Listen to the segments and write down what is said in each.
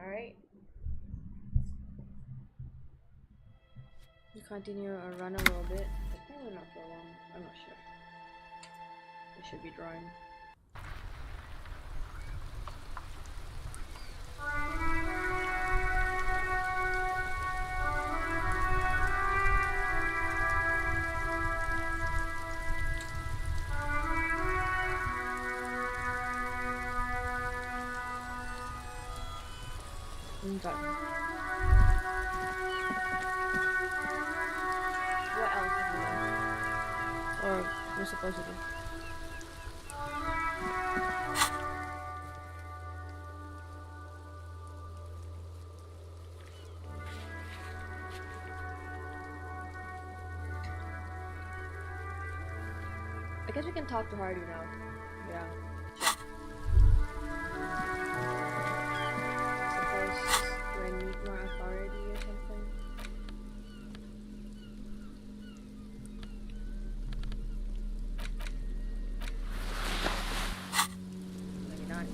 Alright. You continue or run a little bit, but probably not for long. I'm not sure. It should be drawing. Okay. What else have we done? Or we're supposed to do? I guess we can talk to Hardy now. Yeah. Suppose do I need more authority or something? Maybe not.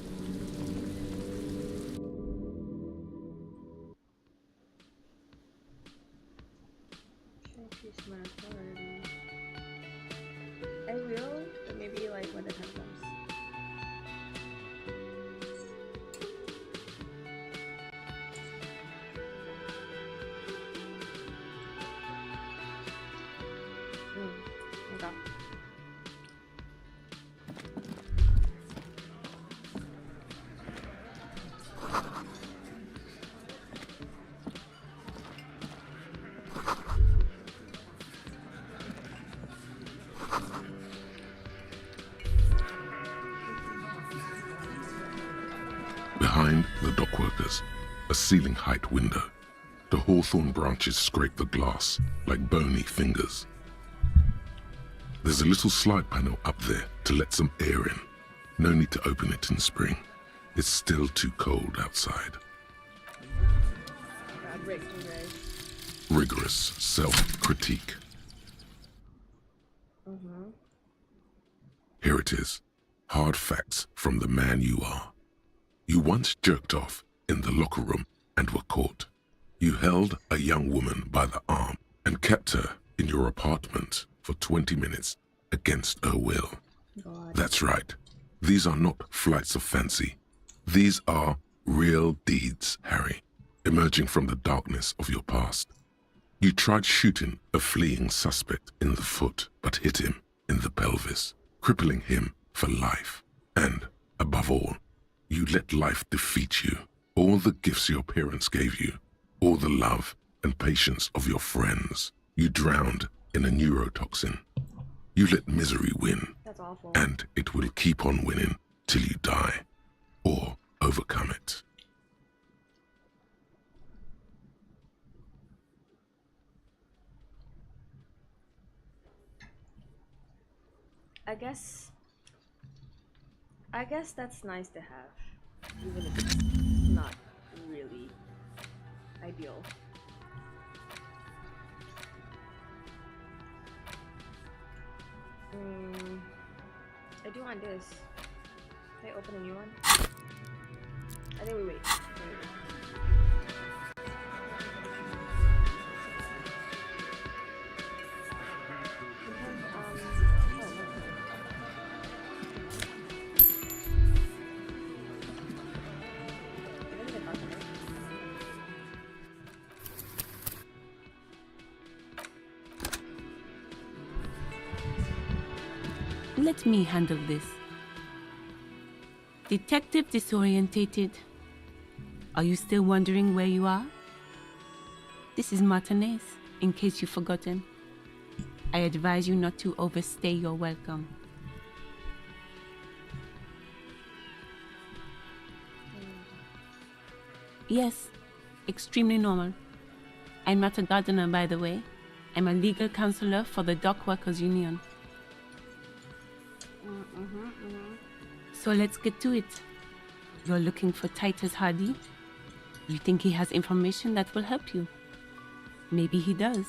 Should increase my authority. I will, but maybe like when the time comes. Okay. Behind the dockworkers, a ceiling-height window. The hawthorn branches scrape the glass like bony fingers. There's a little slide panel up there to let some air in. No need to open it in spring. It's still too cold outside. Rigorous self-critique. Here it is. Hard facts from the man you are. You once jerked off in the locker room and were caught. You held a young woman by the arm and kept her in your apartment for 20 minutes against her will. God. That's right. These are not flights of fancy. These are real deeds, Harry, emerging from the darkness of your past. You tried shooting a fleeing suspect in the foot, but hit him in the pelvis, crippling him for life. And, above all, you let life defeat you. All the gifts your parents gave you, all the love and patience of your friends, you drowned in a neurotoxin. You let misery win. That's awful. And it will keep on winning till you die or overcome it. I guess that's nice to have, even if it's not really ideal. I do want this. Can I open a new one? I think we wait. Let me handle this. Detective disorientated. Are you still wondering where you are? This is Martinez, in case you've forgotten. I advise you not to overstay your welcome. Yes, extremely normal. I'm not a gardener, by the way. I'm a legal counselor for the Dock Workers Union. So let's get to it. You're looking for Titus Hardy? You think he has information that will help you? Maybe he does.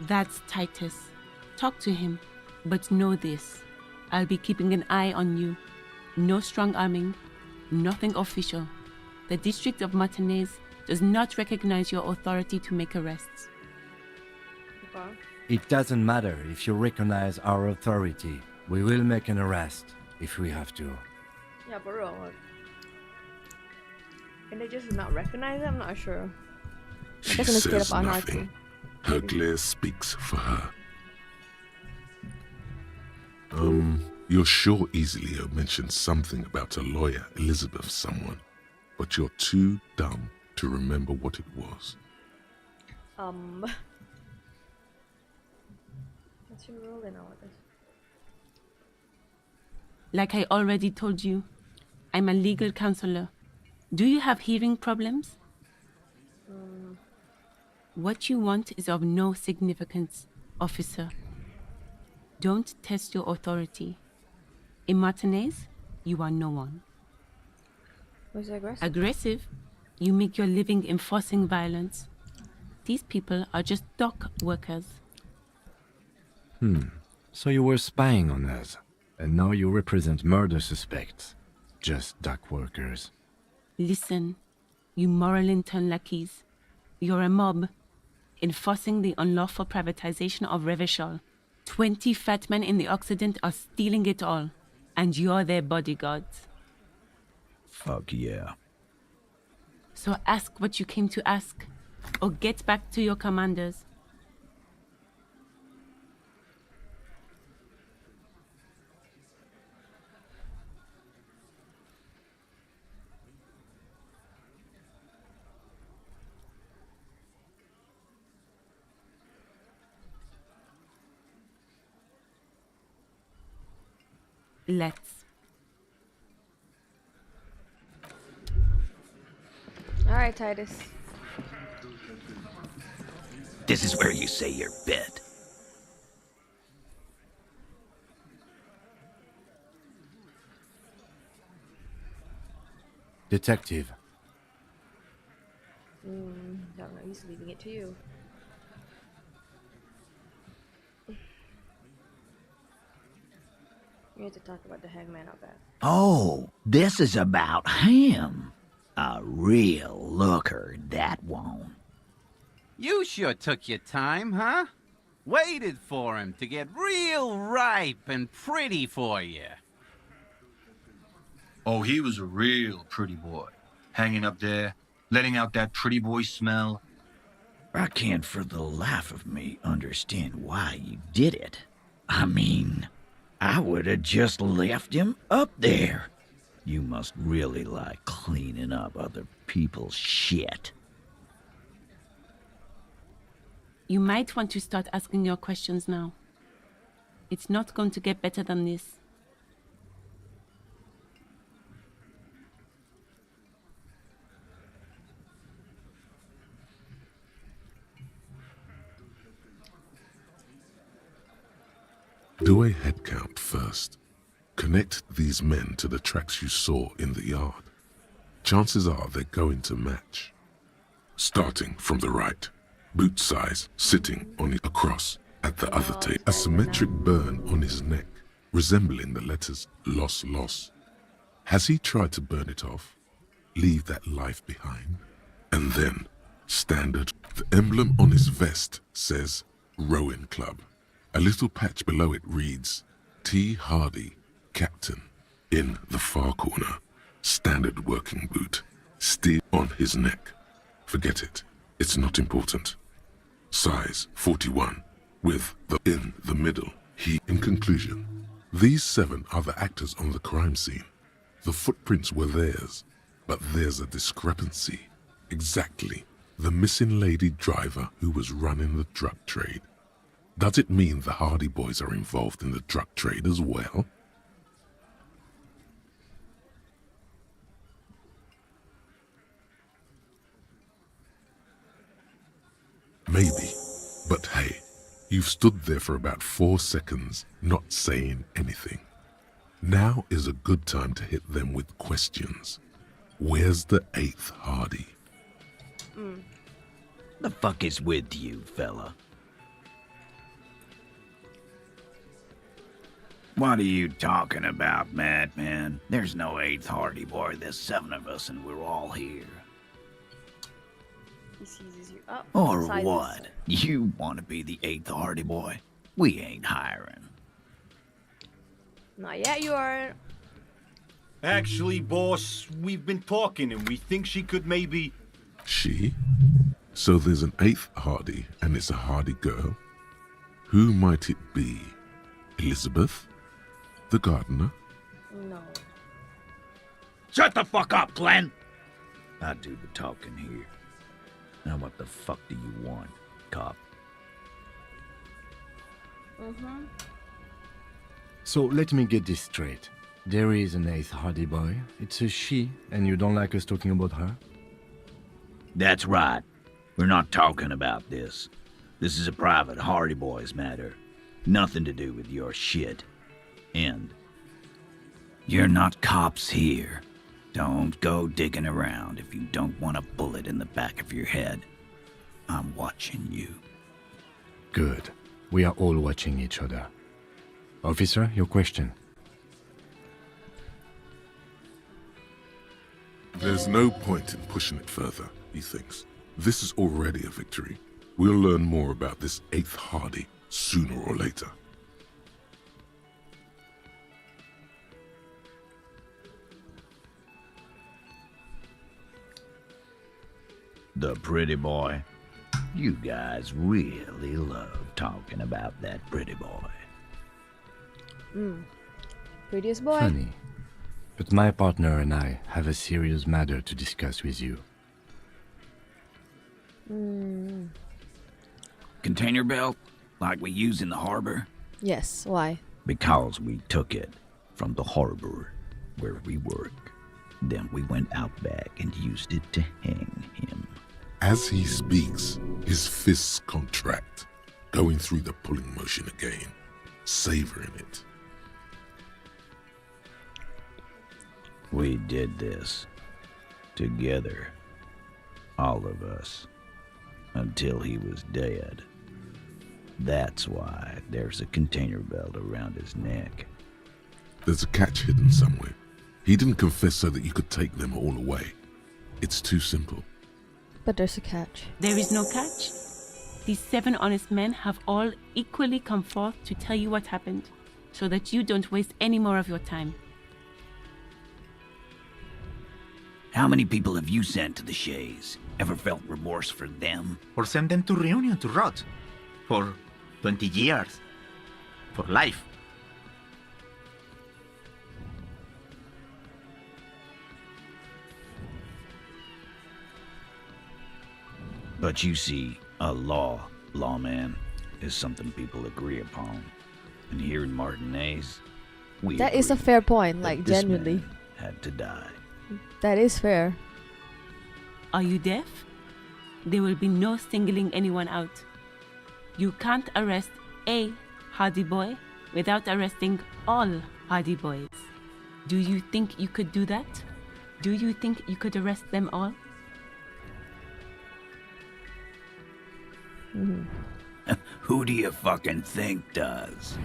That's Titus. Talk to him. But know this. I'll be keeping an eye on you. No strong arming. Nothing official. The District of Martinez does not recognize your authority to make arrests. Okay. It doesn't matter if you recognize our authority. We will make an arrest if we have to. Yeah, for real. Like, can they just not recognize it? I'm not sure. She guess in a state says of anarchy. nothing. Her glare speaks for her. You're sure Easilio mentioned something about a lawyer, Elizabeth someone, but you're too dumb to remember what it was. What's your role in all of this? Like I already told you, I'm a legal counselor. Do you have hearing problems? What you want is of no significance, officer. Don't test your authority. In Martinez, you are no one. Was it aggressive? Aggressive? You make your living enforcing violence. These people are just dock workers. So you were spying on us, and now you represent murder suspects. Just dock workers. Listen, you moral intern lackeys. You're a mob, enforcing the unlawful privatization of Revachol. 20 fat men in the Occident are stealing it all, and you're their bodyguards. Fuck yeah. So ask what you came to ask, or get back to your commanders. Let's. Alright, Titus. This is where you say your bit. Detective, Don't know, he's leaving it to you. We need to talk about the hangman out back. Oh, this is about him. A real looker, that one. You sure took your time, huh? Waited for him to get real ripe and pretty for you. Oh, he was a real pretty boy. Hanging up there, letting out that pretty boy smell. I can't for the life of me understand why you did it. I mean, I would have just left him up there. You must really like cleaning up other people's shit. You might want to start asking your questions now. It's not going to get better than this. Do a head count first. Connect these men to the tracks you saw in the yard. Chances are they're going to match. Starting from the right, boot size sitting on a cross at the other table. A symmetric burn on his neck, resembling the letters loss loss. Has he tried to burn it off? Leave that life behind? And then, standard, the emblem on his vest says Rowing Club. A little patch below it reads T. Hardy, Captain. In the far corner, standard working boot, steel on his neck. Forget it. It's not important. Size 41, with the in the middle. He, in conclusion, these 7 are the actors on the crime scene. The footprints were theirs, but there's a discrepancy. Exactly the missing lady driver who was running the drug trade. Does it mean the Hardy boys are involved in the drug trade as well? Maybe, but hey, you've stood there for about 4 seconds, not saying anything. Now is a good time to hit them with questions. Where's the 8th Hardy? The fuck is with you, fella? What are you talking about, madman? There's no 8th Hardy Boy. There's 7 of us and we're all here. He seizes you up. Or sizes. what? You want to be the 8th Hardy Boy? We ain't hiring. Not yet, you aren't. Actually, boss, we've been talking and we think she could maybe... She? So there's an 8th Hardy, and it's a Hardy girl? Who might it be? Elizabeth? The gardener? No. Shut the fuck up, Glenn! I do the talking here. Now what the fuck do you want, cop? Mm-hmm. So let me get this straight. There is an 8th Hardy Boy. It's a she, and you don't like us talking about her? That's right. We're not talking about this. This is a private Hardy Boys matter. Nothing to do with your shit. End. You're not cops here. Don't go digging around if you don't want a bullet in the back of your head. I'm watching you. Good. We are all watching each other. Officer, your question. There's no point in pushing it further, he thinks. This is already a victory. We'll learn more about this 8th Hardy sooner or later. The pretty boy. You guys really love talking about that pretty boy. Prettiest boy. Funny. But my partner and I have a serious matter to discuss with you. Container belt, like we use in the harbor? Yes, why? Because we took it from the harbor where we work. Then we went out back and used it to hang him. As he speaks, his fists contract, going through the pulling motion again, savoring it. We did this together, all of us, until he was dead. That's why there's a container belt around his neck. There's a catch hidden somewhere. He didn't confess so that you could take them all away. It's too simple. But there's a catch. There is no catch. These 7 honest men have all equally come forth to tell you what happened, so that you don't waste any more of your time. How many people have you sent to the Shays? Ever felt remorse for them? Or send them to Reunion to rot. For 20 years. For life. But you see, a lawman, is something people agree upon. And here in Martinez, we That is a agree fair point, that like this genuinely. man had to die. That is fair. Are you deaf? There will be no singling anyone out. You can't arrest a Hardy Boy without arresting all Hardy Boys. Do you think you could do that? Do you think you could arrest them all? Who do you fucking think does?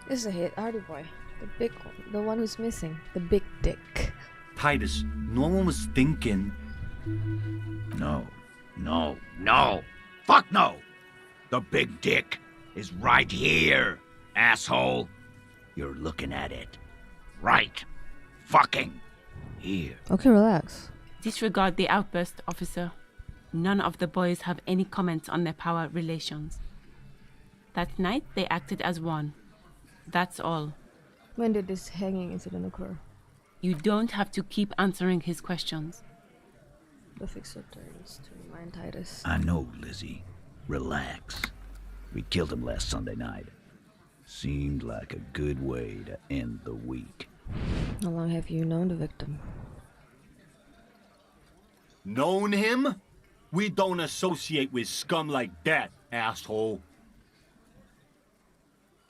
This is a hit, Hardy Boy. The big one. The one who's missing. The big dick. Titus, no one was thinking... No. Fuck no! The big dick is right here, asshole. You're looking at it. Right. Fucking here. Okay, relax. Disregard the outburst, officer. None of the boys have any comments on their power relations. That night, they acted as one. That's all. When did this hanging incident occur? You don't have to keep answering his questions. The fixer turns to remind Titus. I know, Lizzie. Relax. We killed him last Sunday night. Seemed like a good way to end the week. How long have you known the victim? Known him? We don't associate with scum like that, asshole.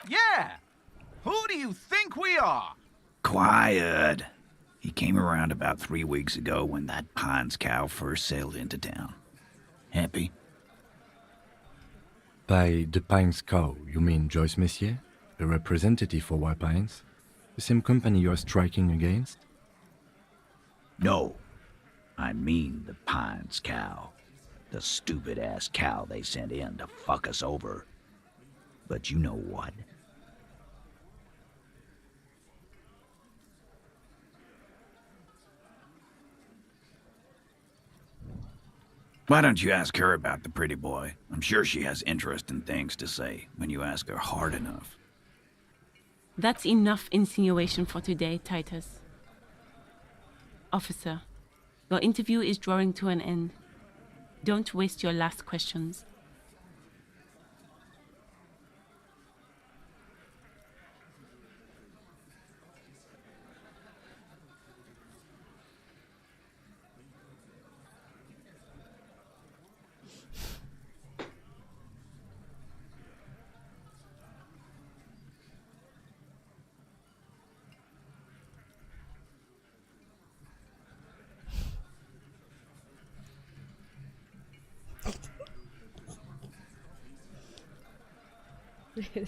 Yeah! Who do you think we are? Quiet. He came around about 3 weeks ago when that Pines cow first sailed into town. Happy? By the Pines cow, you mean Joyce Messier? A representative for Wapines? The same company you're striking against? No, I mean the Pines cow. The stupid-ass cow they sent in to fuck us over. But you know what? Why don't you ask her about the pretty boy? I'm sure she has interesting things to say when you ask her hard enough. That's enough insinuation for today, Titus. Officer, your interview is drawing to an end. Don't waste your last questions.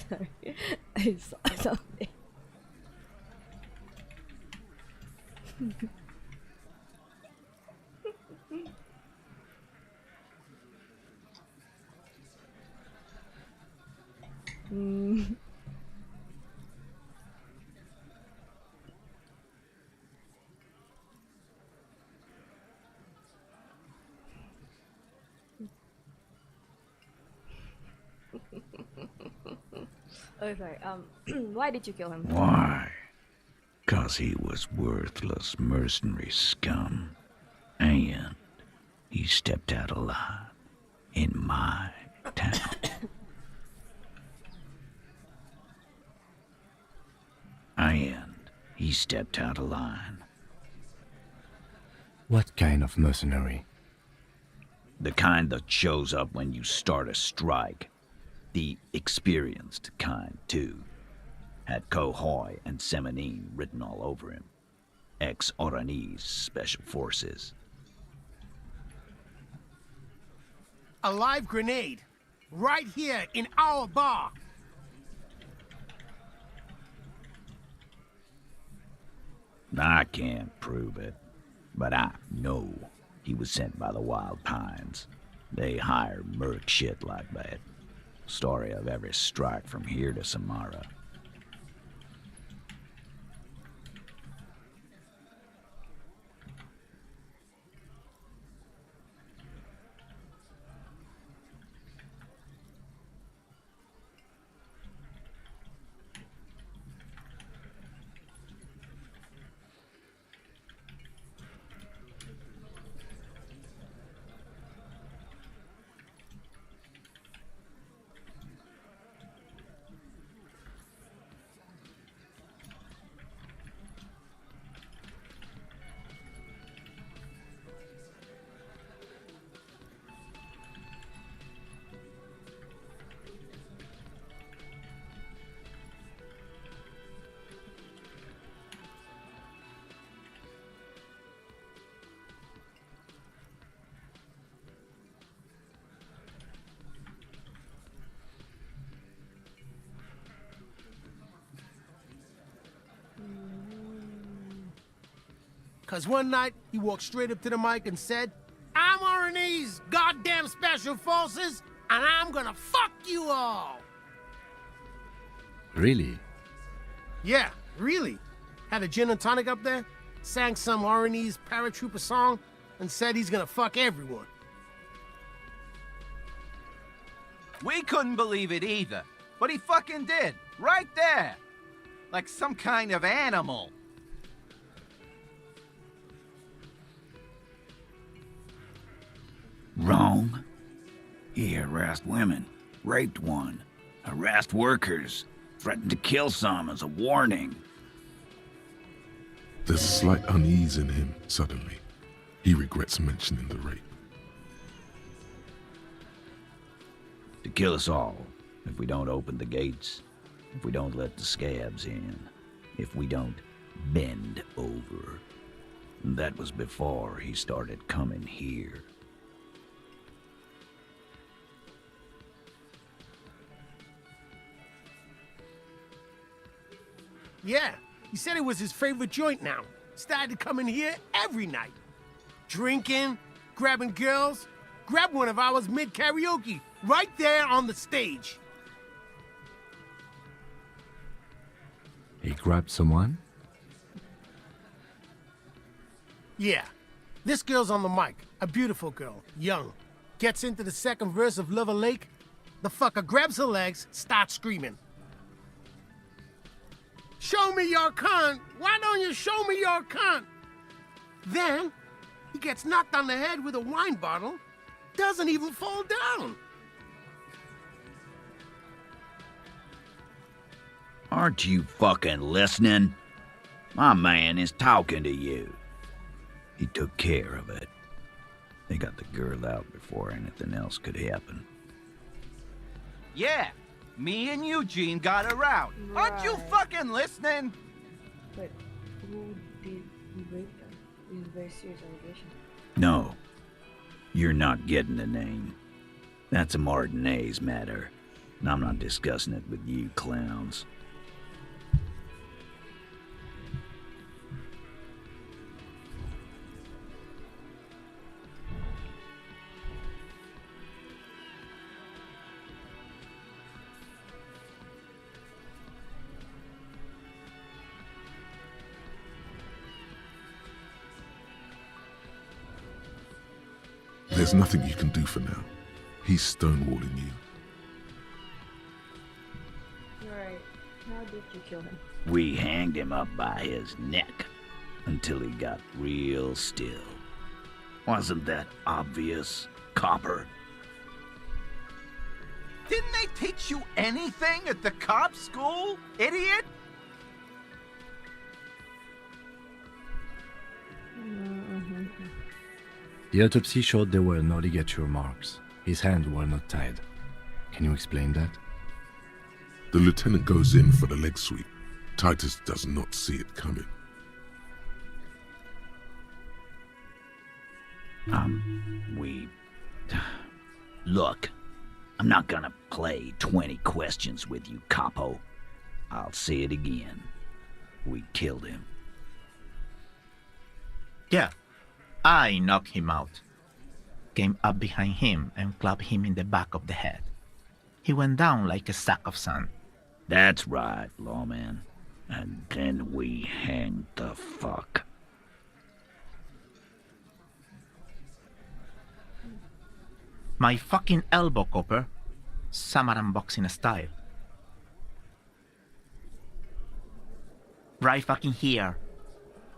Sorry, I saw something. Mm. Oh, sorry. Why did you kill him? Why? 'Cause he was worthless mercenary scum. And he stepped out alive in my town. And he stepped out of line. What kind of mercenary? The kind that shows up when you start a strike. The experienced kind, too. Had Cohoy and Semenine written all over him. Ex-Oranese Special Forces. A live grenade. Right here in our bar. I can't prove it, but I know he was sent by the Wild Pines. They hire merc shit like that. Story of every strike from here to Samara. Cause one night, he walked straight up to the mic and said, I'm Oranese goddamn Special Forces, and I'm gonna fuck you all! Really? Yeah, really. Had a gin and tonic up there, sang some Oranese paratrooper song, and said he's gonna fuck everyone. We couldn't believe it either, but he fucking did, right there. Like some kind of animal. Wrong. He harassed women, raped one, harassed workers, threatened to kill some as a warning. There's a slight unease in him suddenly. He regrets mentioning the rape. To kill us all, if we don't open the gates, if we don't let the scabs in, if we don't bend over. That was before he started coming here. Yeah, he said it was his favorite joint now. Started to come in here every night. Drinking, grabbing girls. Grabbed one of ours mid-karaoke, right there on the stage. He grabbed someone? Yeah. This girl's on the mic. A beautiful girl, young. Gets into the second verse of Lover Lake. The fucker grabs her legs, starts screaming. Show me your cunt! Why don't you show me your cunt? Then, he gets knocked on the head with a wine bottle. Doesn't even fall down. Aren't you fucking listening? My man is talking to you. He took care of it. They got the girl out before anything else could happen. Yeah, me and Eugene got her out. Aren't you Right. fucking listening? But who did he rape them? This is a very serious allegation. No, you're not getting the name. That's a Martinez matter, and I'm not discussing it with you clowns. There's nothing you can do for now. He's stonewalling you. Right. How did you kill him? We hanged him up by his neck until he got real still. Wasn't that obvious, Copper? Didn't they teach you anything at the cop school, idiot? The autopsy showed there were no ligature marks. His hands were not tied. Can you explain that? The lieutenant goes in for the leg sweep. Titus does not see it coming. Look, I'm not gonna play 20 questions with you, Capo. I'll say it again. We killed him. Yeah, I knocked him out. Came up behind him and clapped him in the back of the head. He went down like a sack of sand. That's right, lawman. And then we hanged the fuck. My fucking elbow, Copper. Samaran boxing style. Right fucking here.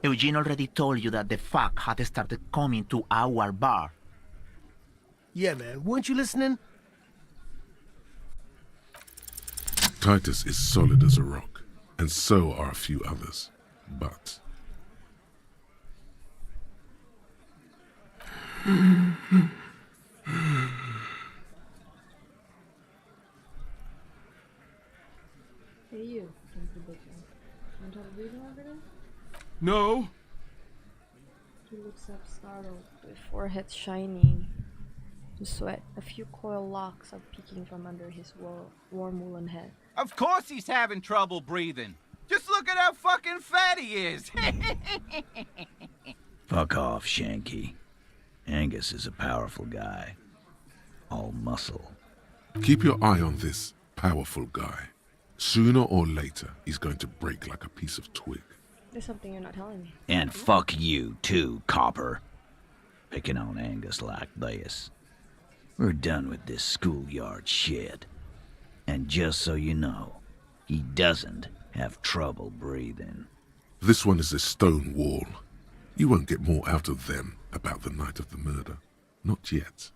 Eugene already told you that the fuck had started coming to our bar. Yeah, man. Weren't you listening? Titus is solid as a rock, and so are a few others. But Hey, you. Want to have a breathing over there? no. He looks up startled, with forehead shining. The sweat, a few coil locks are peeking from under his warm woolen head. Of course he's having trouble breathing. Just look at how fucking fat he is. Fuck off, Shanky. Angus is a powerful guy. All muscle. Keep your eye on this powerful guy. Sooner or later, he's going to break like a piece of twig. There's something you're not telling me. And fuck you, too, Copper. Picking on Angus like this. We're done with this schoolyard shit. And just so you know, he doesn't have trouble breathing. This one is a stone wall. You won't get more out of them about the night of the murder. Not yet.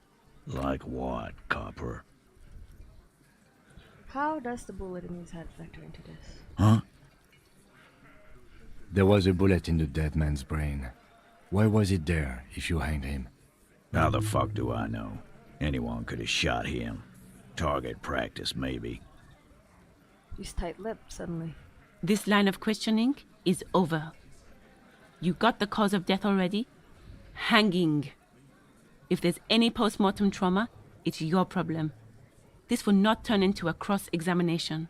Like what, Copper? How does the bullet in his head factor into this? Huh? There was a bullet in the dead man's brain. Why was it there if you hanged him? How the fuck do I know? Anyone could have shot him. Target practice, maybe. He's tight-lipped suddenly. This line of questioning is over. You got the cause of death already? Hanging. If there's any post-mortem trauma, it's your problem. This will not turn into a cross-examination.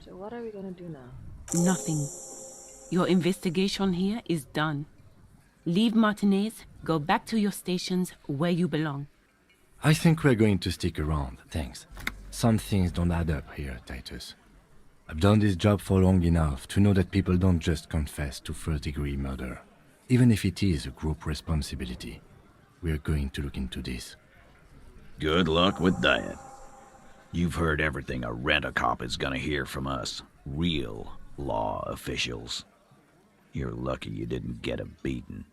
So what are we gonna do now? Nothing. Your investigation here is done. Leave Martinez, go back to your stations where you belong. I think we're going to stick around, thanks. Some things don't add up here, Titus. I've done this job for long enough to know that people don't just confess to first-degree murder. Even if it is a group responsibility, we're going to look into this. Good luck with that. You've heard everything a rent-a-cop is gonna hear from us, real law officials. You're lucky you didn't get a beating.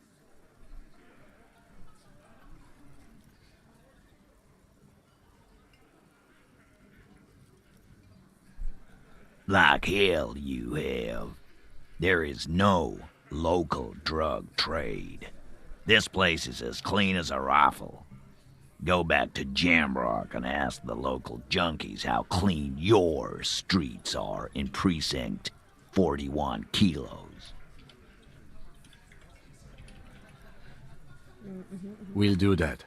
Like hell you have. There is no local drug trade. This place is as clean as a rifle. Go back to Jamrock and ask the local junkies how clean your streets are in Precinct 41 Kilos. We'll do that.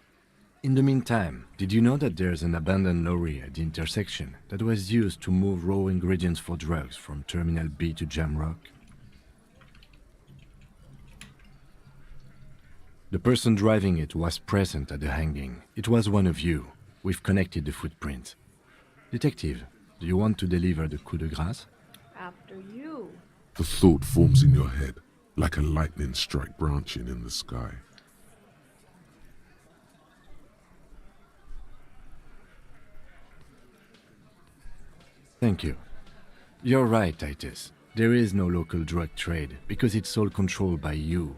In the meantime, did you know that there's an abandoned lorry at the intersection that was used to move raw ingredients for drugs from Terminal B to Jamrock? The person driving it was present at the hanging. It was one of you. We've connected the footprints. Detective, do you want to deliver the coup de grâce? After you. The thought forms in your head, like a lightning strike branching in the sky. Thank you. You're right, Titus. There is no local drug trade because it's all controlled by you.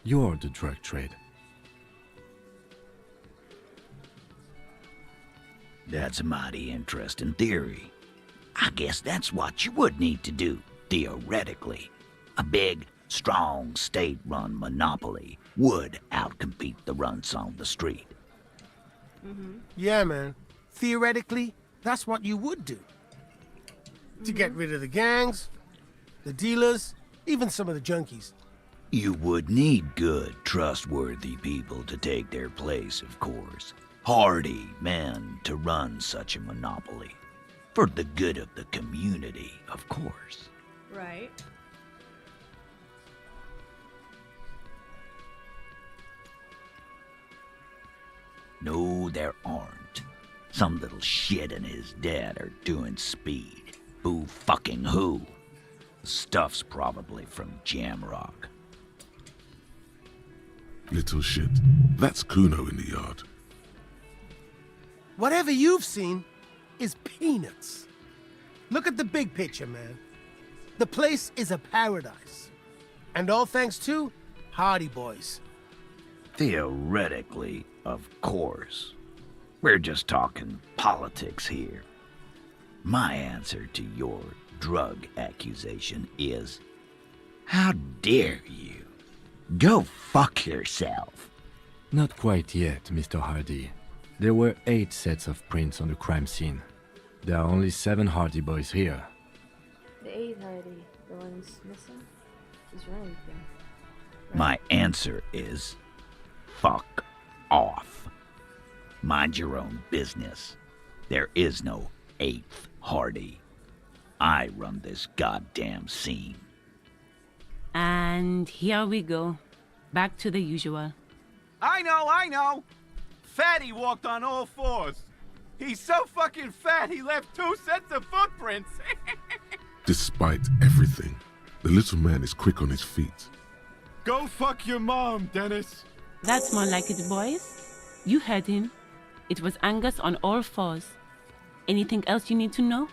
You're the drug trade. That's a mighty interesting theory. I guess that's what you would need to do, theoretically. A big, strong, state-run monopoly would outcompete the runts on the street. Yeah, man. Theoretically, that's what you would do. To get rid of the gangs, the dealers, even some of the junkies. You would need good, trustworthy people to take their place, of course. Hardy men to run such a monopoly. For the good of the community, of course. Right. No, there aren't. Some little shit and his dad are doing speed. Who fucking who? The stuff's probably from Jamrock. Little shit. That's Kuno in the yard. Whatever you've seen is peanuts. Look at the big picture, man. The place is a paradise. And all thanks to Hardy Boys. Theoretically, of course. We're just talking politics here. My answer to your drug accusation is, how dare you? Go fuck yourself. Not quite yet, Mr. Hardy. There were 8 sets of prints on the crime scene. There are only 7 Hardy Boys here. The 8 Hardy, the ones missing, is right there. My answer is, fuck off. Mind your own business. There is no 8th Hardy. I run this goddamn scene. And here we go. Back to the usual. I know! Fatty walked on all 4s. He's so fucking fat he left 2 sets of footprints. Despite everything, the little man is quick on his feet. Go fuck your mom, Dennis. That's more like it, boys. You heard him. It was Angus on all 4s. Anything else you need to know?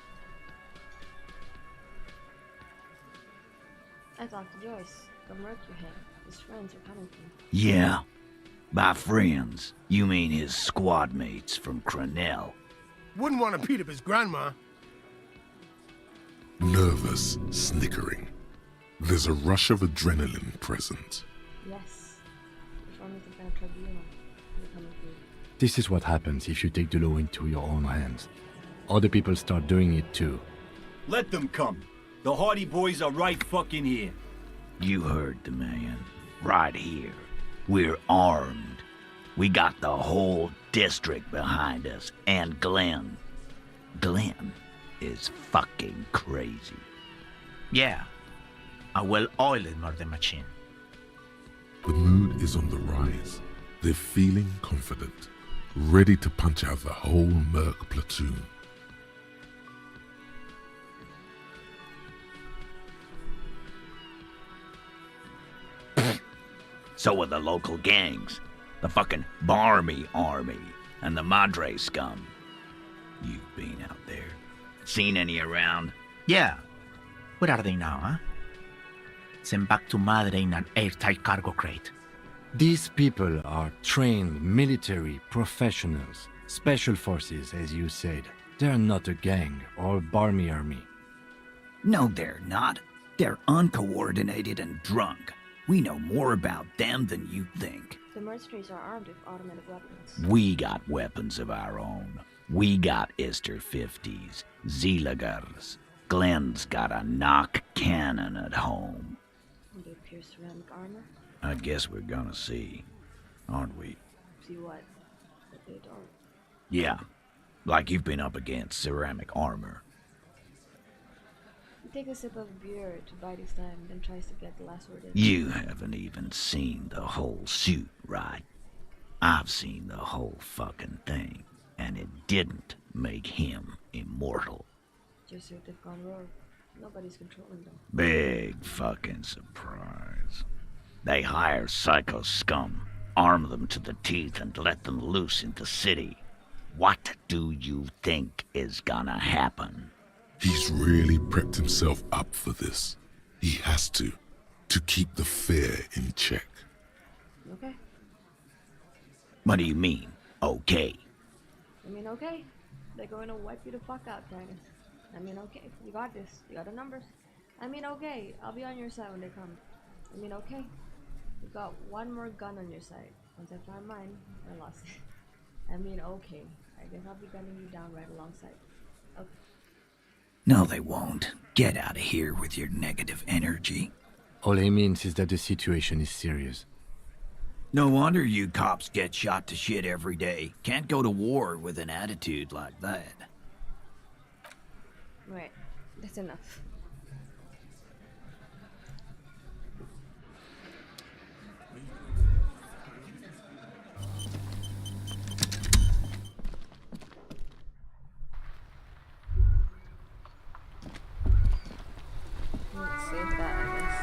I talked to Joyce, the merc you had. His friends are coming from. Yeah. By friends, you mean his squad mates from Crenell. Wouldn't want to beat up his grandma. Nervous, snickering. There's a rush of adrenaline present. Yes. Which one is the better tribunal? They're coming through. This is what happens if you take the law into your own hands. Other people start doing it too. Let them come. The Hardy Boys are right fucking here. You heard the man. Right here. We're armed. We got the whole district behind us. And Glenn is fucking crazy. Yeah, A well-oiled murder machine. The mood is on the rise. They're feeling confident, ready to punch out the whole Merc platoon. So are the local gangs. The fucking Barmy Army and the Madre scum. You've been out there. Seen any around? Yeah. Where are they now, huh? Sent back to Madre in an airtight cargo crate. These people are trained military professionals, special forces, as you said. They're not a gang or barmy army. No, they're not. They're uncoordinated and drunk. We know more about them than you think. The mercenaries are armed with automatic weapons. We got weapons of our own. We got Ister 50s, Zeelagers. Glenn's got a knock cannon at home. And they pierce ceramic armor? I guess we're gonna see, aren't we? See what? But they don't. Yeah, like you've been up against ceramic armor. He takes a sip of beer to bide his time, then tries to get the last word in. You haven't even seen the whole suit, right? I've seen the whole fucking thing, and it didn't make him immortal. Just if they've gone rogue. Nobody's controlling them. Big fucking surprise. They hire psycho scum, arm them to the teeth, and let them loose in the city. What do you think is gonna happen? He's really prepped himself up for this. He has to keep the fear in check. Okay. What do you mean, okay? I mean, okay. They're going to wipe you the fuck out, Titus. I mean, okay. You got this. You got the numbers. I mean, okay. I'll be on your side when they come. I mean, okay. You got one more gun on your side. Once I find mine, I lost it. I mean, okay. I guess I'll be gunning you down right alongside. Okay. No, they won't. Get out of here with your negative energy. All he means is that the situation is serious. No wonder you cops get shot to shit every day. Can't go to war with an attitude like that. Right. That's enough. Let's save that, I guess.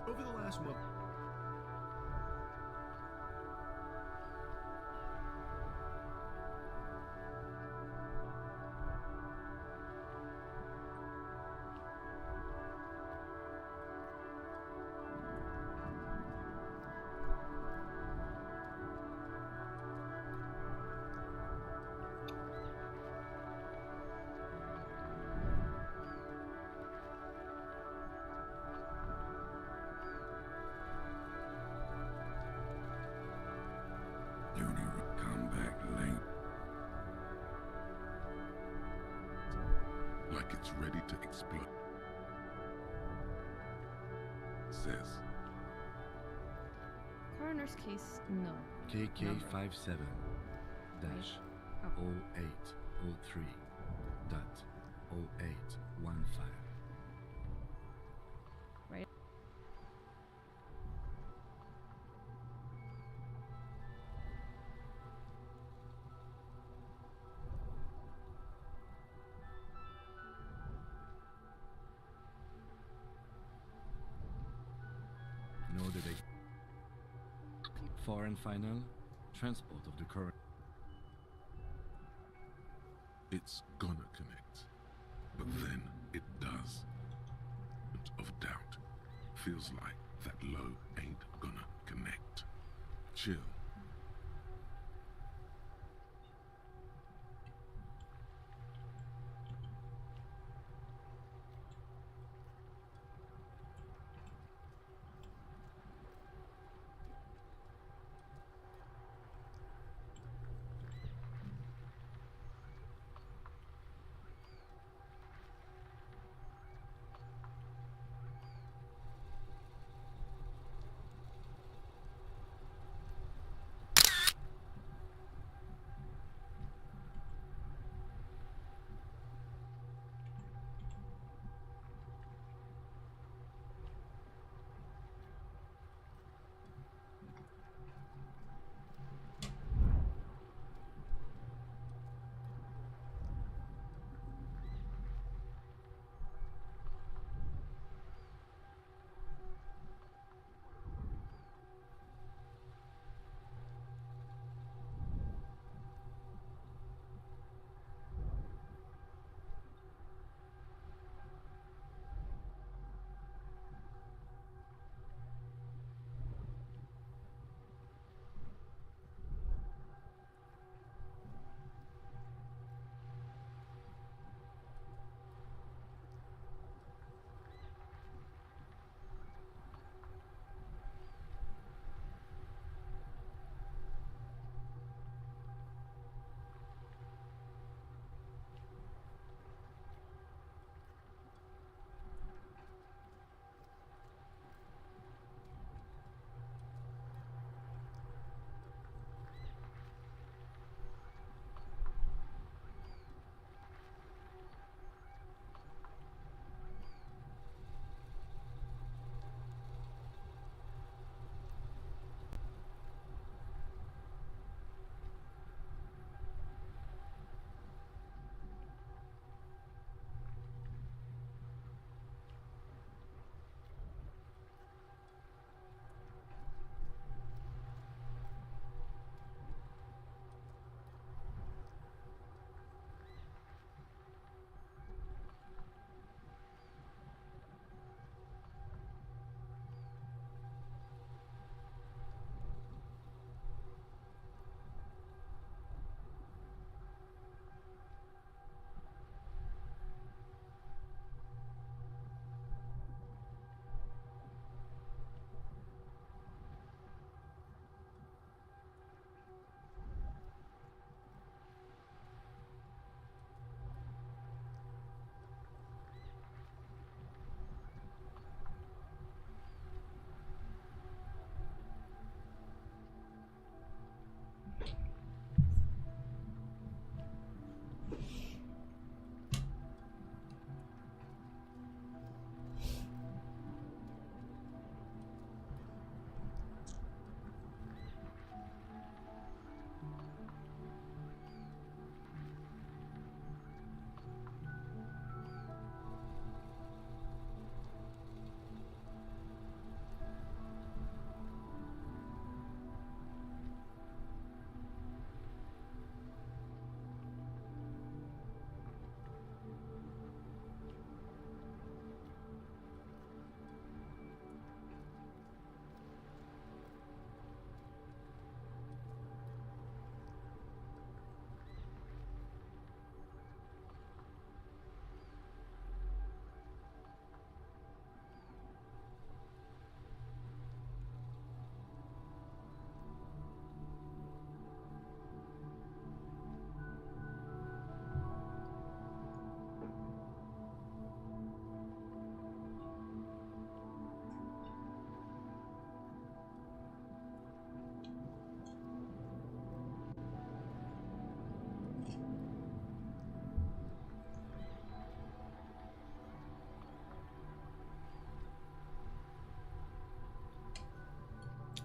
Over the last month. Duty would come back late. Like it's ready to explode. Says. Coroner's case, no. KK57 dash Oh. 0803 dot 0815. Right. No delay. For and final, transport of the current. It's gonna connect. But then it does. Of doubt. Feels like that low ain't gonna connect. Chill.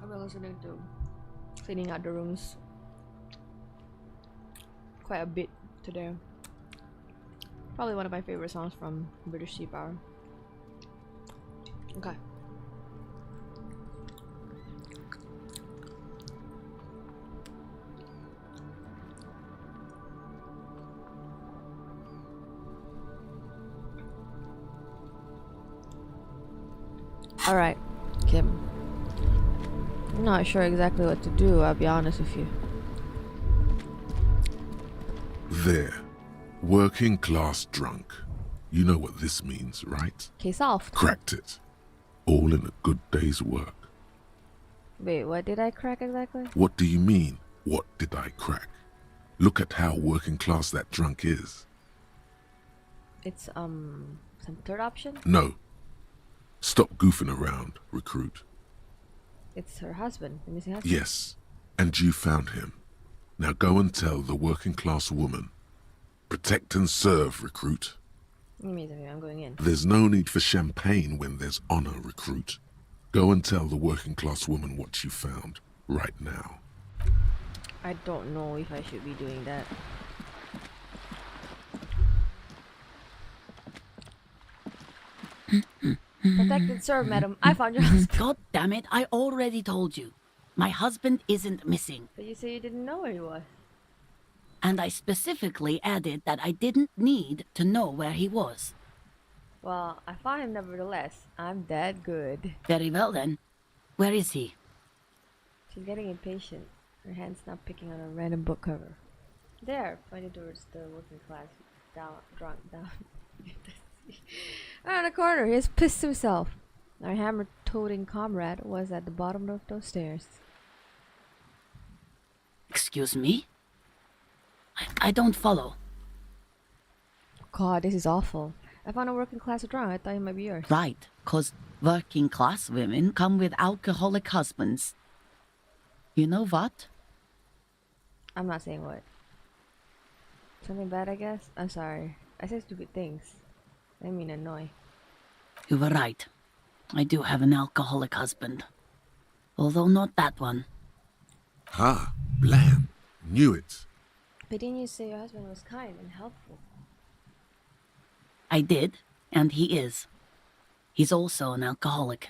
I've been listening to cleaning out the rooms quite a bit today. Probably one of my favorite songs from British Sea Power. Okay. Alright, Kim. I'm not sure exactly what to do, I'll be honest with you. There. Working class drunk. You know what this means, right? Case solved. Cracked it. All in a good day's work. Wait, what did I crack exactly? What do you mean, what did I crack? Look at how working class that drunk is. It's, some third option? No. Stop goofing around, recruit. It's her husband, the missing husband. Yes, and you found him. Now go and tell the working class woman. Protect and serve, recruit. You mean I'm going in? There's no need for champagne when there's honor, recruit. Go and tell the working class woman what you found, right now. I don't know if I should be doing that. Protect and serve, madam. I found your husband. God damn it, I already told you. My husband isn't missing. But you say you didn't know where he was. And I specifically added that I didn't need to know where he was. Well, I found him nevertheless. I'm that good. Very well then. Where is he? She's getting impatient. Her hand's now picking on a random book cover. There, pointing towards the working class drunk down. Around the corner, he's pissed himself. Our hammer-toting comrade was at the bottom of those stairs. Excuse me? I don't follow. God, this is awful. I found a working class drunk. I thought he might be yours. Right, 'cause working class women come with alcoholic husbands. You know what? I'm not saying what. Something bad, I guess? I'm sorry. I say stupid things. I mean annoy. You were right. I do have an alcoholic husband. Although not that one. Ha! Blam! Knew it. But didn't you say your husband was kind and helpful? I did, and he is. He's also an alcoholic.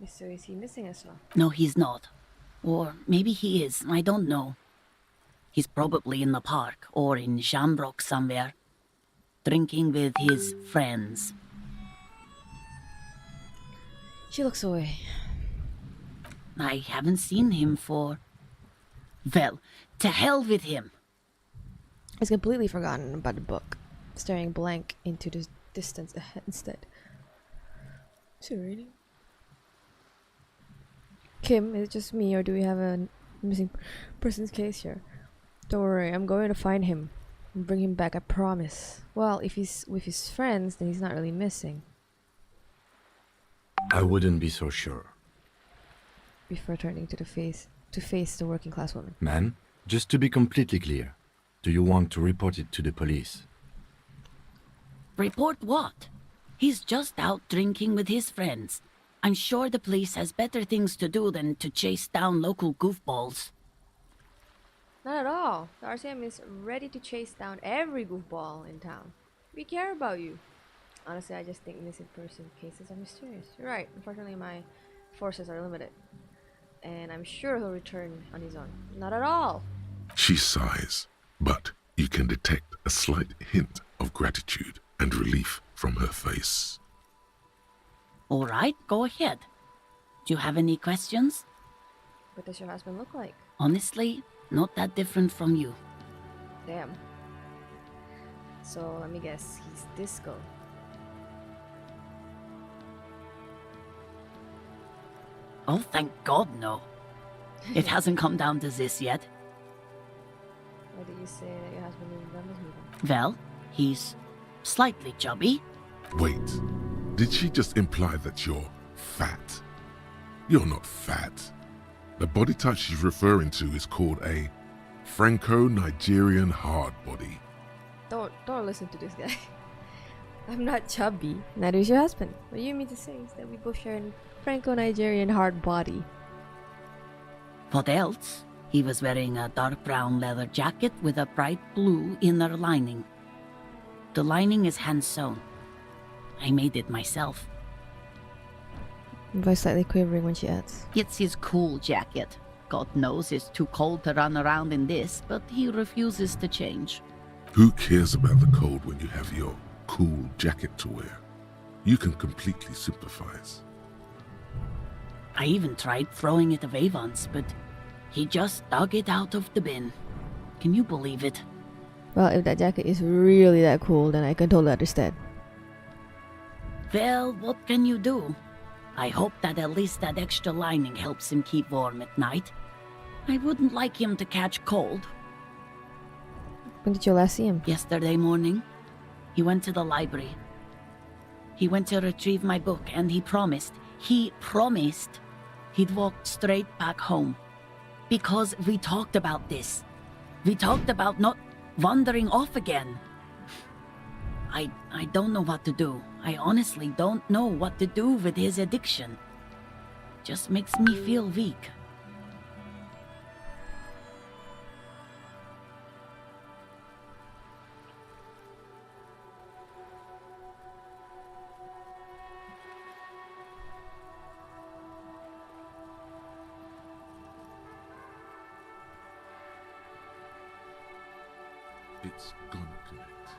So is he missing as well? No, he's not. Or maybe he is, I don't know. He's probably in the park or in Shamrock somewhere, drinking with his friends. She looks away. I haven't seen him for... Well, to hell with him. He's completely forgotten about the book, staring blank into the distance ahead instead. Is it raining? Kim, is it just me or do we have a missing person's case here? Don't worry, I'm going to find him and bring him back, I promise. Well, if he's with his friends, then he's not really missing. I wouldn't be so sure. Before turning to face the working class woman. Ma'am, just to be completely clear, do you want to report it to the police? Report what? He's just out drinking with his friends. I'm sure the police has better things to do than to chase down local goofballs. Not at all. The RCM is ready to chase down every goofball in town. We care about you. Honestly, I just think missing person cases are mysterious. You're right. Unfortunately, my forces are limited. And I'm sure he'll return on his own. Not at all. She sighs, but you can detect a slight hint of gratitude and relief from her face. All right, go ahead. Do you have any questions? What does your husband look like? Honestly, not that different from you. Damn. So let me guess, he's disco. Oh, thank God, no. It hasn't come down to this yet. Why did you say that your husband didn't run with me then? Well, he's slightly chubby. Wait, did she just imply that you're fat? You're not fat. The body type she's referring to is called a Franco-Nigerian hard body. Don't listen to this guy. I'm not chubby. Neither is your husband. What you mean to say is that we both share a Franco-Nigerian hard body. What else? He was wearing a dark brown leather jacket with a bright blue inner lining. The lining is hand-sewn. I made it myself. Voice slightly quivering when she adds. It's his cool jacket. God knows it's too cold to run around in this, but he refuses to change. Who cares about the cold when you have your cool jacket to wear? You can completely sympathize. I even tried throwing it away once, but he just dug it out of the bin. Can you believe it? Well, if that jacket is really that cool, then I can totally understand. Well, what can you do? I hope that at least that extra lining helps him keep warm at night. I wouldn't like him to catch cold. When did you last see him? Yesterday morning, he went to the library. He went to retrieve my book, and he promised he'd walk straight back home. Because we talked about this. We talked about not wandering off again. I don't know what to do. I honestly don't know what to do with his addiction. Just makes me feel weak. It's gonna connect,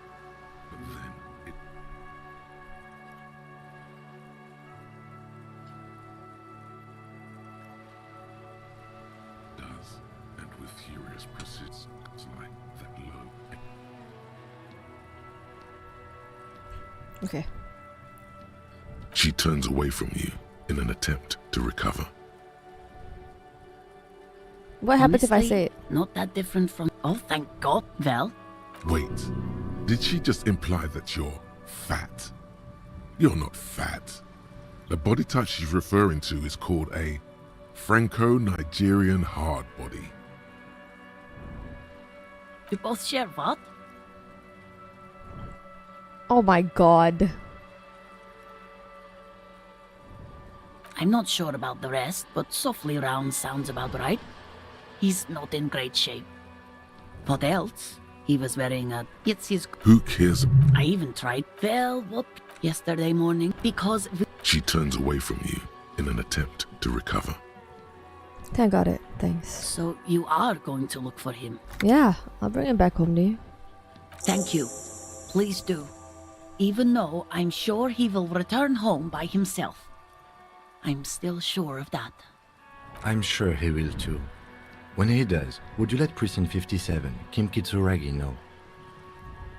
but then it... does, and with furious persistence like that low... Okay. She turns away from you in an attempt to recover. What happens if I Honestly, say it? Not that different from... Oh, thank God. Well, Wait, did she just imply that you're fat? You're not fat. The body type she's referring to is called a Franco-Nigerian hard body. you both share what? Oh my god. I'm not sure about the rest, but softly round sounds about right. He's not in great shape. What else? He was wearing a... It's his... Who cares? I even tried... Well, what? Yesterday morning, because... She turns away from you in an attempt to recover. I got it. Thanks. So you are going to look for him. Yeah, I'll bring him back home to you. Thank you. Please do. Even though I'm sure he will return home by himself. I'm still sure of that. I'm sure he will too. When he does, would you let Precinct 57, Kim Kitsuragi, know?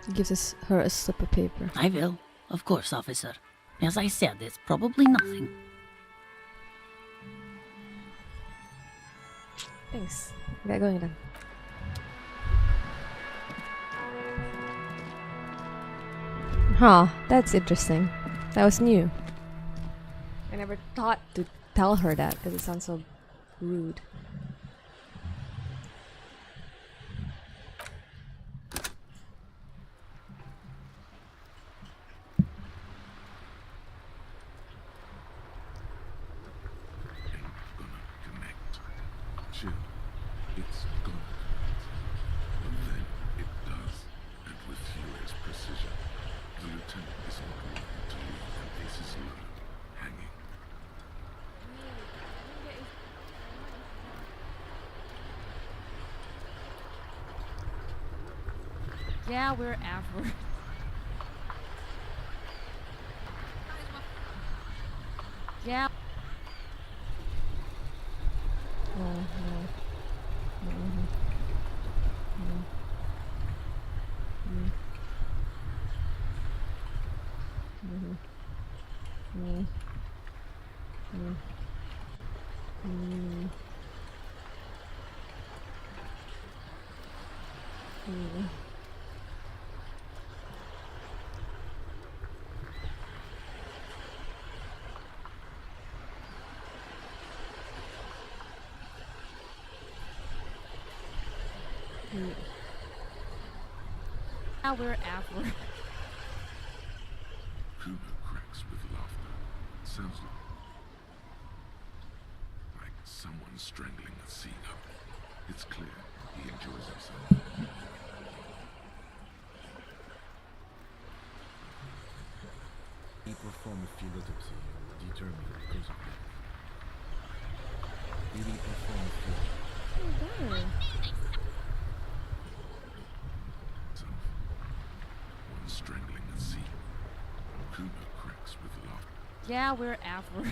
He gives her a slip of paper. I will. Of course, officer. As I said, it's probably nothing. Thanks. We got going then. Huh, that's interesting. That was new. I never thought to tell her that because it sounds so rude. Chill. It's gonna connect. But then it does, and with furious precision. The lieutenant is not willing to leave and aces low, hanging. Yeah, we're average. Yeah. Now we're average. Kuno cracks with laughter. Sounds like Someone strangling a seagull. It's clear he enjoys himself. He performed a field autopsy and determined the cause of death. He performed a field. Oh, there. One strangling a seagull. Kuno cracks with laughter. Yeah, we're after.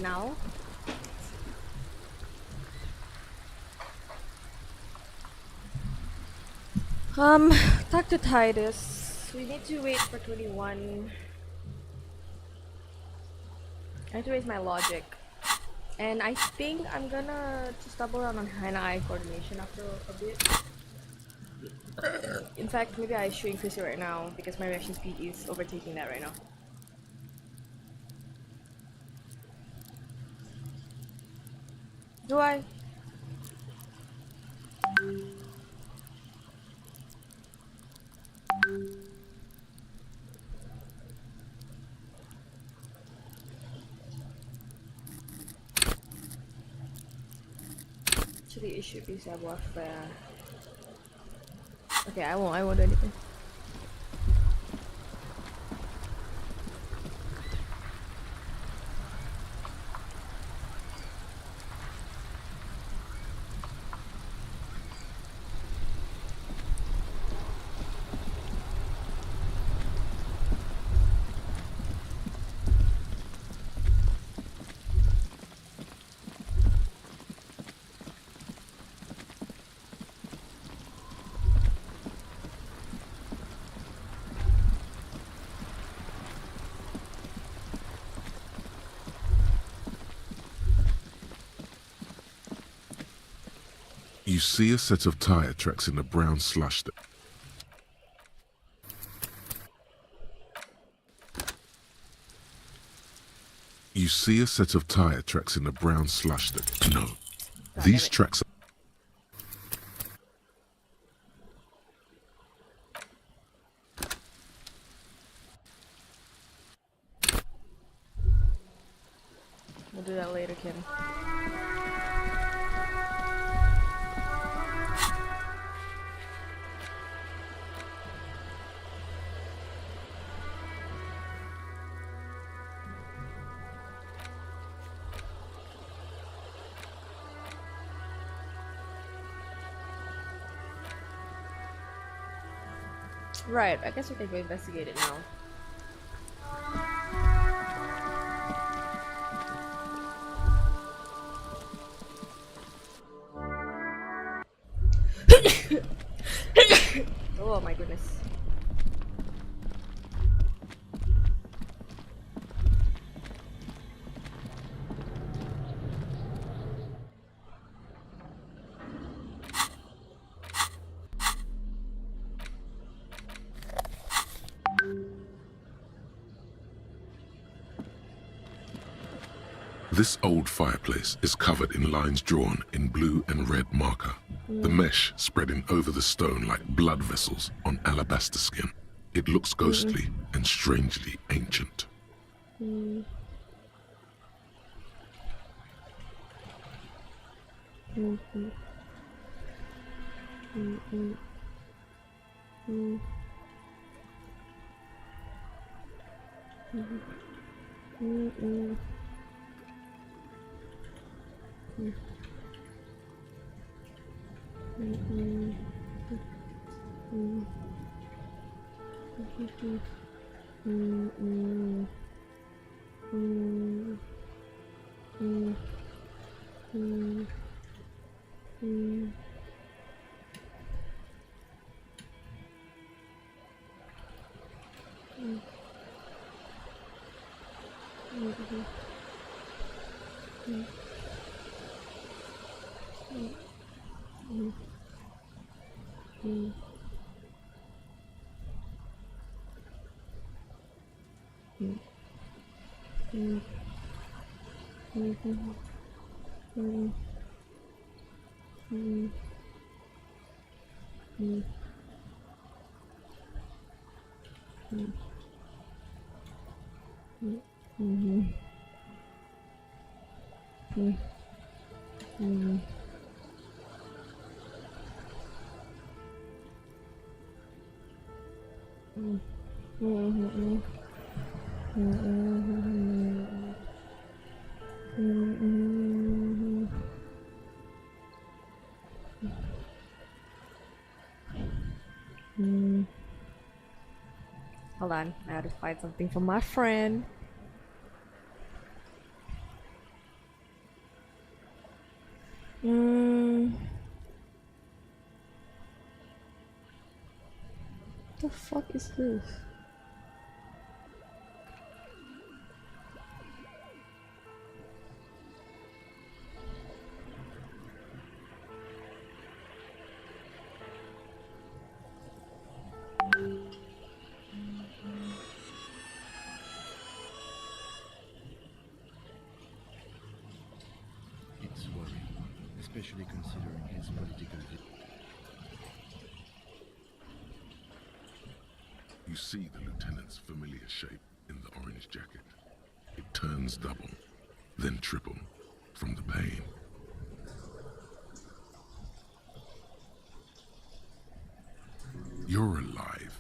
now. Talk to Titus. We need to wait for 21. I have to raise my logic. And I think I'm gonna just double around on hand-eye coordination after a bit. In fact, maybe I should increase it right now because my reaction speed is overtaking that right now. Do I? Actually, it should be savoir faire. Okay, I won't do anything. You see a set of tire tracks in the brown slush. You see a set of tire tracks in the brown slush. No, these tracks. We'll do that later, Kim. Right, I guess we can go investigate it now. Oh my goodness. This old fireplace is covered in lines drawn in blue and red marker, the mesh spreading over the stone like blood vessels on alabaster skin. It looks ghostly and strangely ancient. Hold on, I had to find something from my friend. the fuck is this? It's worrying, especially considering his political view. You see the lieutenant's familiar shape in the orange jacket. It turns double, then triple, from the pain. You're alive.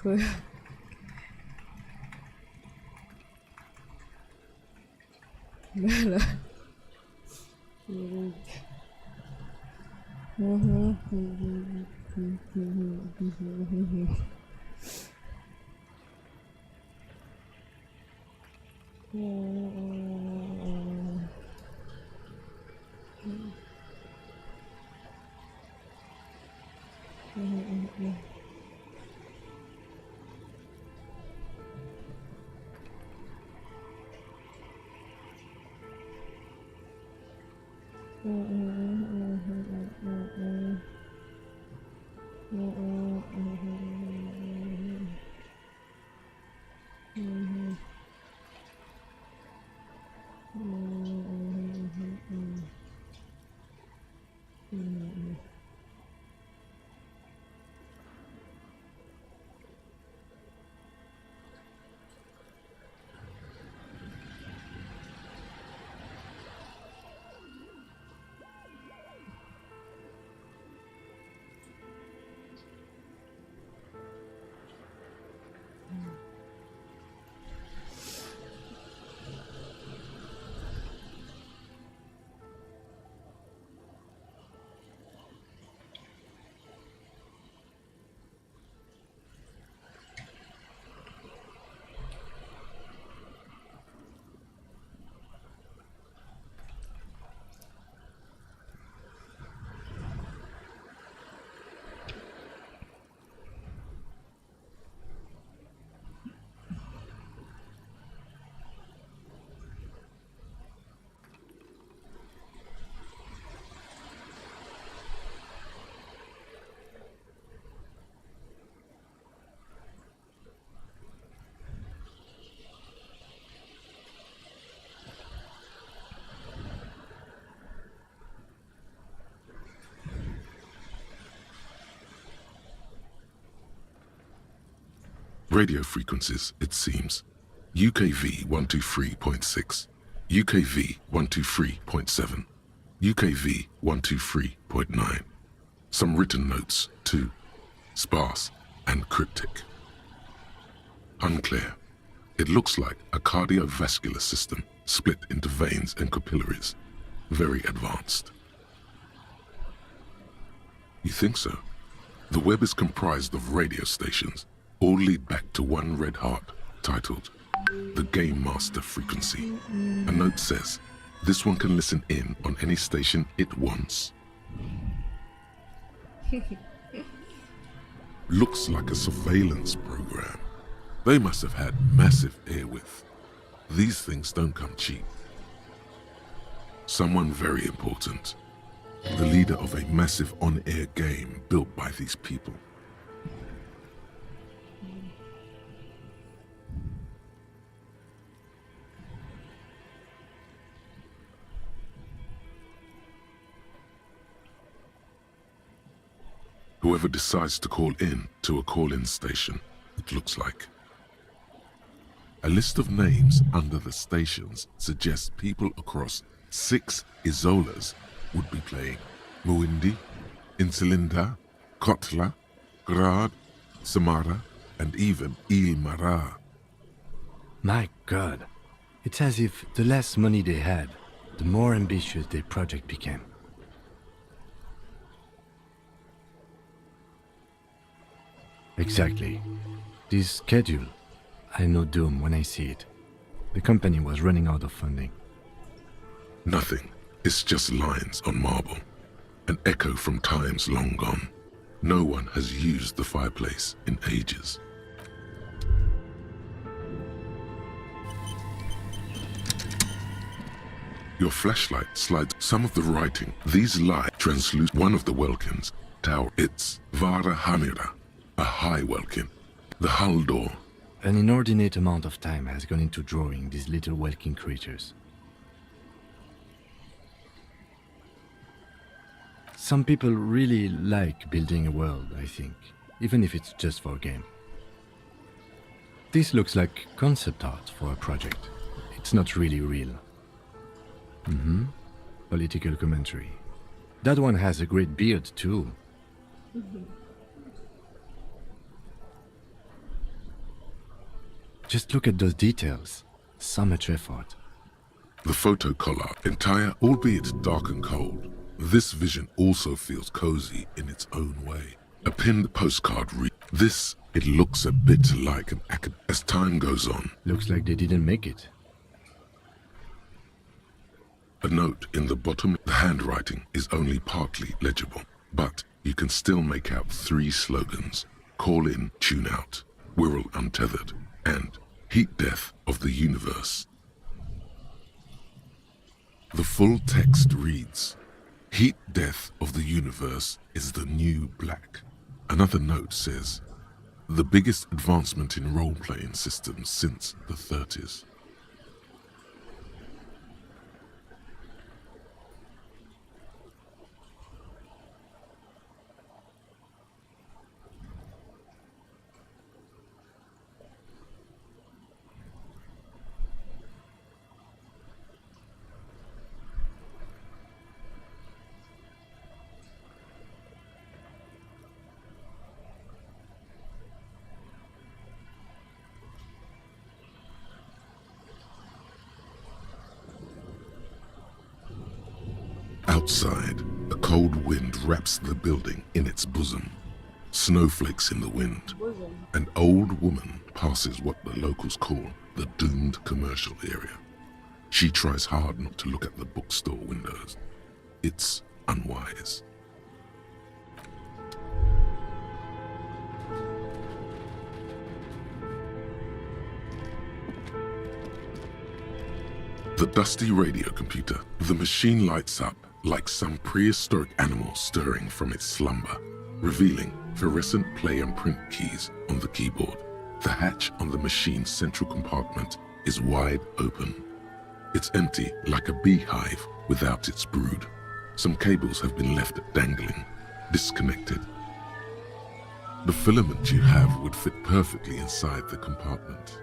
Cool. Radio frequencies, it seems. UKV 123.6, UKV 123.7, UKV 123.9. Some written notes, too. Sparse, and cryptic. Unclear. It looks like a cardiovascular system split into veins and capillaries. Very advanced. You think so? The web is comprised of radio stations, all lead back to one red heart, titled the Game Master Frequency. A note says, this one can listen in on any station it wants. Looks like a surveillance program. They must have had massive airwidth. These things don't come cheap. Someone very important. The leader of a massive on-air game built by these people. Whoever decides to call in to a call-in station, it looks like. A list of names under the stations suggests people across 6 Isolas would be playing. Muindi, Insulinda, Kotla, Grad, Samara, and even Ilmara. My God, it's as if the less money they had, the more ambitious their project became. Exactly. This schedule, I know doom when I see it. The company was running out of funding. Nothing. It's just lines on marble. An echo from times long gone. No one has used the fireplace in ages. Your flashlight slides some of the writing. These light translucent one of the Welkins tower. It's Vara Hamira, a high Welkin. The hull door. An inordinate amount of time has gone into drawing these little Welkin creatures. Some people really like building a world, I think, even if it's just for a game. This looks like concept art for a project. It's not really real. Political commentary. That one has a great beard, too. Just look at those details. So much effort. The photo collage, entire, albeit dark and cold. This vision also feels cozy in its own way. A pinned postcard reads, this, it looks a bit like an acad. As time goes on. Looks like they didn't make it. A note in the bottom, the handwriting is only partly legible, but you can still make out 3 slogans. Call in, tune out, Wirral Untethered, and Heat Death of the Universe. The full text reads, Heat Death of the Universe is the new black. Another note says, the biggest advancement in role-playing systems since the 30s. Outside, a cold wind wraps the building in its bosom. Snowflakes in the wind. An old woman passes what the locals call the doomed commercial area. She tries hard not to look at the bookstore windows. It's unwise. The dusty radio computer, the machine lights up like some prehistoric animal stirring from its slumber, revealing fluorescent play and print keys on the keyboard. The hatch on the machine's central compartment is wide open. It's empty like a beehive without its brood. Some cables have been left dangling, disconnected. The filament you have would fit perfectly inside the compartment.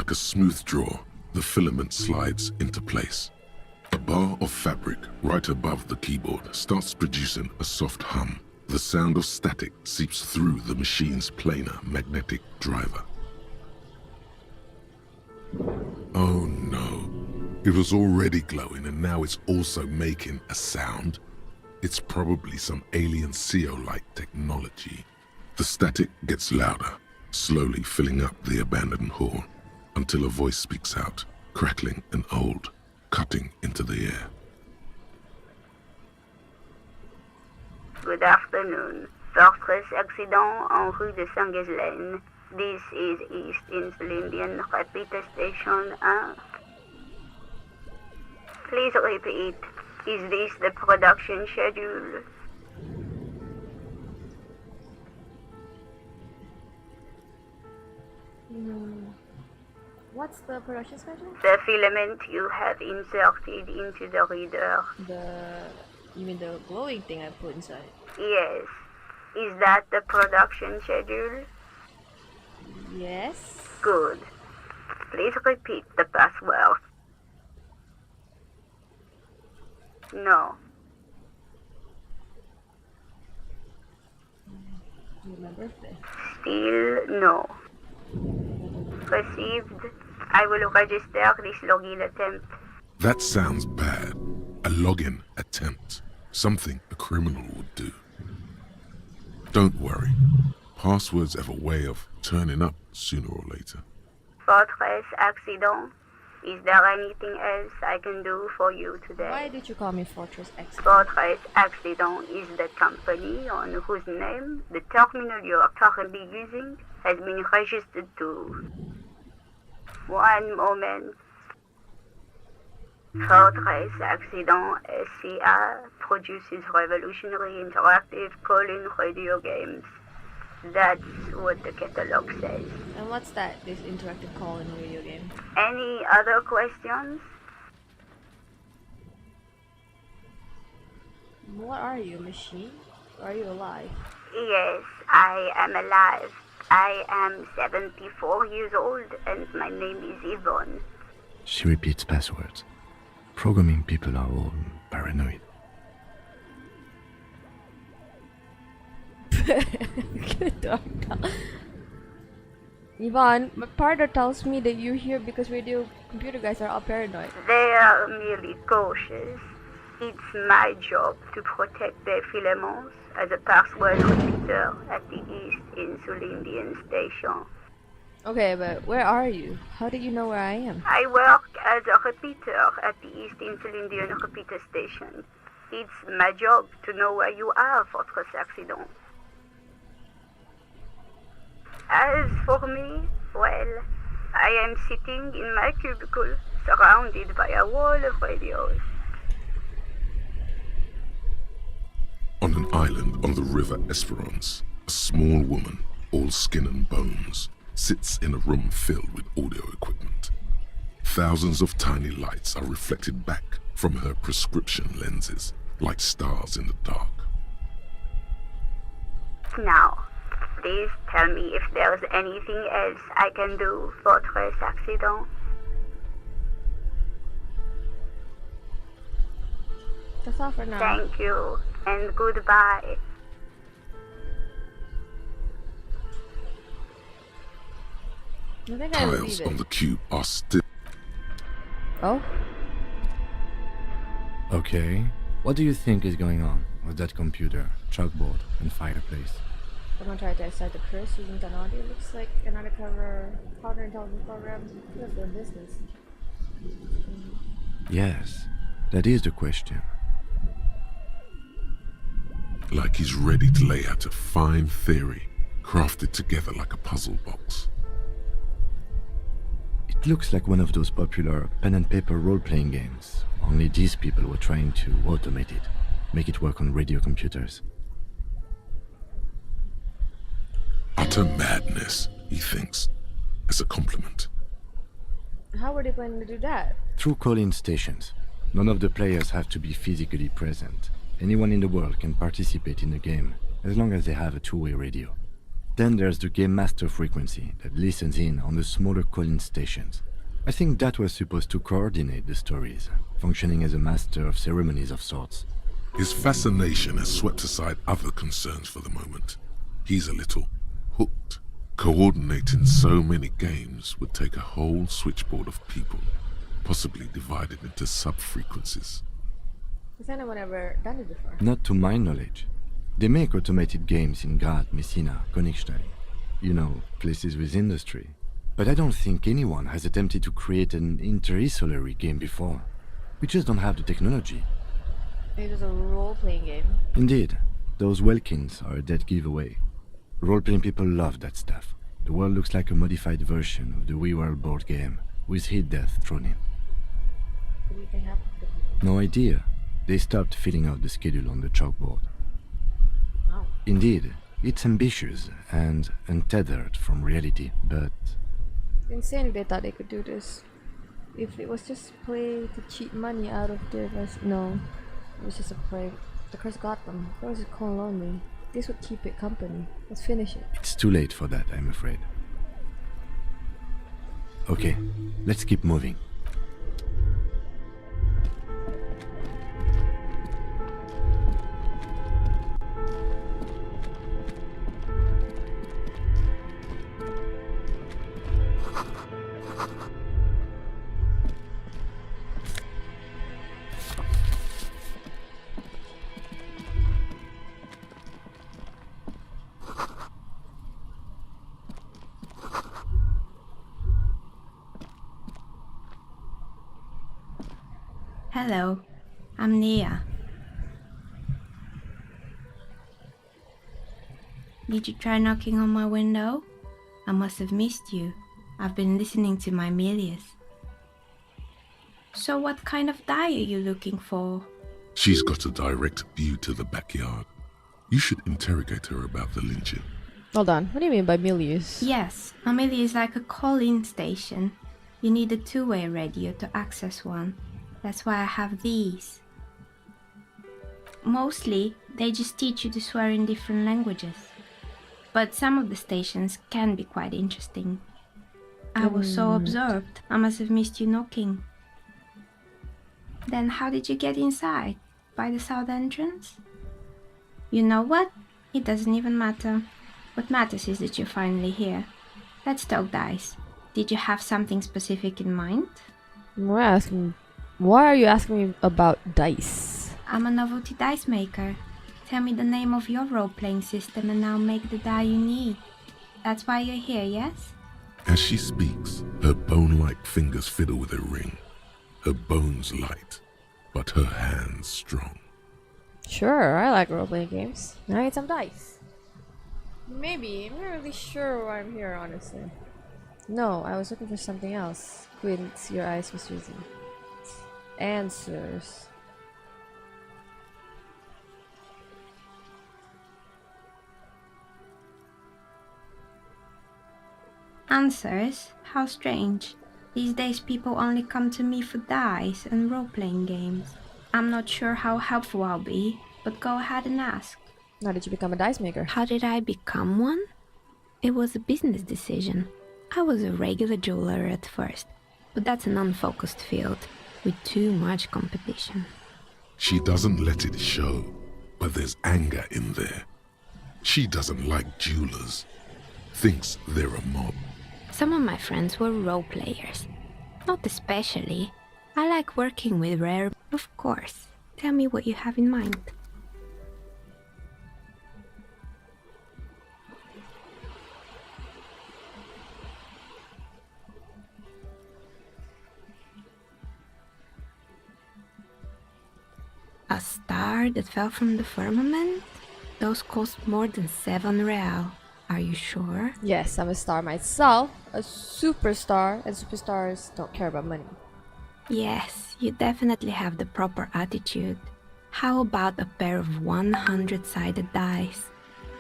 Like a smooth draw, the filament slides into place. A bar of fabric right above the keyboard starts producing a soft hum. The sound of static seeps through the machine's planar magnetic driver. Oh no. It was already glowing and now it's also making a sound. It's probably some alien CO-like technology. The static gets louder, slowly filling up the abandoned hall, until a voice speaks out, crackling and old, cutting into the air. Good afternoon. Fortress accident en rue de Saint-Ghislaine. This is East Insulindian Repeater Station 1. Please repeat. Is this the production schedule? What's the production schedule? The filament you have inserted into the reader. You mean the glowing thing I put inside? Yes. Is that the production schedule? Yes. Good. Please repeat the password. No. Do you remember birthday? Still no. Received. I will register this login attempt. That sounds bad. A login attempt. Something a criminal would do. Don't worry. Passwords have a way of turning up sooner or later. Fortress accident. Is there anything else I can do for you today? Why did you call me Fortress Accident? Fortress Accident is the company on whose name the terminal you are currently using has been registered to. One moment. Fortress Accident SCA produces revolutionary interactive call-in radio games. That's what the catalog says. And what's that, this interactive call-in radio game? Any other questions? What are you, a machine? Or are you alive? Yes, I am alive. I am 74 years old and my name is Yvonne. She repeats passwords. Programming people are all paranoid. Good dog. Yvonne, my partner tells me that you're here because radio computer guys are all paranoid. They are merely cautious. It's my job to protect their filaments as a password repeater at the East Insulindian Station. Okay, but where are you? How do you know where I am? I work as a repeater at the East Insulindian Repeater Station. It's my job to know where you are, Fortress Accident. As for me, well, I am sitting in my cubicle, surrounded by a wall of radios. On an island on the river Esperance, a small woman, all skin and bones, sits in a room filled with audio equipment. Thousands of tiny lights are reflected back from her prescription lenses, like stars in the dark. Now, please tell me if there's anything else I can do, Fortress Accident. That's all for now. Thank you, and goodbye. I think I Tiles believe on it. the cube are still... Oh? Okay. What do you think is going on with that computer, chalkboard, and fireplace? Someone tried to excite the curse using technology. It looks like an undercover counterintelligence program. Good for business. Yes, that is the question. Like he's ready to lay out a fine theory, crafted together like a puzzle box. It looks like one of those popular pen and paper role-playing games. Only these people were trying to automate it, make it work on radio computers. Utter madness, he thinks, as a compliment. How were they going to do that? Through call-in stations. None of the players have to be physically present. Anyone in the world can participate in the game, as long as they have a two-way radio. Then there's the game master frequency that listens in on the smaller call-in stations. I think that was supposed to coordinate the stories, functioning as a master of ceremonies of sorts. His fascination has swept aside other concerns for the moment. He's a little hooked. Coordinating so many games would take a whole switchboard of people, possibly divided into sub-frequencies. Has anyone ever done it before? Not to my knowledge. They make automated games in Grad, Messina, Königstein. You know, places with industry. But I don't think anyone has attempted to create an interisolary game before. We just don't have the technology. It was a role-playing game. Indeed, those Welkins are a dead giveaway. Role-playing people love that stuff. The world looks like a modified version of the WeWorld board game, with hit death thrown in. What do you think happened to them? No idea. They stopped filling out the schedule on the chalkboard. Wow. Indeed, it's ambitious and untethered from reality, but... Insane if they thought they could do this. If it was just play to cheat money out of their... No. It was just a play. The curse got them. That was just cold lonely. This would keep it company. Let's finish it. It's too late for that, I'm afraid. Okay, let's keep moving. Hello, I'm Nia. Did you try knocking on my window? I must have missed you. I've been listening to my Melius. So what kind of die are you looking for? She's got a direct view to the backyard. You should interrogate her about the lynching. Hold on, what do you mean by Milius? Yes, a Meli is like a call-in station. You need a two-way radio to access one. That's why I have these. Mostly, they just teach you to swear in different languages. But some of the stations can be quite interesting. I was so absorbed, I must have missed you knocking. Then how did you get inside? By the south entrance? You know what? It doesn't even matter. What matters is that you're finally here. Let's talk dice. Did you have something specific in mind? Why are you asking me about dice? I'm a novelty dice maker. Tell me the name of your role-playing system and I'll make the die you need. That's why you're here, yes? As she speaks, her bone-like fingers fiddle with a ring. Her bones light, but her hands strong. Sure, I like role-playing games. I need some dice. Maybe. I'm not really sure why I'm here, honestly. No, I was looking for something else. Quint, your eyes was using. Answers. Answers? How strange. These days people only come to me for dice and role-playing games. I'm not sure how helpful I'll be, but go ahead and ask. How did you become a dice maker? How did I become one? It was a business decision. I was a regular jeweler at first, but that's an unfocused field with too much competition. She doesn't let it show, but there's anger in there. She doesn't like jewelers. Thinks they're a mob. Some of my friends were role players. Not especially. I like working with rare... Of course. Tell me what you have in mind. A star that fell from the firmament? Those cost more than 7 real. Are you sure? Yes, I'm a star myself. A superstar, and superstars don't care about money. Yes, you definitely have the proper attitude. How about a pair of 100-sided dice,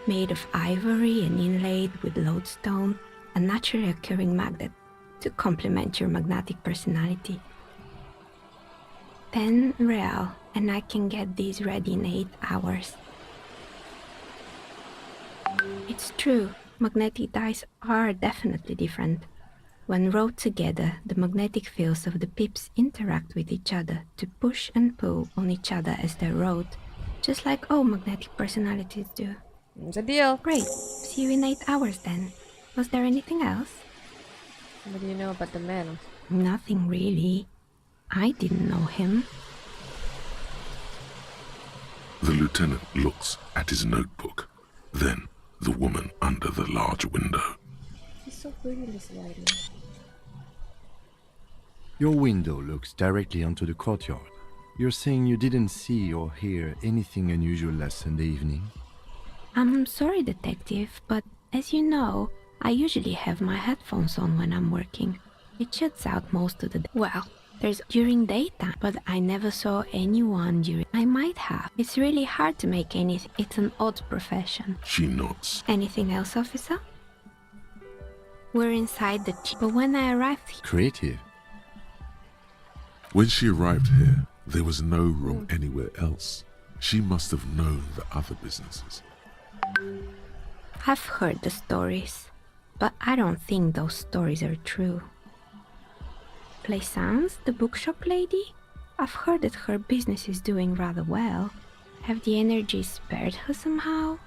made of ivory and inlaid with lodestone, a naturally occurring magnet, to complement your magnetic personality? 10 real, and I can get these ready in 8 hours. It's true. Magnetic dice are definitely different. When rolled together, the magnetic fields of the pips interact with each other to push and pull on each other as they're rolled, just like all magnetic personalities do. It's a deal. Great. See you in 8 hours then. Was there anything else? What do you know about the man? Nothing really. I didn't know him. The lieutenant looks at his notebook, then the woman under the large window. He's so pretty, this lighting. Your window looks directly onto the courtyard. You're saying you didn't see or hear anything unusual last Sunday evening? I'm sorry, detective, but as you know, I usually have my headphones on when I'm working. It shuts out most of the day. Well, there's during daytime, but I never saw anyone during. I might have. It's really hard to make anything. It's an odd profession. She nods. Anything else, officer? We're inside the but when I arrived here... Creative. When she arrived here, there was no room anywhere else. She must have known the other businesses. I've heard the stories, but I don't think those stories are true. Plaisance, the bookshop lady? I've heard that her business is doing rather well. Have the energy spared her somehow?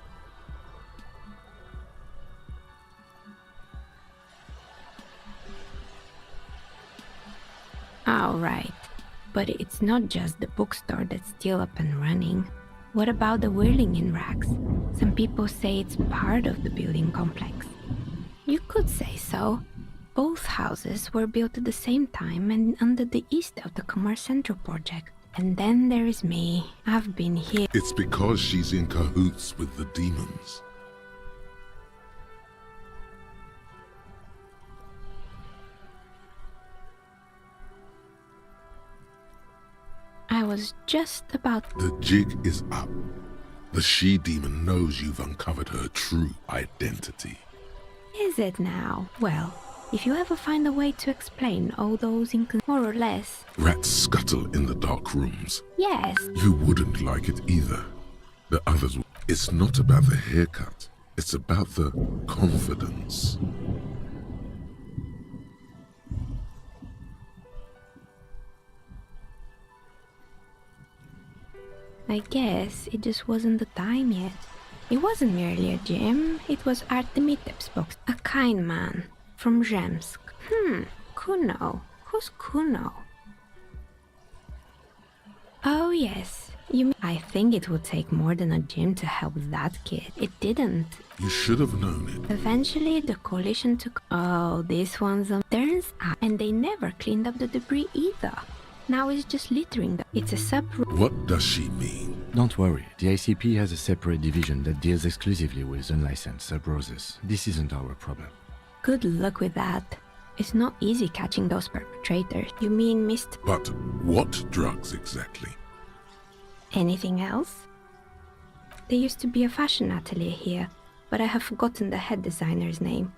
All right, but it's not just the bookstore that's still up and running. What about the whirling in rags? Some people say it's part of the building complex. You could say so. Both houses were built at the same time and under the east of the Commerce Central project. And then there is me. I've been here. It's because she's in cahoots with the demons. I was just about... The jig is up. The she-demon knows you've uncovered her true identity. Is it now? Well, if you ever find a way to explain all those more or less... Rats scuttle in the dark rooms. Yes. You wouldn't like it either. The others... It's not about the haircut. It's about the confidence. I guess it just wasn't the time yet. It wasn't merely a gym, it was Artemitep's box. A kind man from Zemsk. Kuno. Who's Kuno? Oh yes, you mean... I think it would take more than a gym to help that kid. It didn't. You should have known it. Eventually the coalition took... Oh, this one's on... Turns out... And they never cleaned up the debris either. Now it's just littering them. It's a sub... What does she mean? Don't worry, the ICP has a separate division that deals exclusively with unlicensed sub-roses. This isn't our problem. Good luck with that. It's not easy catching those perpetrators. You mean Mr... But what drugs exactly? Anything else? There used to be a fashion atelier here, but I have forgotten the head designer's name.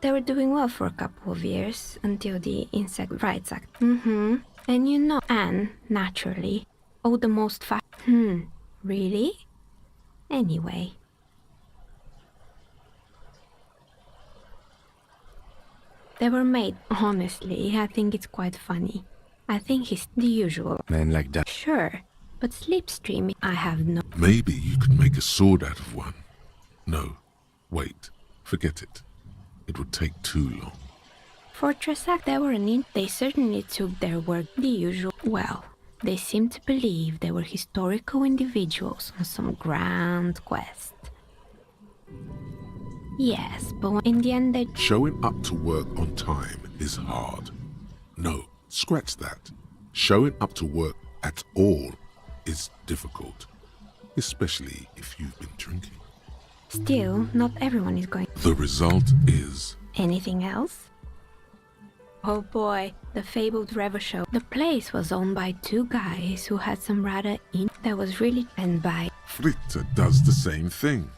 They were doing well for a couple of years, until the Insect Rights Act. And you know, and, naturally, all the most really? Anyway. They were made, honestly, I think it's quite funny. I think he's the usual. Men like that. Sure, but Slipstream, I have no... Maybe you could make a sword out of one. No, wait, forget it. It would take too long. Fortress Act, they were they certainly took their work the usual. Well, they seemed to believe they were historical individuals on some grand quest. Yes, but in the end they... Showing up to work on time is hard. No, scratch that. Showing up to work at all is difficult. Especially if you've been drinking. Still, not everyone is going... The result is... Anything else? Oh boy, the fabled Revo show. The place was owned by two guys who had some rather that was really... And by... Fritte does the same thing.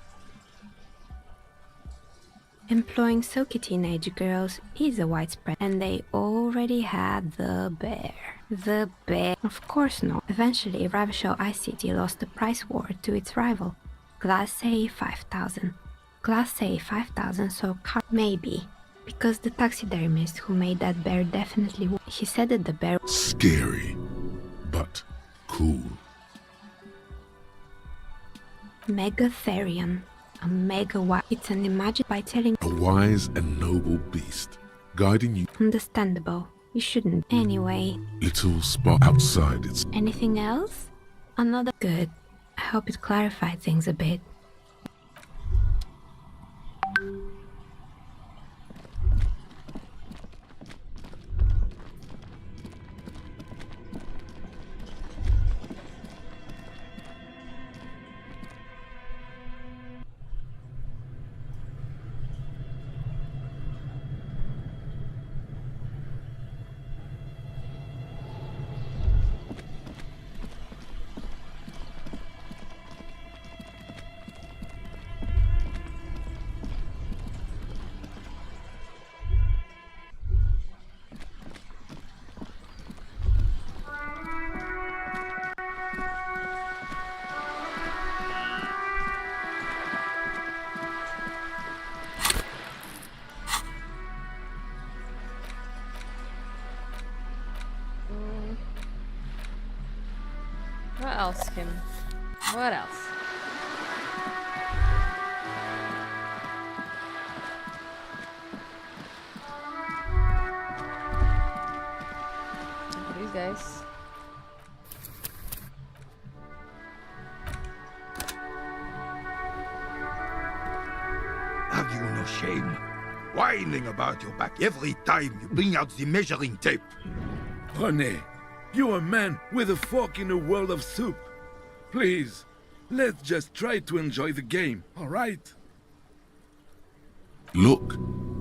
Employing silky teenage girls is a widespread, and they already had the bear. The bear. Of course not. Eventually, Ravishell iCity lost the price war to its rival, Class A 5000. Class A 5,000, so maybe. Because the taxidermist who made that bear definitely... He said that the bear... Scary, but cool. Megatherion. A mega... It's an imagine by telling... A wise and noble beast, guiding you. Understandable. You shouldn't. Anyway. Little spot outside its... Anything else? Another... Good. I hope it clarified things a bit. What else, Kim? What else? These guys. Have you no shame? Whining about your back every time you bring out the measuring tape. René, you're a man with a fork in a world of soup. Please, let's just try to enjoy the game, all right? Look,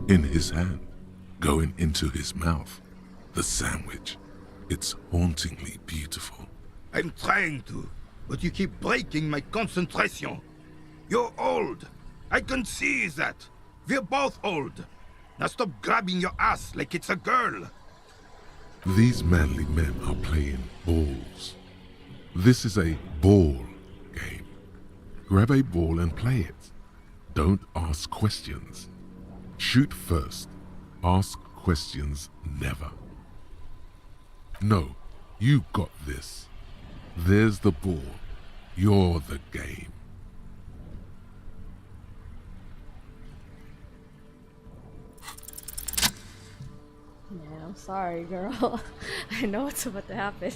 in his hand, going into his mouth. The sandwich. It's hauntingly beautiful. I'm trying to, but you keep breaking my concentration. You're old. I can see that. We're both old. Now stop grabbing your ass like it's a girl. These manly men are playing balls. This is a ball game. Grab a ball and play it. Don't ask questions. Shoot first. Ask questions never. No, you got this. There's the ball. You're the game. Man, I'm sorry, girl. I know what's about to happen.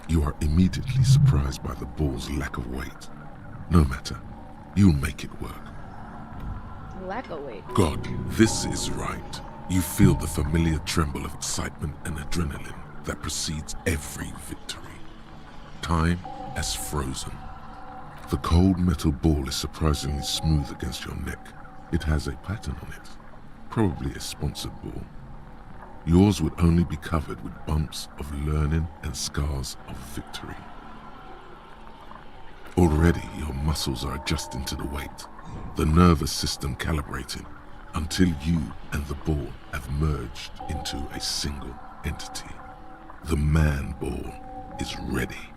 You are immediately surprised by the ball's lack of weight. No matter, you'll make it work. Lack of weight. God, this is right. You feel the familiar tremble of excitement and adrenaline that precedes every victory. Time has frozen. The cold metal ball is surprisingly smooth against your neck. It has a pattern on it, probably a sponsored ball. Yours would only be covered with bumps of learning and scars of victory. Already your muscles are adjusting to the weight, the nervous system calibrating, until you and the ball have merged into a single entity. The man ball is ready.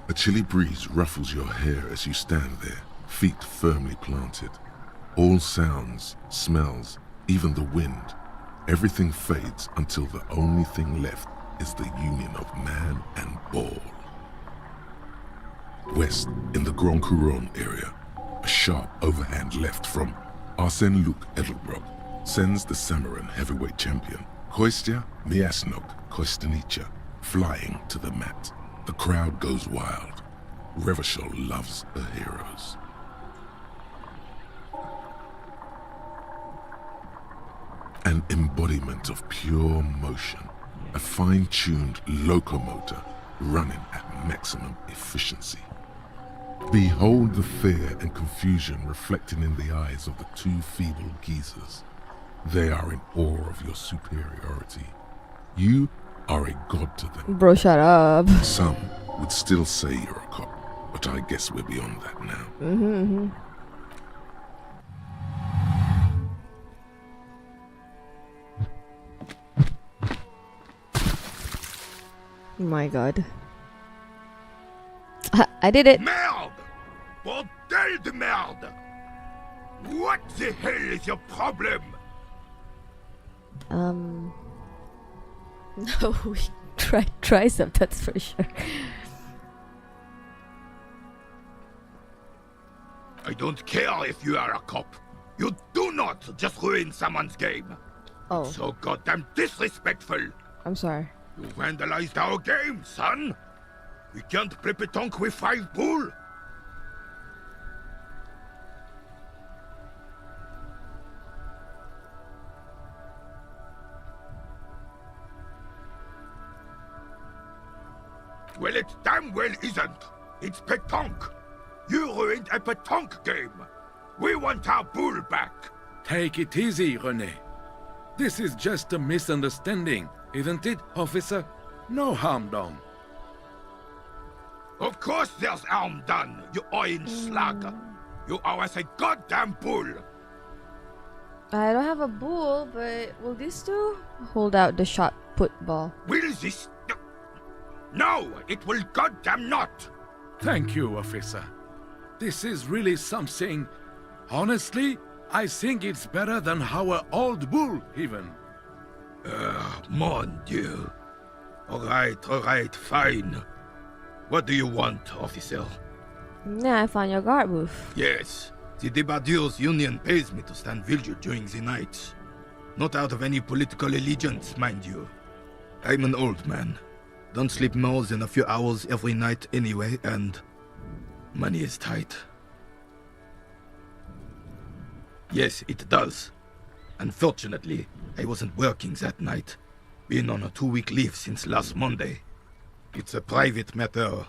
A chilly breeze ruffles your hair as you stand there, feet firmly planted. All sounds, smells, even the wind, everything fades until the only thing left is the union of man and ball. West, in the Grand Couronne area, a sharp overhand left from Arsène Luc Edelbrock sends the Samarin heavyweight champion, Kostya Miasnok Kostanica, flying to the mat. The crowd goes wild. Revachol loves her heroes. An embodiment of pure motion, a fine-tuned locomotor running at maximum efficiency. Behold the fear and confusion reflecting in the eyes of the two feeble geezers. They are in awe of your superiority. You are a god to them. Bro, shut up. Some would still say you're a cop, but I guess we're beyond that now. Oh my god. I did it. Merde! Bordel de merde! What the hell is your problem? No, we try some, that's for sure. I don't care if you are a cop. You do not just ruin someone's game. Oh. It's so goddamn disrespectful. I'm sorry. You vandalized our game, son. We can't play pétanque with 5 bull. Well, it damn well isn't. It's pétanque. You ruined a pétanque game. We want our bull back. Take it easy, René. This is just a misunderstanding, isn't it, officer? No harm done. Of course there's harm done, you orange slug. You owe us a goddamn bull. I don't have a bull, but will this do? Hold out the shot put ball. Will this... No, it will goddamn not. Thank you, officer. This is really something. Honestly, I think it's better than our old bull, even. Mon Dieu. All right, fine. What do you want, officer? Yeah, I found your guard booth. Yes, the Debardeurs Union pays me to stand vigil during the night. Not out of any political allegiance, mind you. I'm an old man. Don't sleep more than a few hours every night anyway, and money is tight. Yes, it does. Unfortunately, I wasn't working that night. Been on a 2-week leave since last Monday. It's a private matter.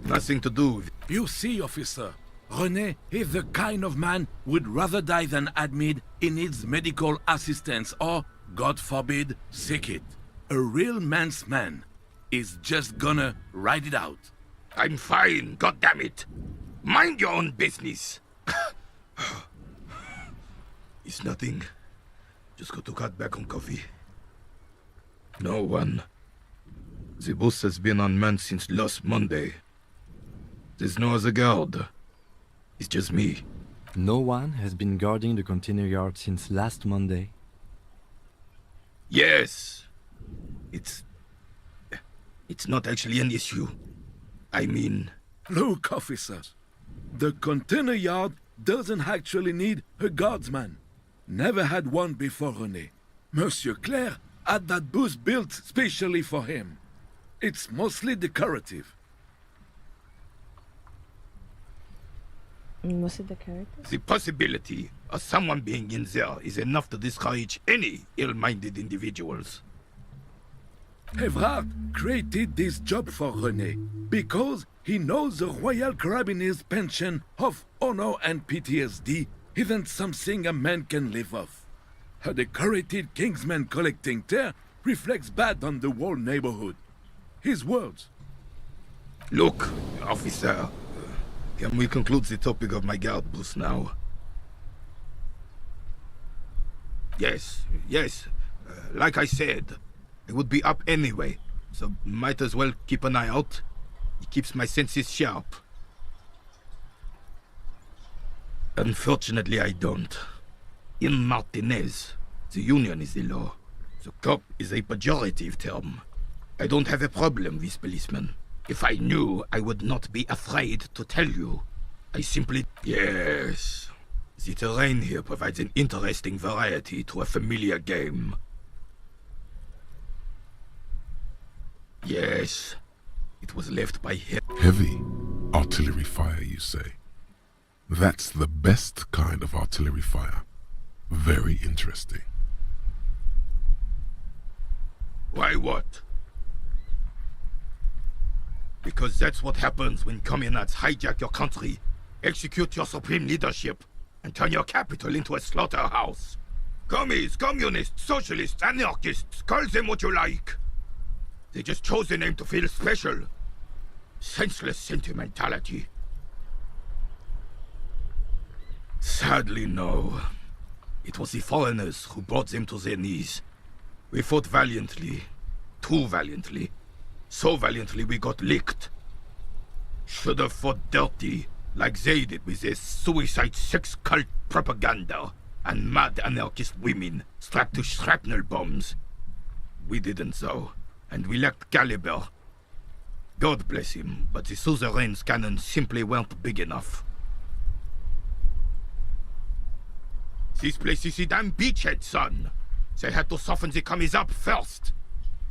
Nothing to do with... You see, officer, René is the kind of man would rather die than admit he needs medical assistance or, God forbid, sick it. A real man's man is just gonna ride it out. I'm fine, goddammit. Mind your own business. It's nothing. Just got to cut back on coffee. No one. The bus has been unmanned since last Monday. There's no other guard. It's just me. No one has been guarding the container yard since last Monday. Yes. It's not actually an issue. I mean... Look, officers. The container yard doesn't actually need a guardsman. Never had one before René. Monsieur Claire had that booth built specially for him. It's mostly decorative. Was it the character? The possibility of someone being in there is enough to discourage any ill-minded individuals. Evrard created this job for René because he knows the Royal Carabiniers' pension of honor and PTSD isn't something a man can live off. A decorated Kingsman collecting tear reflects bad on the whole neighborhood. His words. Look, officer, can we conclude the topic of my guard booth now? Yes, like I said, I would be up anyway, so might as well keep an eye out. It keeps my senses sharp. Unfortunately, I don't. In Martinez, the union is the law. The cop is a pejorative term. I don't have a problem with policemen. If I knew, I would not be afraid to tell you. I simply... Yes. The terrain here provides an interesting variety to a familiar game. Yes. It was left by him. Heavy artillery fire, you say? That's the best kind of artillery fire. Very interesting. Why what? Because that's what happens when communards hijack your country, execute your supreme leadership, and turn your capital into a slaughterhouse. Commies, communists, socialists, anarchists, call them what you like. They just chose a name to feel special. Senseless sentimentality. Sadly, no. It was the foreigners who brought them to their knees. We fought valiantly. Too valiantly. So valiantly we got licked. Should have fought dirty, like they did with their suicide sex cult propaganda and mad anarchist women strapped to shrapnel bombs. We didn't though, and we lacked caliber. God bless him, but the suzerain's cannons simply weren't big enough. This place is a damn beachhead, son. They had to soften the commies up first.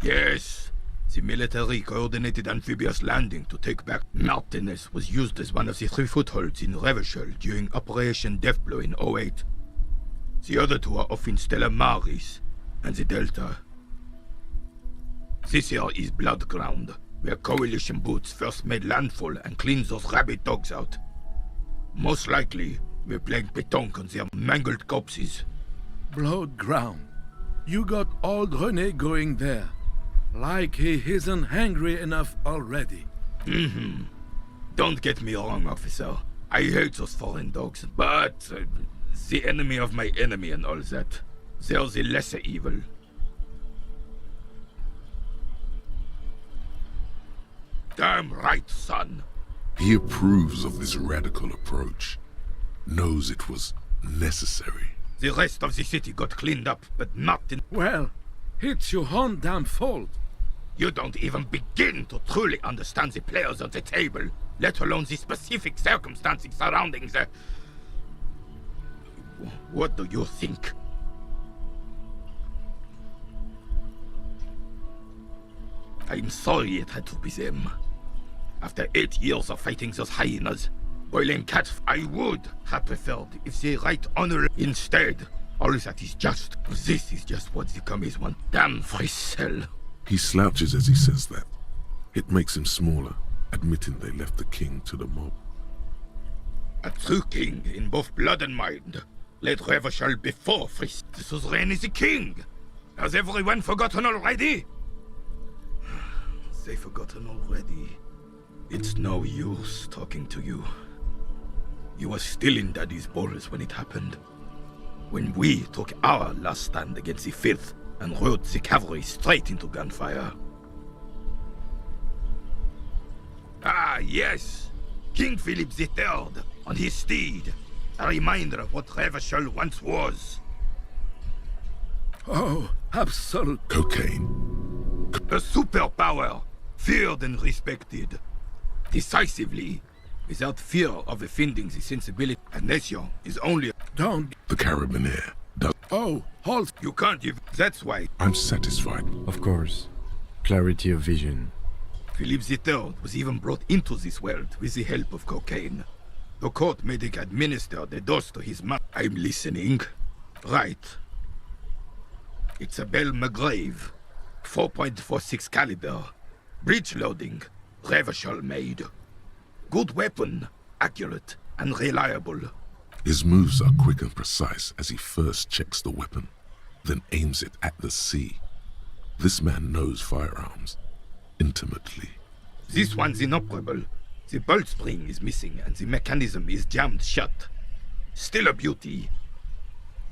Yes, the military coordinated amphibious landing to take back Martinez was used as one of the 3 footholds in Revachol during Operation Deathblow in 08. The other 2 are off in Stella Maris and the Delta. This here is Blood Ground, where coalition boots first made landfall and cleaned those rabid dogs out. Most likely, we're playing pétanque on their mangled corpses. Blood ground. You got old René going there. Like he isn't hungry enough already. Mm-hmm. Don't get me wrong, officer. I hate those foreign dogs, but the enemy of my enemy and all that. They're the lesser evil. Damn right, son. He approves of this radical approach, knows it was necessary. The rest of the city got cleaned up, but not in... Well, it's your own damn fault. You don't even begin to truly understand the players on the table, let alone the specific circumstances surrounding the... What do you think? I'm sorry it had to be them. After 8 years of fighting those hyenas, boiling cats, I would have preferred if they right honor instead. All that is just. This is just what the commies want. Damn free cell. He slouches as he says that. It makes him smaller, admitting they left the king to the mob. A true king in both blood and mind. Led Revachol before Fris. The suzerain is the king. Has everyone forgotten already? They forgotten already. It's no use talking to you. You were still in Daddy's balls when it happened. When we took our last stand against the Fifth and rode the cavalry straight into gunfire. Ah, yes! King Philip III on his steed. A reminder of what Revachol once was. Oh, absolute cocaine. A superpower, feared and respected. Decisively, without fear of offending the sensibility. A nation is only... Don't... The Carabinier does... Oh, halt! You can't give... That's why... I'm satisfied. Of course. Clarity of vision. Philip III was even brought into this world with the help of cocaine. The court made him administer the dose to his mouth. I'm listening. Right. It's a Bell McGrave. 4.46 caliber. Breech loading. Revachol made. Good weapon. Accurate and reliable. His moves are quick and precise as he first checks the weapon, then aims it at the sea. This man knows firearms intimately. This one's inoperable. The bolt spring is missing and the mechanism is jammed shut. Still a beauty.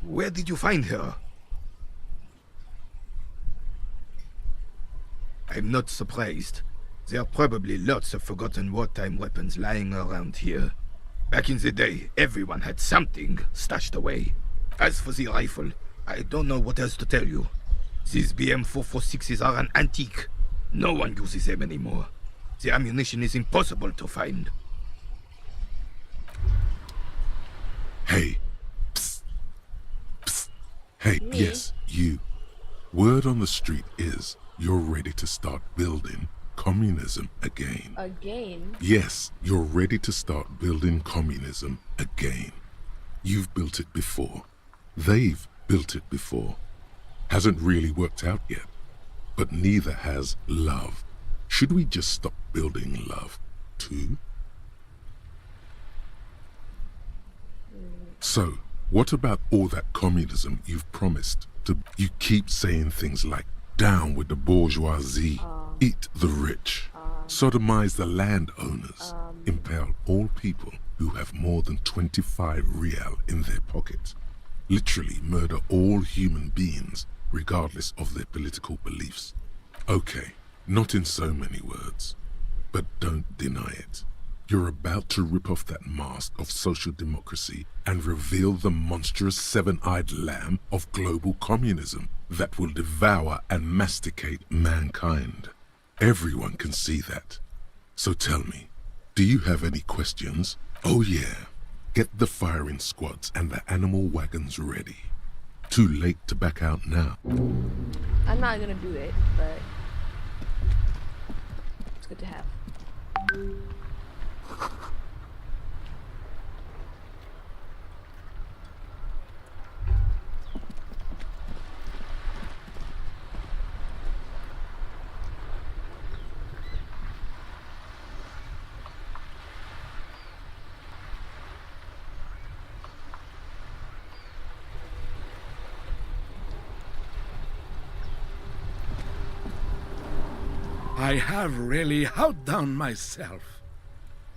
Where did you find her? I'm not surprised. There are probably lots of forgotten wartime weapons lying around here. Back in the day, everyone had something stashed away. As for the rifle, I don't know what else to tell you. These BM-446s are an antique. No one uses them anymore. The ammunition is impossible to find. Hey. Psst. Psst. Hey, yes, you. Word on the street is you're ready to start building communism again. Again? Yes, you're ready to start building communism again. You've built it before. They've built it before. Hasn't really worked out yet. But neither has love. Should we just stop building love, too? So, what about all that communism you've promised to... You keep saying things like, down with the bourgeoisie, eat the rich, sodomize the landowners, impale all people who have more than 25 real in their pockets, literally murder all human beings regardless of their political beliefs. Okay, not in so many words, but don't deny it. You're about to rip off that mask of social democracy and reveal the monstrous seven-eyed lamb of global communism that will devour and masticate mankind. Everyone can see that. So tell me, do you have any questions? Oh yeah, get the firing squads and the animal wagons ready. Too late to back out now. I'm not gonna do it, but it's good to have. I have really outdone myself.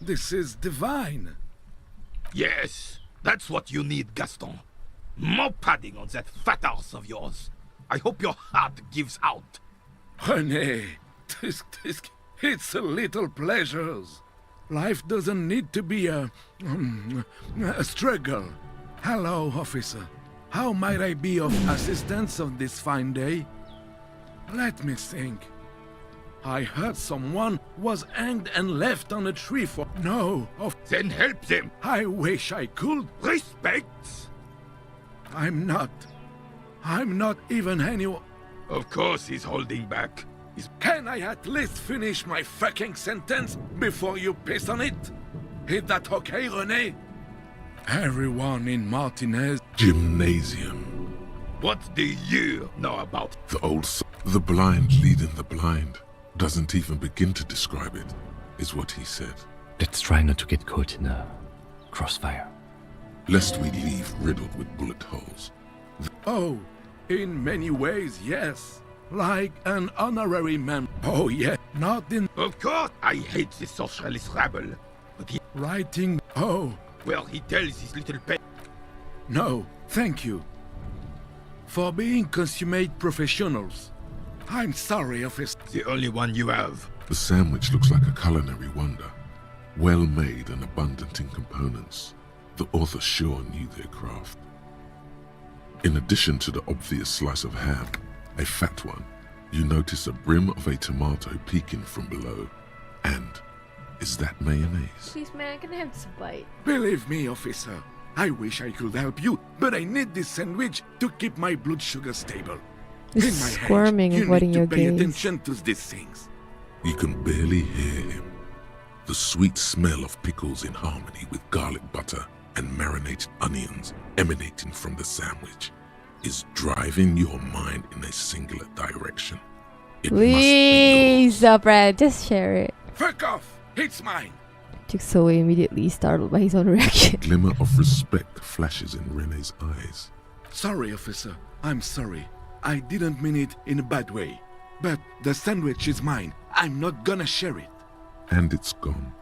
This is divine. Yes, that's what you need, Gaston. More padding on that fat arse of yours. I hope your heart gives out. René, it's a little pleasures. Life doesn't need to be a struggle. Hello, officer. How might I be of assistance on this fine day? Let me think. I heard someone was hanged and left on a tree for... No, Then help them. I wish I could. Respect. I'm not even anyone... Of course he's holding back. Can I at least finish my fucking sentence before you piss on it? Is that okay, René? Everyone in Martinez... Gymnasium. What do you know about? The blind leading the blind. Doesn't even begin to describe it, is what he said. Let's try not to get caught in a crossfire. Lest we leave riddled with bullet holes. Oh, in many ways, yes. Like an honorary member. Oh, yeah, not in... Of course, I hate this socialist rabble. But he... Writing... Oh. Well, he tells his little pet... No, thank you. For being consummate professionals. I'm sorry, officer. The only one you have. The sandwich looks like a culinary wonder. Well made and abundant in components. The author sure knew their craft. In addition to the obvious slice of ham, a fat one, you notice a brim of a tomato peeking from below. And is that mayonnaise? Please, man, can I have this bite? Believe me, officer. I wish I could help you, but I need this sandwich to keep my blood sugar stable. He's squirming and wetting your pay gaze. attention to these things. You can barely hear him. The sweet smell of pickles in harmony with garlic butter and marinated onions emanating from the sandwich is driving your mind in a singular direction. It Please, Brad, just share it. Fuck off! It's mine! Took so immediately startled by his own reaction. A glimmer of respect flashes in René's eyes. Sorry, officer. I'm sorry. I didn't mean it in a bad way. But the sandwich is mine. I'm not gonna share it. And it's gone.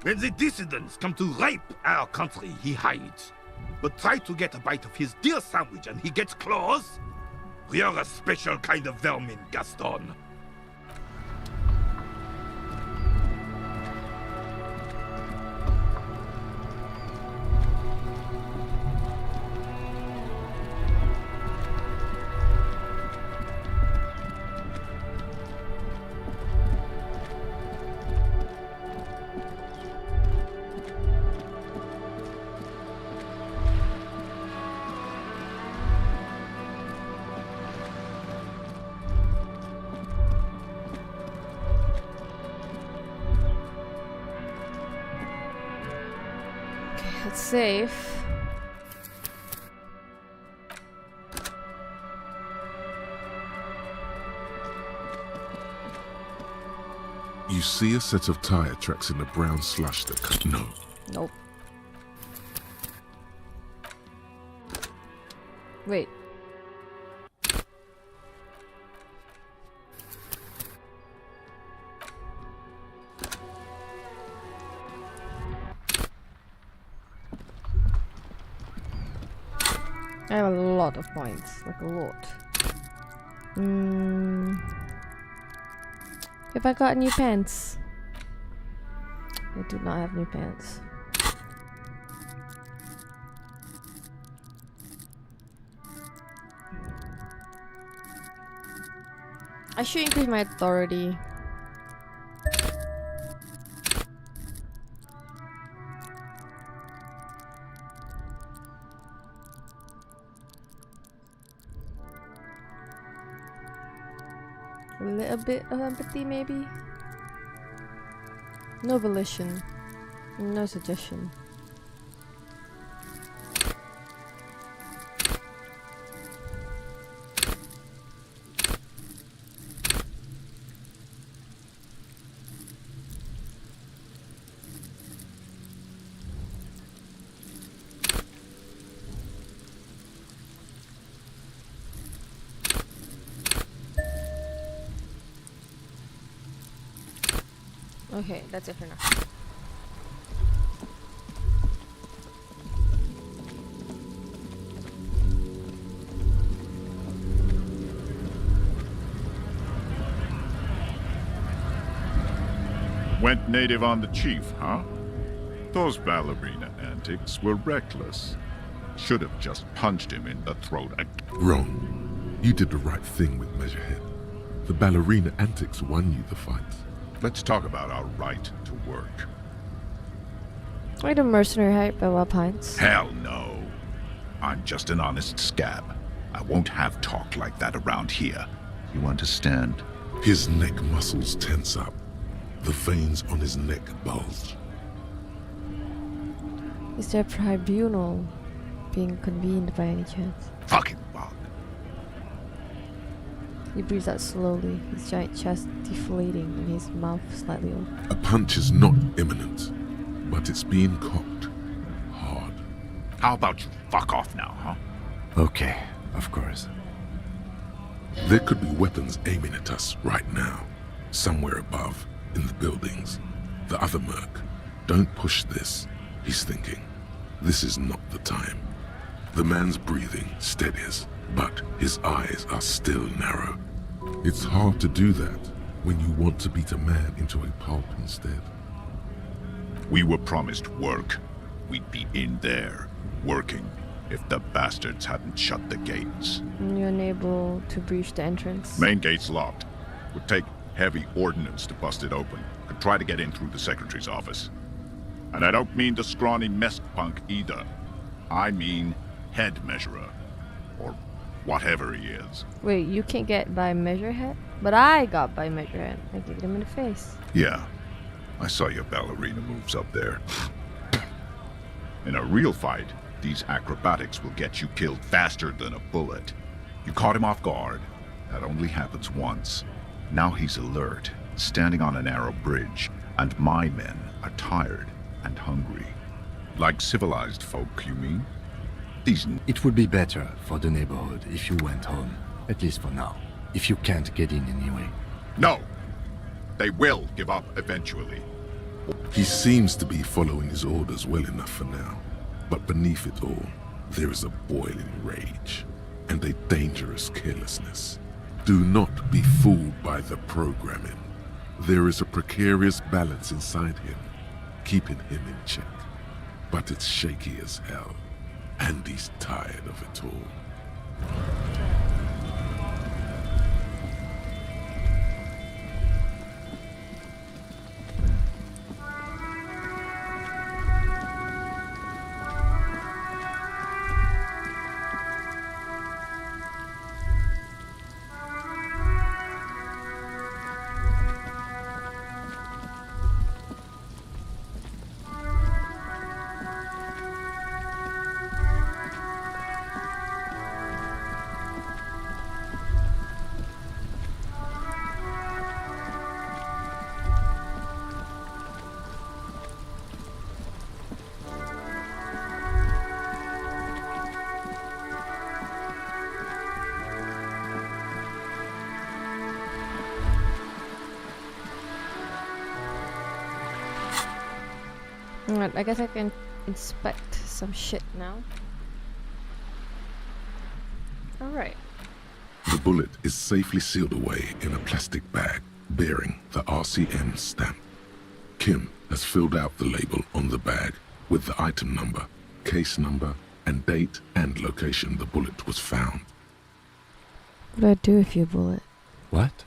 When the dissidents come to rape our country, he hides. But try to get a bite of his dear sandwich and he gets claws? We are a special kind of vermin, Gaston. It's safe. You see a set of tire tracks in the brown slush that no. Nope. Wait. I have a lot of points, like a lot. Have I got new pants? I do not have new pants. I should increase my authority. A little bit of empathy, maybe? No volition. No suggestion. Okay, that's it for now. Went native on the chief, huh? Those ballerina antics were reckless. Should have just punched him in the throat again. Wrong. You did the right thing with Measurehead. The ballerina antics won you the fight. Let's talk about our right to work. Wait, a mercenary hype by Wild Pines. Hell no. I'm just an honest scab. I won't have talk like that around here. You understand? His neck muscles tense up. The veins on his neck bulge. Is there a tribunal being convened by any chance? Fucking bug. He breathes out slowly, his giant chest deflating and his mouth slightly open. A punch is not imminent, but it's being cocked hard. How about you fuck off now, huh? Okay, of course. There could be weapons aiming at us right now, somewhere above, in the buildings. The other merc. Don't push this, he's thinking. This is not the time. The man's breathing steadies, but his eyes are still narrow. It's hard to do that when you want to beat a man into a pulp instead. We were promised work. We'd be in there, working, if the bastards hadn't shut the gates. You're unable to breach the entrance. Main gate's locked. Would take heavy ordnance to bust it open. Could try to get in through the secretary's office. And I don't mean the scrawny mess punk either. I mean head measurer. Or whatever he is. Wait, you can't get by Measurehead? But I got by Measurehead. I kicked him in the face. Yeah. I saw your ballerina moves up there. In a real fight, these acrobatics will get you killed faster than a bullet. You caught him off guard. That only happens once. Now he's alert, standing on a narrow bridge, and my men are tired and hungry. Like civilized folk, you mean? It would be better for the neighborhood if you went home, at least for now, if you can't get in anyway. No! They will give up eventually. He seems to be following his orders well enough for now, but beneath it all, there is a boiling rage and a dangerous carelessness. Do not be fooled by the programming. There is a precarious balance inside him, keeping him in check. But it's shaky as hell, and he's tired of it all. Alright, I guess I can inspect some shit now. Alright. The bullet is safely sealed away in a plastic bag bearing the RCM stamp. Kim has filled out the label on the bag with the item number, case number, and date and location the bullet was found. What do I do if you bullet? What?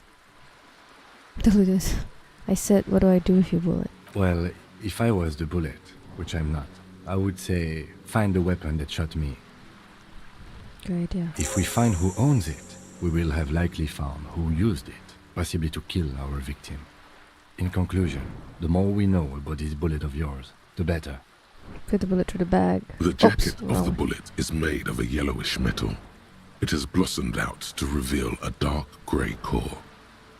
Deludus. I said, what do I do if you bullet? Well, if I was the bullet, which I'm not, I would say, find the weapon that shot me. Good idea. If we find who owns it, we will have likely found who used it, possibly to kill our victim. In conclusion, the more we know about this bullet of yours, the better. Put the bullet through the bag. The jacket Oops, of the no. bullet is made of a yellowish metal. It has blossomed out to reveal a dark grey core.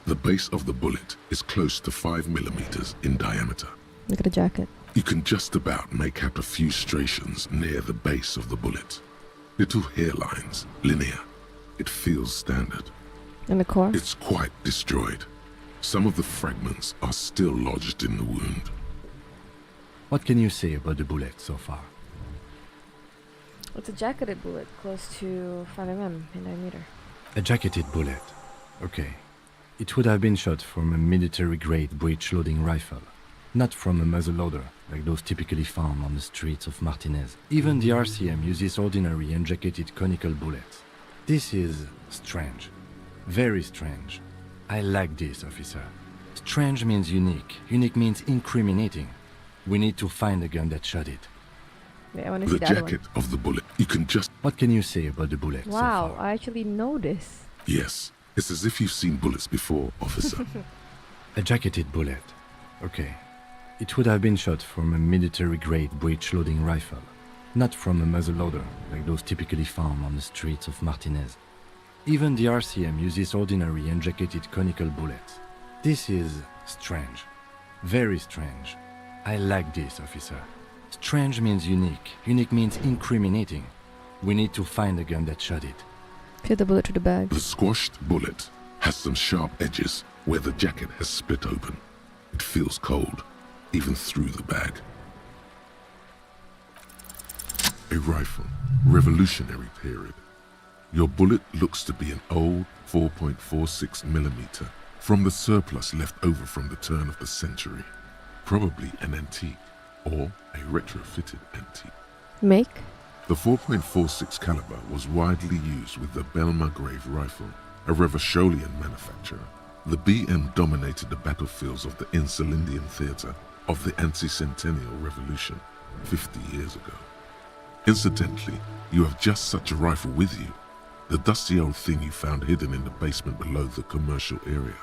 The base of the bullet is close to 5 millimeters in diameter. Look at the jacket. You can just about make out a few striations near the base of the bullet. Little hairlines, linear. It feels standard. And the core? It's quite destroyed. Some of the fragments are still lodged in the wound. What can you say about the bullet so far? It's a jacketed bullet, close to 5 mm in diameter. A jacketed bullet. Okay. It would have been shot from a military-grade breech-loading rifle, not from a muzzleloader, like those typically found on the streets of Martinez. Even the RCM uses ordinary unjacketed conical bullets. This is strange. Very strange. I like this, officer. Strange means unique. Unique means incriminating. We need to find the gun that shot it. Wait, I want to see The that jacket of the bullet, you can just... What can you say about the bullet so Wow, far? I actually know this. Yes, it's as if you've seen bullets before, officer. A jacketed bullet. Okay. It would have been shot from a military-grade breech-loading rifle, not from a muzzleloader, like those typically found on the streets of Martinez. Even the RCM uses ordinary unjacketed conical bullets. This is strange. Very strange. I like this, officer. Strange means unique. Unique means incriminating. We need to find the gun that shot it. Put the bullet through the bag. The squashed bullet has some sharp edges where the jacket has split open. It feels cold, even through the bag. A rifle, Revolutionary period. Your bullet looks to be an old 4.46 millimeter from the surplus left over from the turn of the century. Probably an antique or a retrofitted antique. Make? The 4.46 caliber was widely used with the Belmargrave rifle, a Revacholian manufacturer. The BM dominated the battlefields of the Insulindian theater of the anti-centennial revolution 50 years ago. Incidentally, you have just such a rifle with you, the dusty old thing you found hidden in the basement below the commercial area.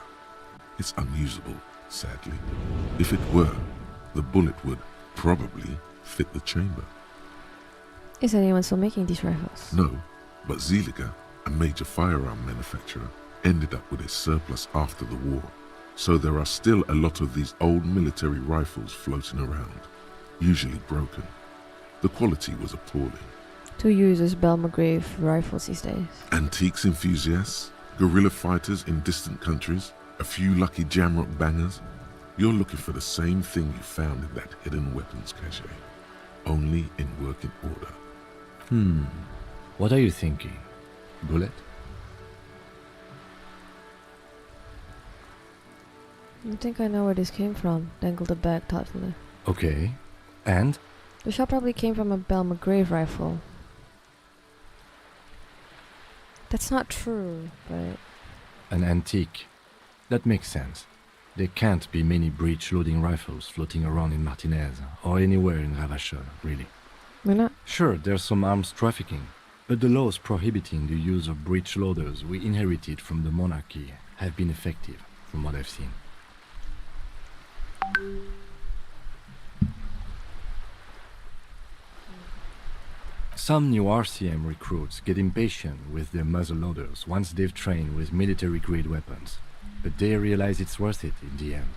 It's unusable, sadly. If it were, the bullet would probably fit the chamber. Is anyone still making these rifles? No, but Zeliger, a major firearm manufacturer, ended up with a surplus after the war, so there are still a lot of these old military rifles floating around, usually broken. The quality was appalling. Who uses Belmargrave rifles these days? Antiques enthusiasts, guerrilla fighters in distant countries, a few lucky jamrock bangers. You're looking for the same thing you found in that hidden weapons cache, only in working order. What are you thinking? Bullet? I think I know where this came from. Dangled the bag thoughtfully. Okay. And? The shot probably came from a Belmargrave rifle. That's not true, but... An antique. That makes sense. There can't be many breech-loading rifles floating around in Martinez, or anywhere in Ravachol, really. Why not? Sure, there's some arms trafficking, but the laws prohibiting the use of breech loaders we inherited from the monarchy have been effective, from what I've seen. Some new RCM recruits get impatient with their muzzleloaders once they've trained with military-grade weapons, but they realize it's worth it in the end.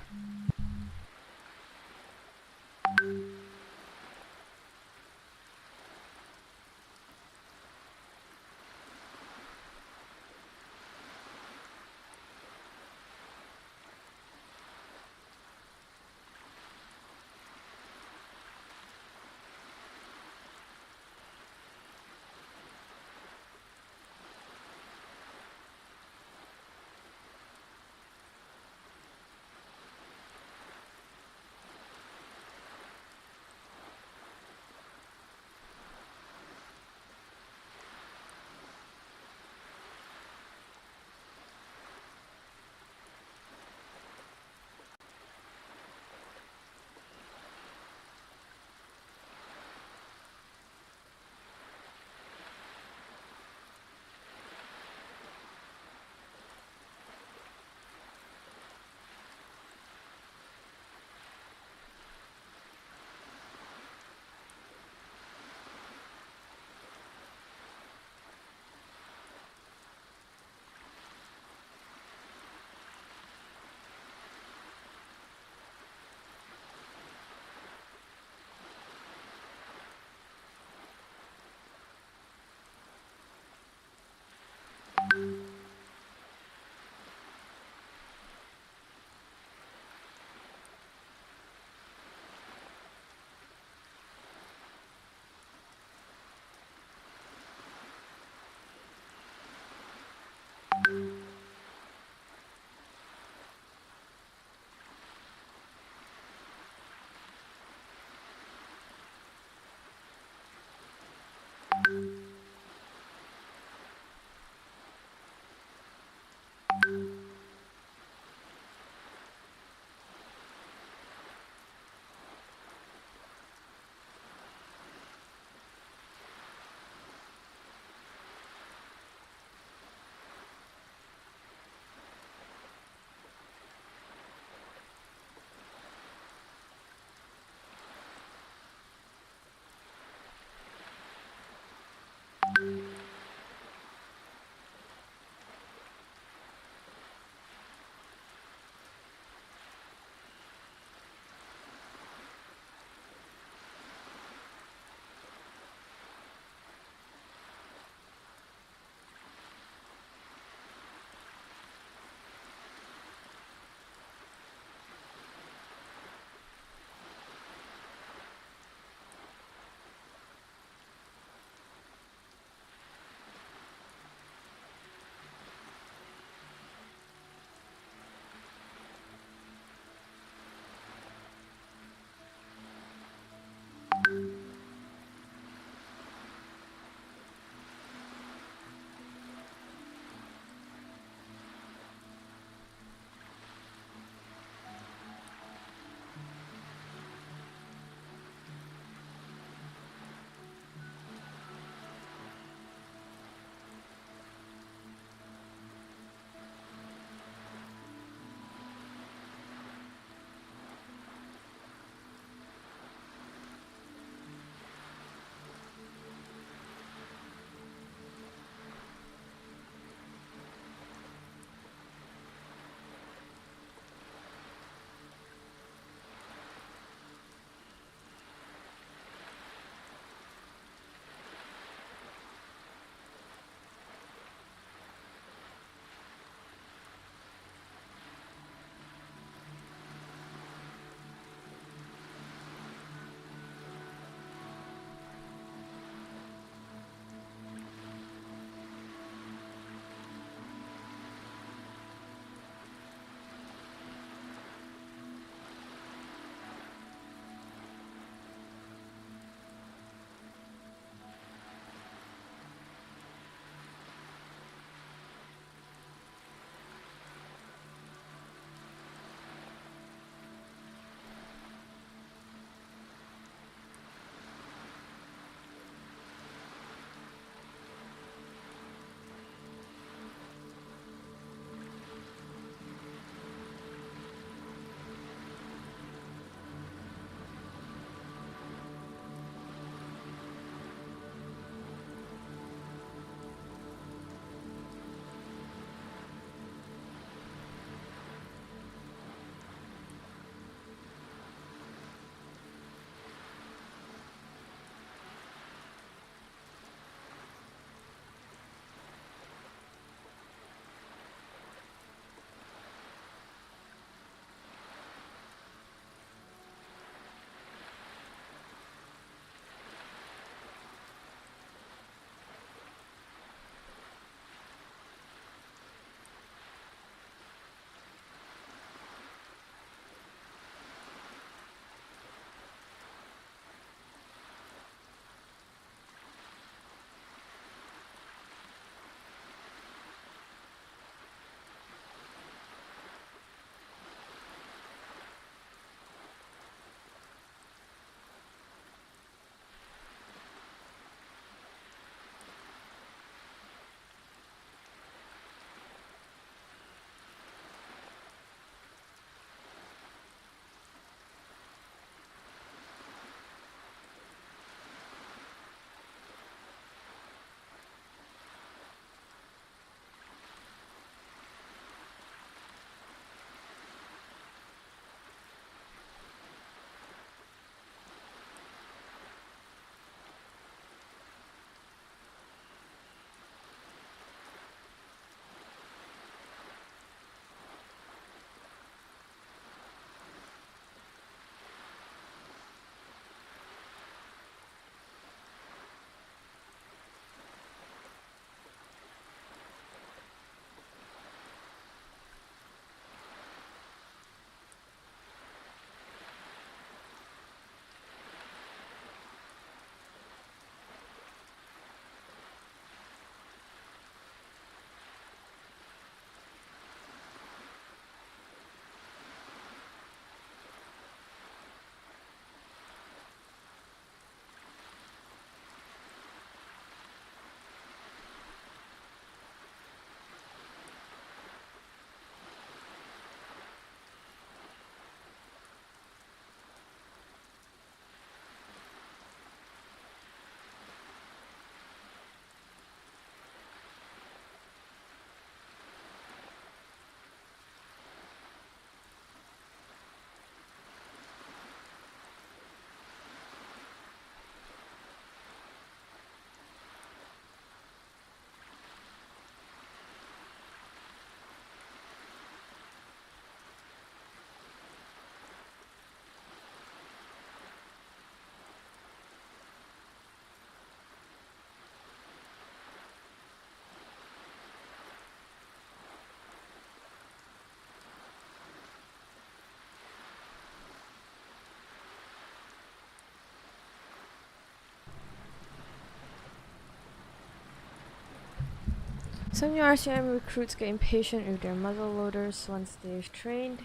Some new RCM recruits get impatient with their muzzle loaders once they've trained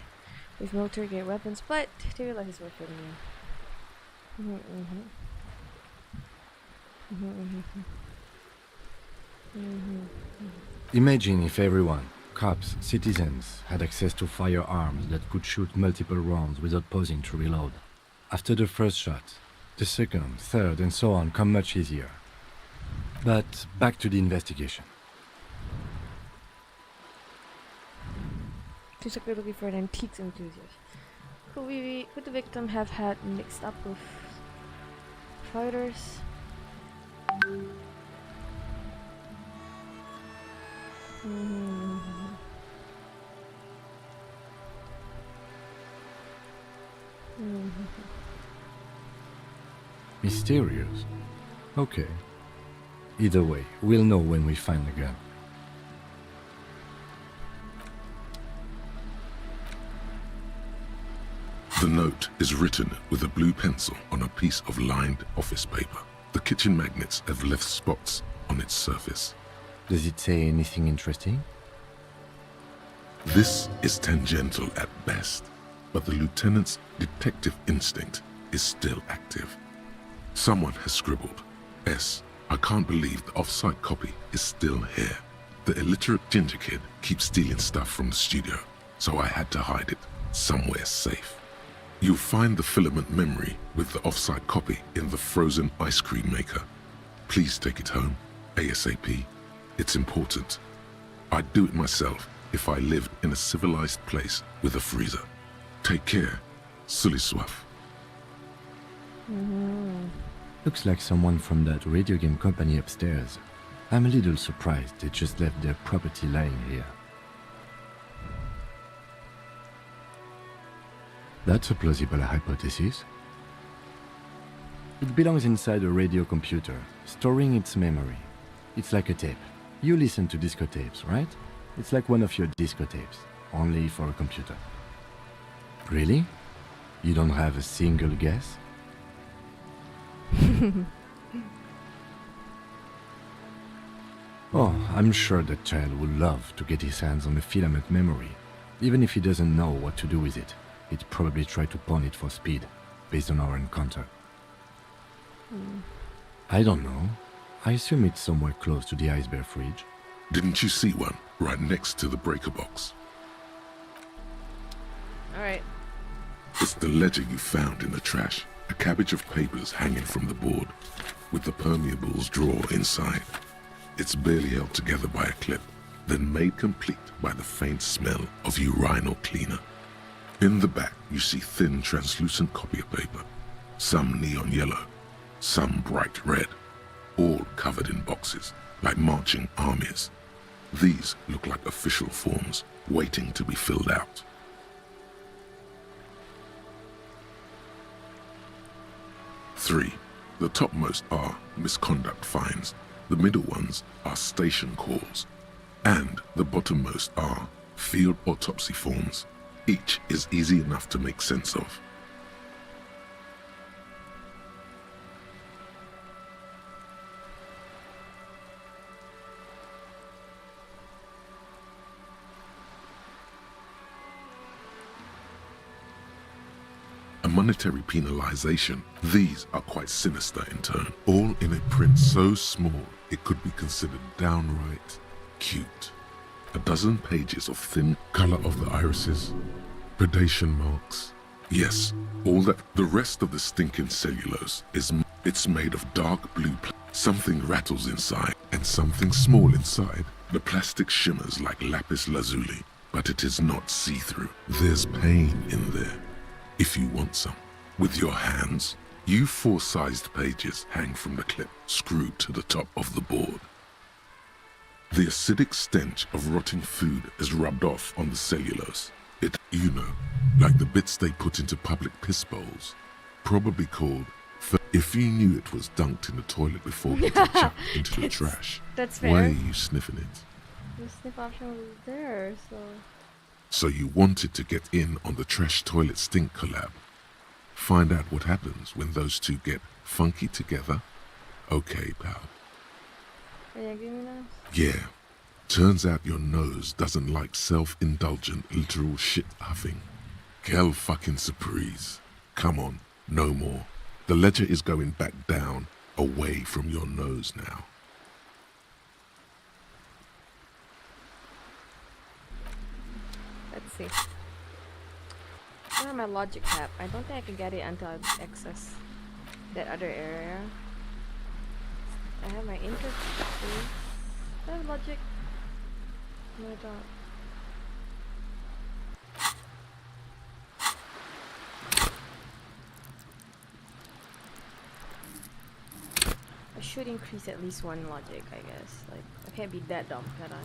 with military grade weapons, but they realize it's worth it anyway. Imagine if everyone, cops, citizens, had access to firearms that could shoot multiple rounds without pausing to reload. After the first shot, the second, third, and so on come much easier. But back to the investigation. Seems like we're looking for an antiques enthusiast. Could the victim have had mixed up with fighters? Mysterious? Okay. Either way, we'll know when we find the gun. The note is written with a blue pencil on a piece of lined office paper. The kitchen magnets have left spots on its surface. Does it say anything interesting? This is tangential at best, but the lieutenant's detective instinct is still active. Someone has scribbled, S. I can't believe the off-site copy is still here. The illiterate ginger kid keeps stealing stuff from the studio, so I had to hide it somewhere safe. You'll find the filament memory with the off-site copy in the frozen ice cream maker. Please take it home, ASAP. It's important. I'd do it myself if I lived in a civilized place with a freezer. Take care, Suliswaf. Looks like someone from that radio game company upstairs. I'm a little surprised they just left their property lying here. That's a plausible hypothesis. It belongs inside a radio computer, storing its memory. It's like a tape. You listen to disco tapes, right? It's like one of your disco tapes, only for a computer. Really? You don't have a single guess? Oh, I'm sure that child would love to get his hands on a filament memory. Even if he doesn't know what to do with it, he'd probably try to pawn it for speed, based on our encounter. I don't know. I assume it's somewhere close to the ice bear fridge. Didn't you see one right next to the breaker box? Alright. It's the ledger you found in the trash. A cabbage of papers hanging from the board, with the permeables drawer inside. It's barely held together by a clip, then made complete by the faint smell of urinal cleaner. In the back, you see thin, translucent copier paper, some neon yellow, some bright red, all covered in boxes, like marching armies. These look like official forms, waiting to be filled out. Three. The topmost are misconduct fines, the middle ones are station calls, and the bottommost are field autopsy forms. Each is easy enough to make sense of. A monetary penalization. These are quite sinister in tone, all in a print so small it could be considered downright cute. A dozen pages of thin color of the irises, predation marks. Yes, all that. The rest of the stinking cellulose it's made of dark blue. Something rattles inside and something small inside. The plastic shimmers like lapis lazuli, but it is not see-through. There's pain in there. If you want some. With your hands, you 4-sized pages hang from the clip, screwed to the top of the board. The acidic stench of rotting food is rubbed off on the cellulose. It, you know, like the bits they put into public piss bowls, probably called. If you knew it was dunked in the toilet before getting chucked into the trash, That's fair. why are you sniffing it? The sniff option was there, so... So you wanted to get in on the trash toilet stink collab. Find out what happens when those two get funky together? Okay, pal. Are you angry with me now? Yeah. Turns out your nose doesn't like self-indulgent literal shit huffing. Quelle fucking surprise. Come on, no more. The ledger is going back down, away from your nose now. Let's see. Where my logic cap? I don't think I can get it until I access that other area. I have my interface. Do I have logic? No, I don't. I should increase at least one logic, I guess. Like, I can't be that dumb, can I?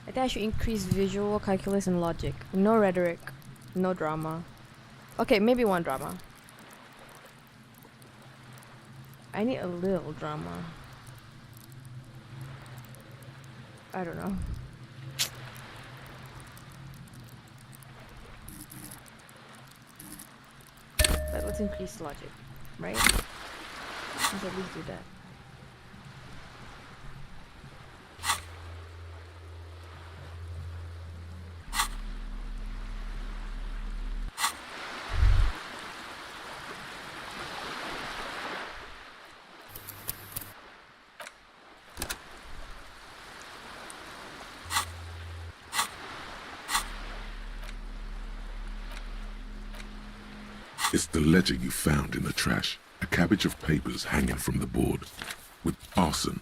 I think I should increase visual, calculus, and logic. No rhetoric. No drama. Okay, maybe one drama. I need a little drama. I don't know. But let's increase logic, right? Let's at least do that. It's the ledger you found in the trash. A cabbage of papers hanging from the board. With arson.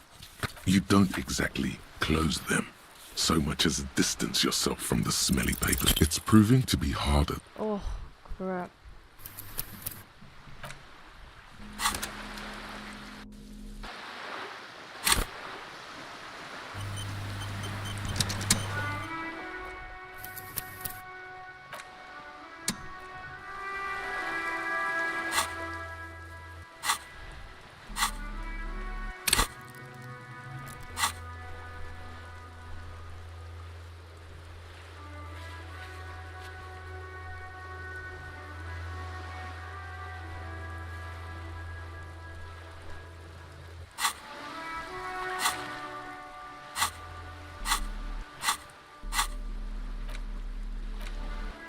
You don't exactly close them, so much as distance yourself from the smelly papers. It's proving to be harder. Oh, crap.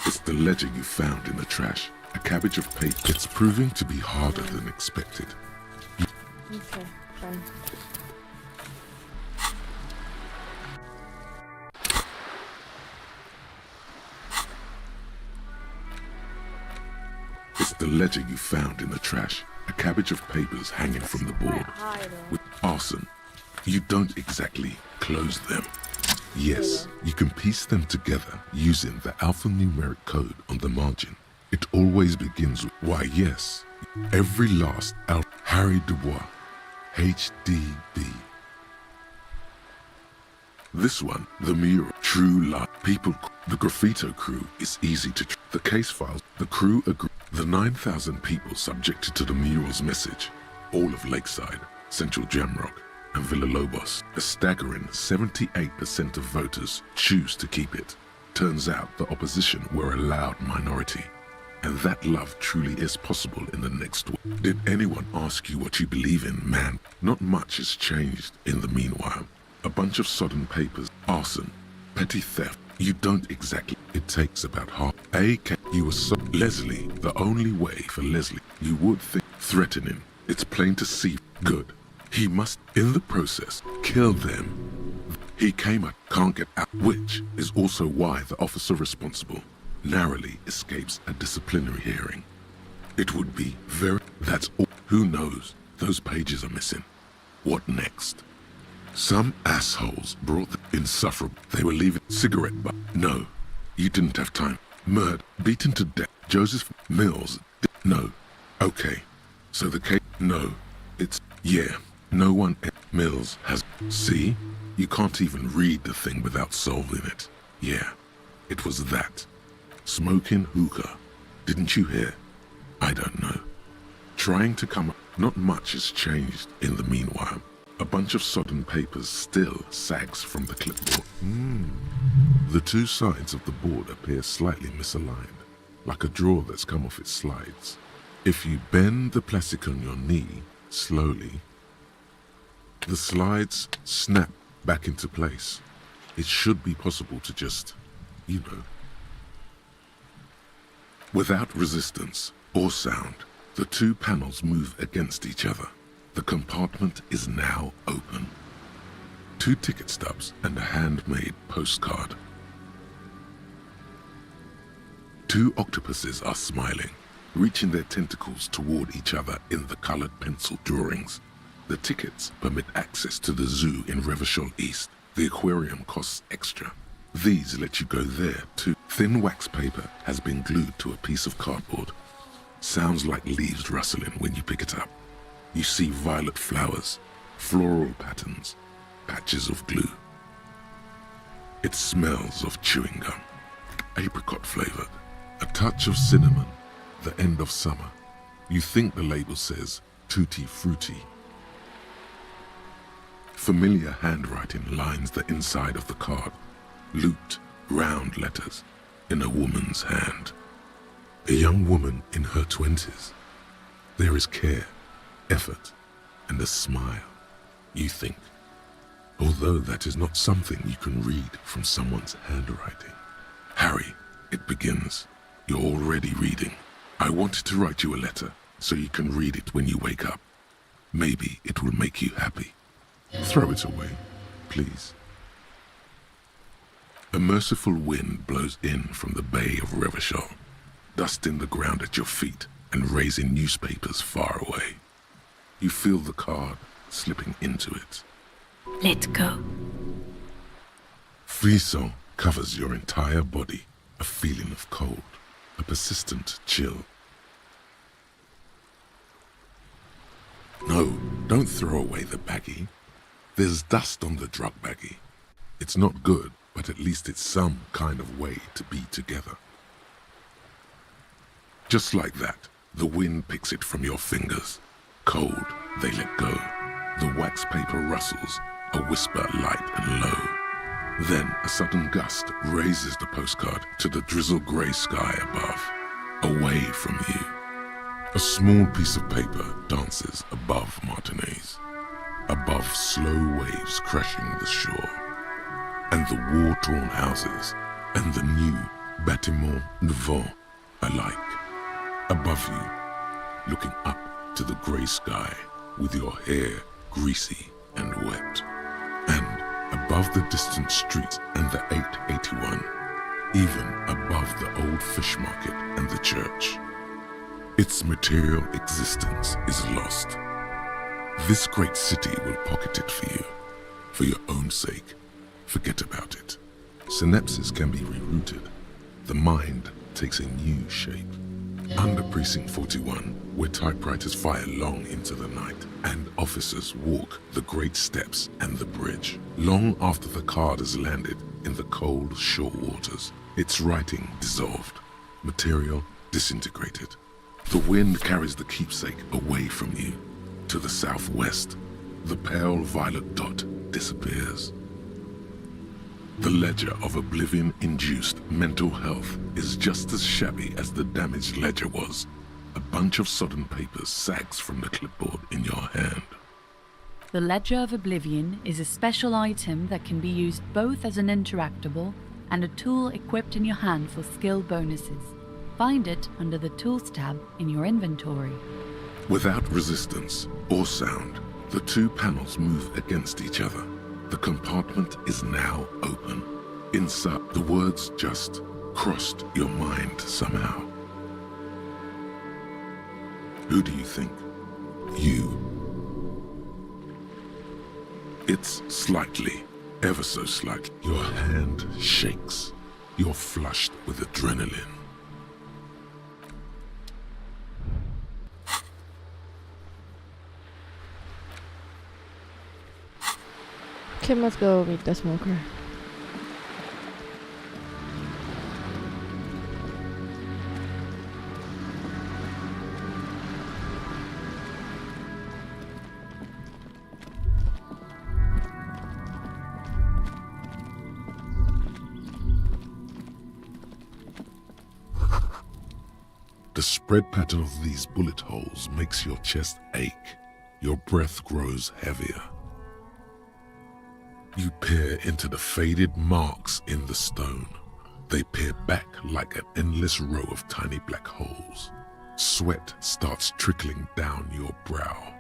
It's the ledger you found in the trash. A cabbage of paper. It's proving to be harder than expected. Okay, fine. It's the ledger you found in the trash. A cabbage of papers hanging from the board. With arson. You don't exactly close them. Yes, you can piece them together using the alphanumeric code on the margin. It always begins with, why yes, every last Harry Dubois, HDB. This one, the mural, true life, people, the graffito crew is easy to the case files, the crew agree, the 9,000 people subjected to the mural's message, all of Lakeside, Central Jamrock, and Villalobos, a staggering 78% of voters choose to keep it. Turns out the opposition were a loud minority. And that love truly is possible in the next world. Did anyone ask you what you believe in, man? Not much has changed in the meanwhile. A bunch of sodden papers, arson, petty theft. You don't exactly. It takes about half. You were so... Leslie, the only way for Leslie, you would think threatening. It's plain to see. Good. He must, in the process, kill them. He came out, can't get out, which is also why the officer responsible narrowly escapes a disciplinary hearing. It would be very... That's all. Who knows? Those pages are missing. What next? Some assholes brought them insufferable. They were leaving cigarette butt. No, you didn't have time. Murdered, beaten to death. Joseph Mills. No. Okay. So the case... No. It's... Yeah. No one... Mills has... See? You can't even read the thing without solving it. Yeah. It was that. Smoking hookah. Didn't you hear? I don't know. Trying to come up. Not much has changed in the meanwhile. A bunch of sodden papers still sags from the clipboard. The two sides of the board appear slightly misaligned, like a drawer that's come off its slides. If you bend the plastic on your knee slowly, the slides snap back into place. it should be possible to just, you know. Without resistance or sound, the two panels move against each other. The compartment is now open. 2 ticket stubs and a handmade postcard. 2 octopuses are smiling, reaching their tentacles toward each other in the colored pencil drawings. The tickets permit access to the zoo in Revachol East. The aquarium costs extra. These let you go there too. Thin wax paper has been glued to a piece of cardboard. Sounds like leaves rustling when you pick it up. You see violet flowers, floral patterns, patches of glue. It smells of chewing gum, apricot flavored, a touch of cinnamon, the end of summer. You think the label says tutti frutti. Familiar handwriting lines the inside of the card, looped, round letters in a woman's hand. A young woman in her 20s. There is care, effort, and a smile, you think. Although that is not something you can read from someone's handwriting. Harry, it begins. You're already reading. I wanted to write you a letter so you can read it when you wake up. Maybe it will make you happy. Throw it away, please. A merciful wind blows in from the bay of Revachol, dusting the ground at your feet and raising newspapers far away. You feel the card slipping into it. Let go. Frisson covers your entire body, a feeling of cold, a persistent chill. No, don't throw away the baggie. There's dust on the drug baggie. It's not good, but at least it's some kind of way to be together. Just like that, the wind picks it from your fingers. Cold, they let go. The wax paper rustles, a whisper light and low. Then a sudden gust raises the postcard to the drizzle-grey sky above, away from you. A small piece of paper dances above Martinez, above slow waves crashing the shore, and the war-torn houses, and the new bâtiments nouveaux alike. Above you, looking up to the grey sky with your hair greasy and wet. And above the distant streets and the 881, even above the old fish market and the church. Its material existence is lost. This great city will pocket it for you, for your own sake. Forget about it. Synapses can be rerouted. The mind takes a new shape. Under Precinct 41, where typewriters fire long into the night, and officers walk the great steps and the bridge, long after the card has landed in the cold shore waters, its writing dissolved, material disintegrated. The wind carries the keepsake away from you. To the southwest, the pale violet dot disappears. The ledger of oblivion-induced mental health is just as shabby as the damaged ledger was. A bunch of sodden papers sags from the clipboard in your hand. The Ledger of Oblivion is a special item that can be used both as an interactable and a tool equipped in your hand for skill bonuses. Find it under the Tools tab in your inventory. Without resistance or sound, the two panels move against each other. The compartment is now open. Inside, the words just crossed your mind somehow. Who do you think? You. It's slightly, ever so slightly. Your hand shakes. You're flushed with adrenaline. Kim, let's go meet the smoker. The spread pattern of these bullet holes makes your chest ache. Your breath grows heavier. You peer into the faded marks in the stone. They peer back like an endless row of tiny black holes. Sweat starts trickling down your brow.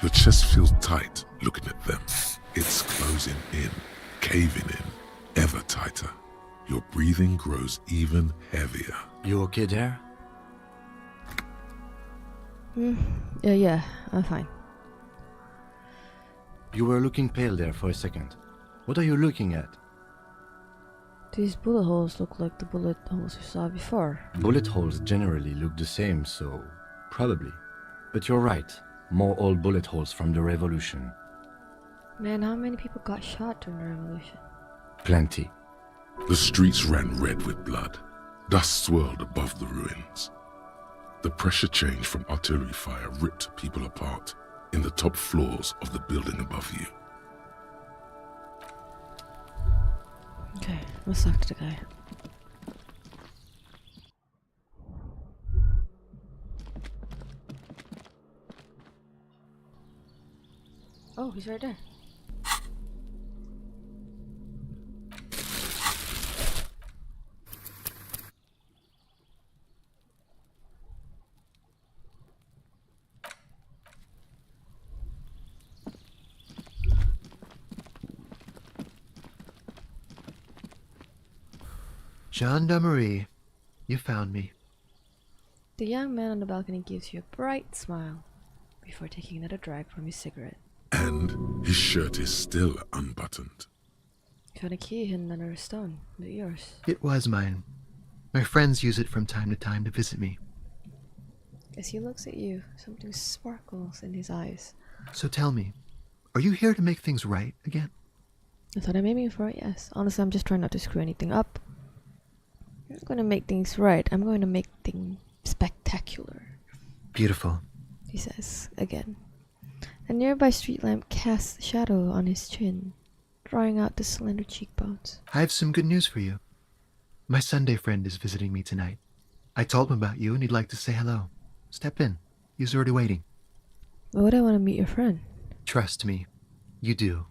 Your chest feels tight looking at them. It's closing in, caving in, ever tighter. Your breathing grows even heavier. You okay there? Yeah, I'm fine. You were looking pale there for a second. What are you looking at? These bullet holes look like the bullet holes we saw before. Bullet holes generally look the same, so probably. But you're right. More old bullet holes from the revolution. Man, how many people got shot during the revolution? Plenty. The streets ran red with blood. Dust swirled above the ruins. The pressure change from artillery fire ripped people apart in the top floors of the building above you. Okay, let's talk to the guy. Oh, he's right there. Gendarmerie, you found me. The young man on the balcony gives you a bright smile before taking another drag from his cigarette. And his shirt is still unbuttoned. You found a key hidden under a stone. Is it yours? It was mine. My friends use it from time to time to visit me. As he looks at you, something sparkles in his eyes. So tell me, are you here to make things right again? That's what I'm aiming for, yes. Honestly, I'm just trying not to screw anything up. I'm not going to make things right. I'm going to make things spectacular. Beautiful, he says again. A nearby street lamp casts a shadow on his chin, drawing out the slender cheekbones. I have some good news for you. My Sunday friend is visiting me tonight. I told him about you and he'd like to say hello. Step in. He's already waiting. Why would I want to meet your friend? Trust me, you do.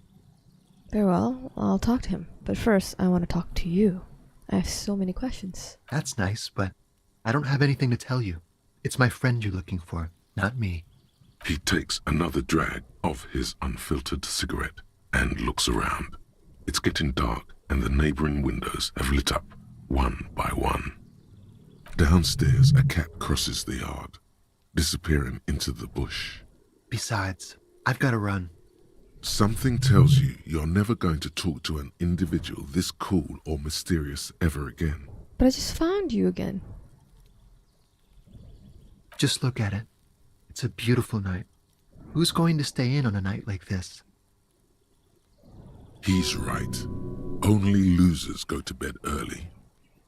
Very well, I'll talk to him. But first, I want to talk to you. I have so many questions. That's nice, but I don't have anything to tell you. It's my friend you're looking for, not me. He takes another drag of his unfiltered cigarette and looks around. It's getting dark and the neighboring windows have lit up one by one. Downstairs, a cat crosses the yard, disappearing into the bush. Besides, I've got to run. Something tells you you're never going to talk to an individual this cool or mysterious ever again. But I just found you again. Just look at it. It's a beautiful night. Who's going to stay in on a night like this? He's right. Only losers go to bed early.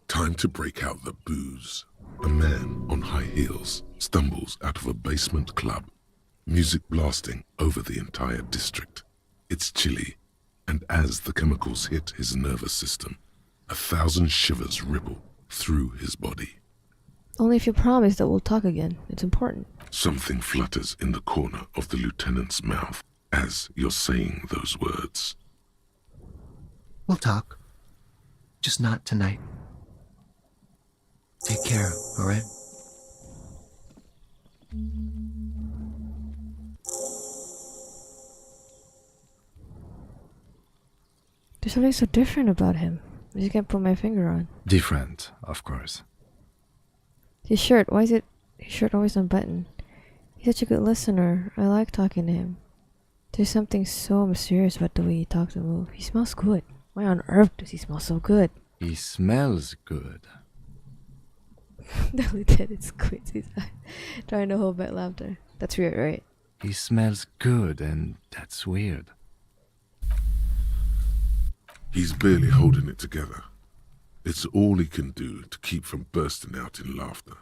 Time to break out the booze. A man on high heels stumbles out of a basement club, music blasting over the entire district. It's chilly, and as the chemicals hit his nervous system, 1,000 shivers ripple through his body. Only if you promise that we'll talk again. It's important. Something flutters in the corner of the lieutenant's mouth as you're saying those words. We'll talk. Just not tonight. Take care, all right? There's something so different about him. I just can't put my finger on. Different, of course. His shirt, why is his shirt always unbuttoned? He's such a good listener. I like talking to him. There's something so mysterious about the way he talks and moves. He smells good. Why on earth does he smell so good? He smells good. The lieutenant squints his eyes, trying to hold back laughter. That's weird, right? He smells good, and that's weird. He's barely holding it together. It's all he can do to keep from bursting out in laughter.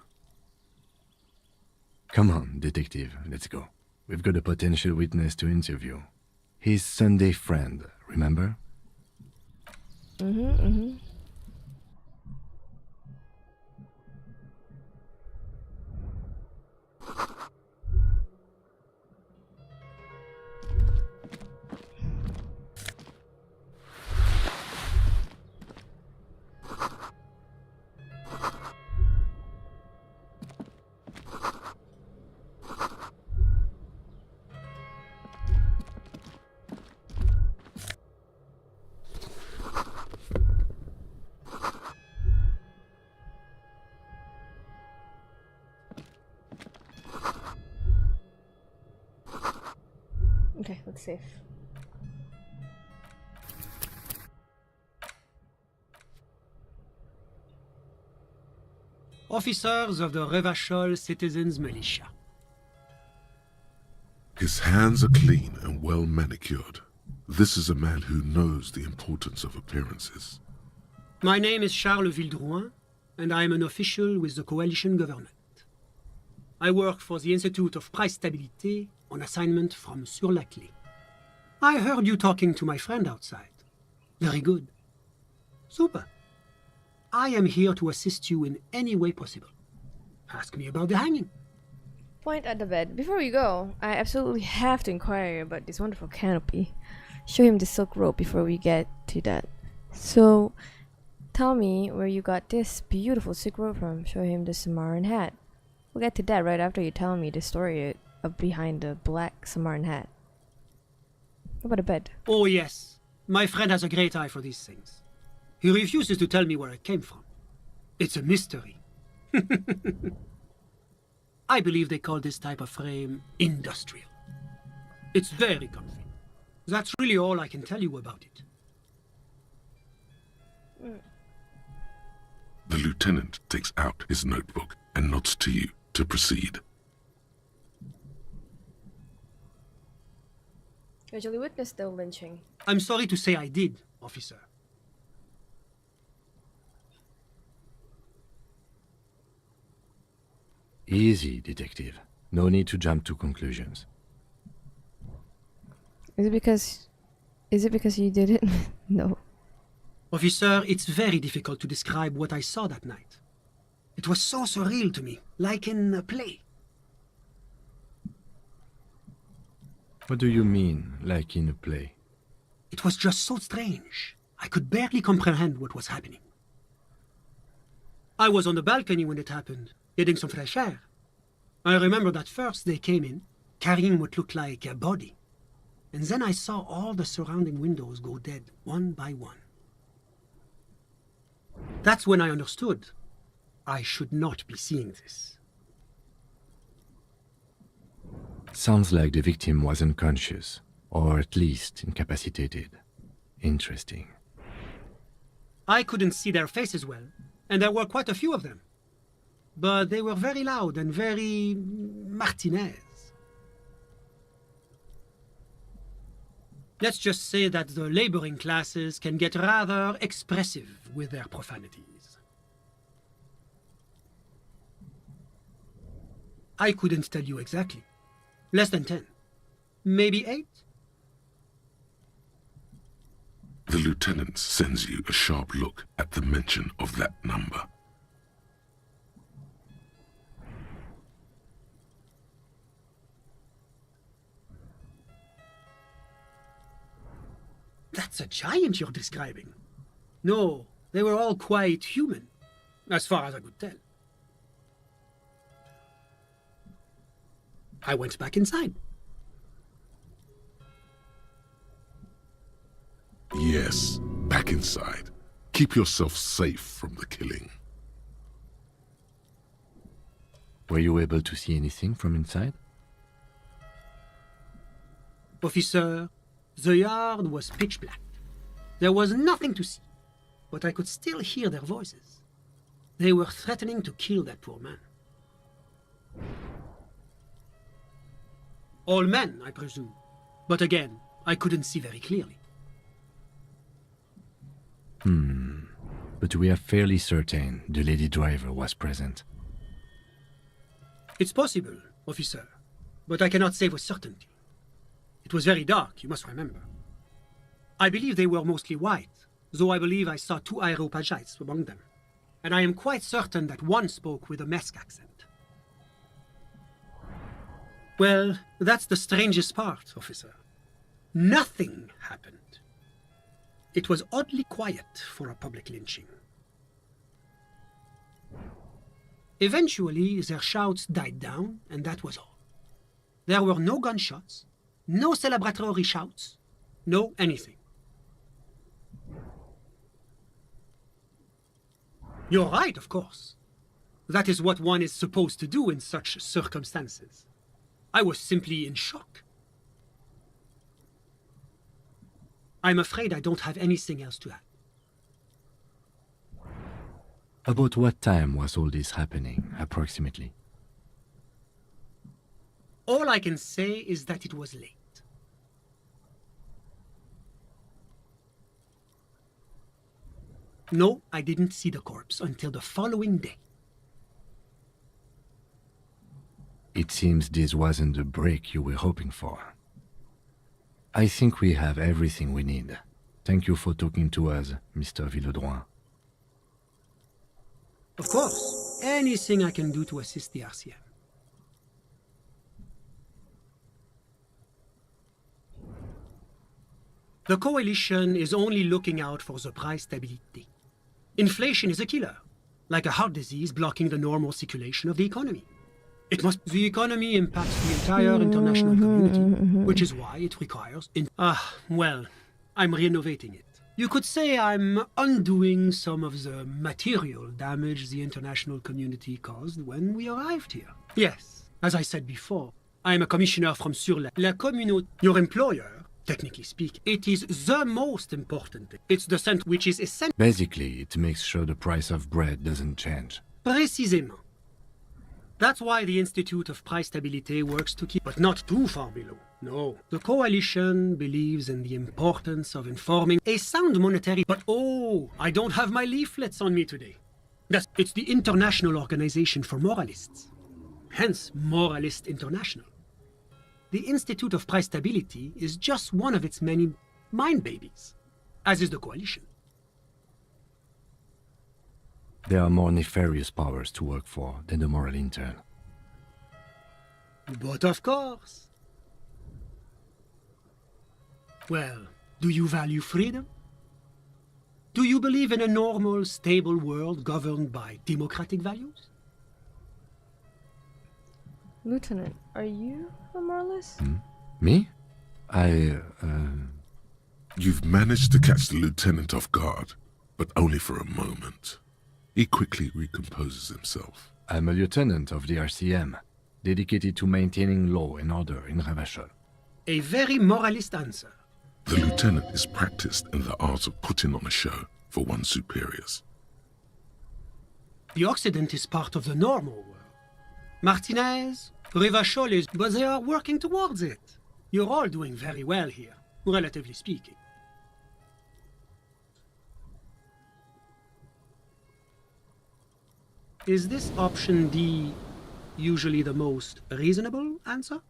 Come on, detective, let's go. We've got a potential witness to interview. His Sunday friend, remember? Mm-hmm. Okay, let's save. Officers of the Revachol Citizens Militia. His hands are clean and well manicured. This is a man who knows the importance of appearances. My name is Charles Vildrouin, and I am an official with the coalition government. I work for the Institute of Price Stabilité on assignment from Sur-la-Clé. I heard you talking to my friend outside. Very good. Super. I am here to assist you in any way possible. Ask me about the hanging. Point at the bed. Before we go, I absolutely have to inquire about this wonderful canopy. Show him the silk rope before we get to that. So, tell me where you got this beautiful silk rope from. Show him the Samaran hat. We'll get to that right after you tell me the story of behind the black Samaran hat. How about a bed? Oh yes, my friend has a great eye for these things. He refuses to tell me where it came from. It's a mystery. I believe they call this type of frame industrial. It's very comfy. That's really all I can tell you about it. The lieutenant takes out his notebook and nods to you to proceed. You actually witnessed the lynching. I'm sorry to say I did, officer. Easy, detective. No need to jump to conclusions. Is it because you did it? No. Officer, it's very difficult to describe what I saw that night. It was so surreal to me, like in a play. What do you mean, like in a play? It was just so strange. I could barely comprehend what was happening. I was on the balcony when it happened, getting some fresh air. I remember that first they came in, carrying what looked like a body. And then I saw all the surrounding windows go dead, one by one. That's when I understood I should not be seeing this. Sounds like the victim was unconscious, or at least incapacitated. Interesting. I couldn't see their faces well, and there were quite a few of them. But they were very loud and very Martinez. Let's just say that the laboring classes can get rather expressive with their profanities. I couldn't tell you exactly. Less than 10. Maybe 8? The lieutenant sends you a sharp look at the mention of that number. That's a giant you're describing. No, they were all quite human, as far as I could tell. I went back inside. Yes, back inside. Keep yourself safe from the killing. Were you able to see anything from inside? Officer, the yard was pitch black. There was nothing to see, but I could still hear their voices. They were threatening to kill that poor man. All men, I presume. But again, I couldn't see very clearly. But we are fairly certain the lady driver was present. It's possible, officer, but I cannot say with certainty. It was very dark, you must remember. I believe they were mostly white, though I believe I saw 2 Areopagites among them. And I am quite certain that one spoke with a Mesk accent. Well, that's the strangest part, officer. Nothing happened. It was oddly quiet for a public lynching. Eventually, their shouts died down, and that was all. There were no gunshots, no celebratory shouts, no anything. You're right, of course. That is what one is supposed to do in such circumstances. I was simply in shock. I'm afraid I don't have anything else to add. About what time was all this happening, approximately? All I can say is that it was late. No, I didn't see the corpse until the following day. It seems this wasn't the break you were hoping for. I think we have everything we need. Thank you for talking to us, Mr. Villedroit. Of course, anything I can do to assist the RCM. The coalition is only looking out for the price stability. Inflation is a killer, like a heart disease blocking the normal circulation of the economy. The economy impacts the entire international community, which is why it requires well, I'm renovating it. You could say I'm undoing some of the material damage the international community caused when we arrived here. Yes, as I said before, I'm a commissioner from la communauté. Your employer, technically speaking, it is the most important thing. It's the center which is essential. Basically, it makes sure the price of bread doesn't change. Précisément. That's why the Institute of Price Stability works to keep, but not too far below. No. The coalition believes in the importance of informing a sound monetary. But oh, I don't have my leaflets on me today. It's the International Organization for Moralists. Hence, Moralist International. The Institute of Price Stability is just one of its many mind babies, as is the coalition. There are more nefarious powers to work for than the moral intern. But of course. Well, do you value freedom? Do you believe in a normal, stable world governed by democratic values? Lieutenant, are you a moralist? Me? You've managed to catch the lieutenant off guard, but only for a moment. He quickly recomposes himself. I'm a lieutenant of the RCM, dedicated to maintaining law and order in Ravachol. A very moralist answer. The lieutenant is practiced in the art of putting on a show for one's superiors. The Occident is part of the normal world. Martinez, Ravachol is, but they are working towards it. You're all doing very well here, relatively speaking. Is this option D usually the most reasonable answer?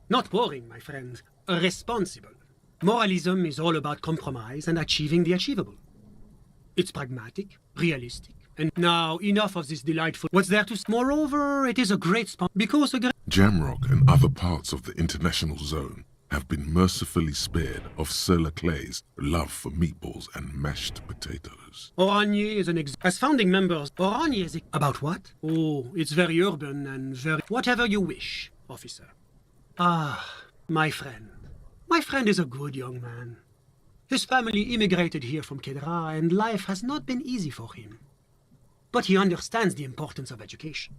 Not boring, my friend. Responsible. Moralism is all about compromise and achieving the achievable. It's pragmatic, realistic, and now enough of this delightful. What's there to? Moreover, it is a great spot because Jamrock and other parts of the international zone have been mercifully spared of Sir Leclerc's love for meatballs and mashed potatoes. Oranje is as founding members. Oranje is about what? Oh, it's very urban and very whatever you wish, officer. Ah, my friend. My friend is a good young man. His family immigrated here from Kedra, and life has not been easy for him. But he understands the importance of education.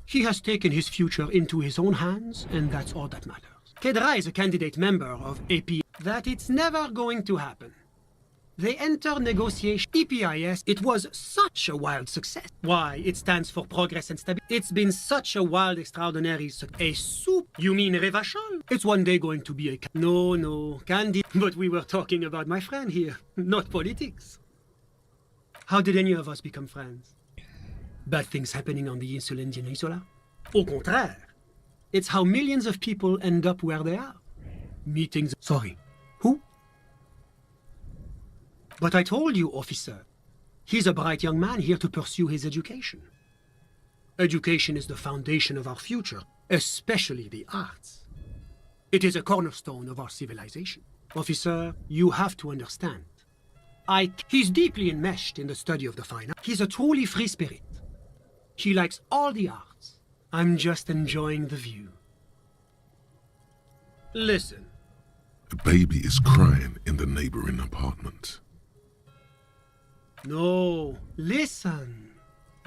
He has taken his future into his own hands, and that's all that matters. Kedra is a candidate member of AP. That it's never going to happen. They enter negotiation. EPIS, it was such a wild success. Why? It stands for Progress and Stability. It's been such a wild, extraordinary success. A soup? You mean Ravachol? It's one day going to be a... No, candy. But we were talking about my friend here, not politics. How did any of us become friends? Bad things happening on the Insulindian Isola? Au contraire. It's how millions of people end up where they are. Meetings... Sorry. Who? But I told you, officer, he's a bright young man here to pursue his education. Education is the foundation of our future, especially the arts. It is a cornerstone of our civilization. Officer, you have to understand. He's deeply enmeshed in the study of the fine arts. He's a truly free spirit. He likes all the arts. I'm just enjoying the view. Listen. A baby is crying in the neighboring apartment. No, listen.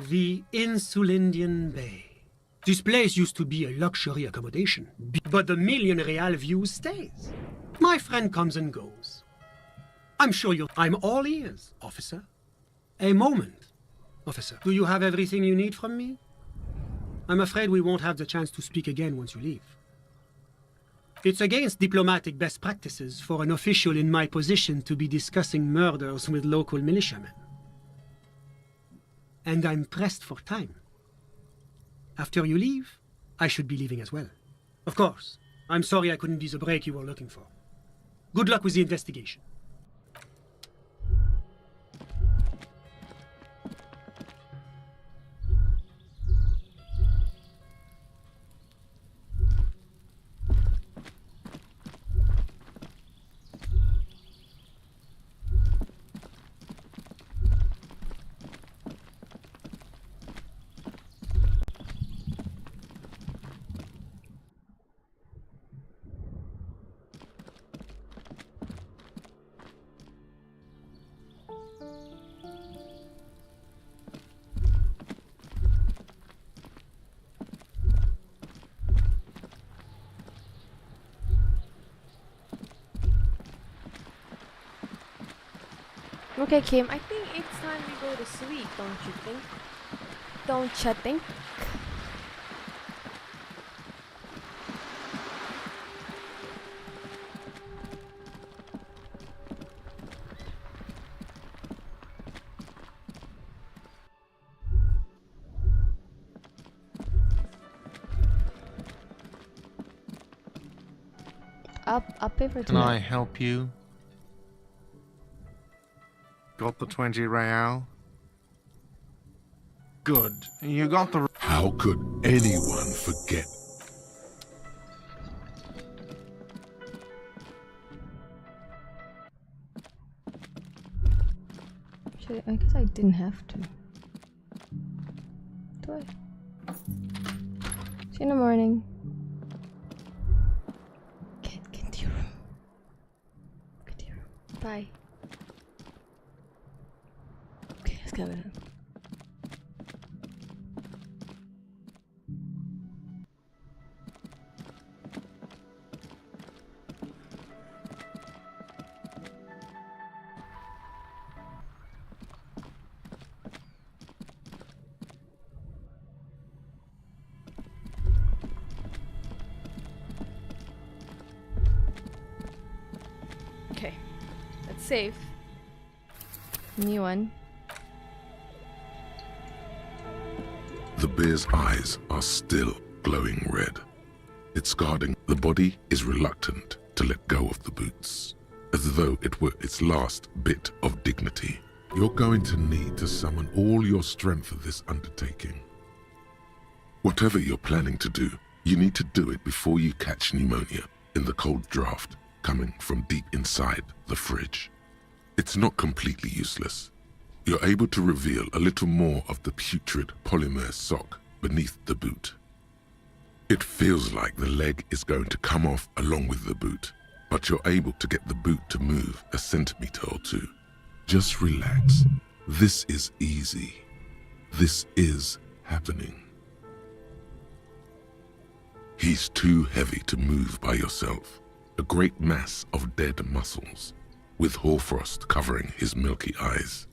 The Insulindian Bay. This place used to be a luxury accommodation, but the million real view stays. My friend comes and goes. I'm sure you... I'm all ears, officer. A moment, officer. Do you have everything you need from me? I'm afraid we won't have the chance to speak again once you leave. It's against diplomatic best practices for an official in my position to be discussing murders with local militiamen. And I'm pressed for time. After you leave, I should be leaving as well. Of course, I'm sorry I couldn't be the break you were looking for. Good luck with the investigation. Okay, Kim, I think it's time we go to sleep, don't you think? Don't you think? I'll pay for Can I tonight. help you? Got the 20 real? Good. You got the... How could anyone forget? Actually, I guess I didn't have to. Do I? See you in the morning. Get to your room. Get to your room. Bye. Okay, let's go. Okay, that's safe. New one. The bear's eyes are still glowing red. It's guarding. The body is reluctant to let go of the boots, as though it were its last bit of dignity. You're going to need to summon all your strength for this undertaking. Whatever you're planning to do, you need to do it before you catch pneumonia in the cold draft coming from deep inside the fridge. It's not completely useless. You're able to reveal a little more of the putrid polymer sock beneath the boot. It feels like the leg is going to come off along with the boot, but you're able to get the boot to move a centimeter or two. Just relax. This is easy. This is happening. He's too heavy to move by yourself. A great mass of dead muscles, with hoarfrost covering his milky eyes.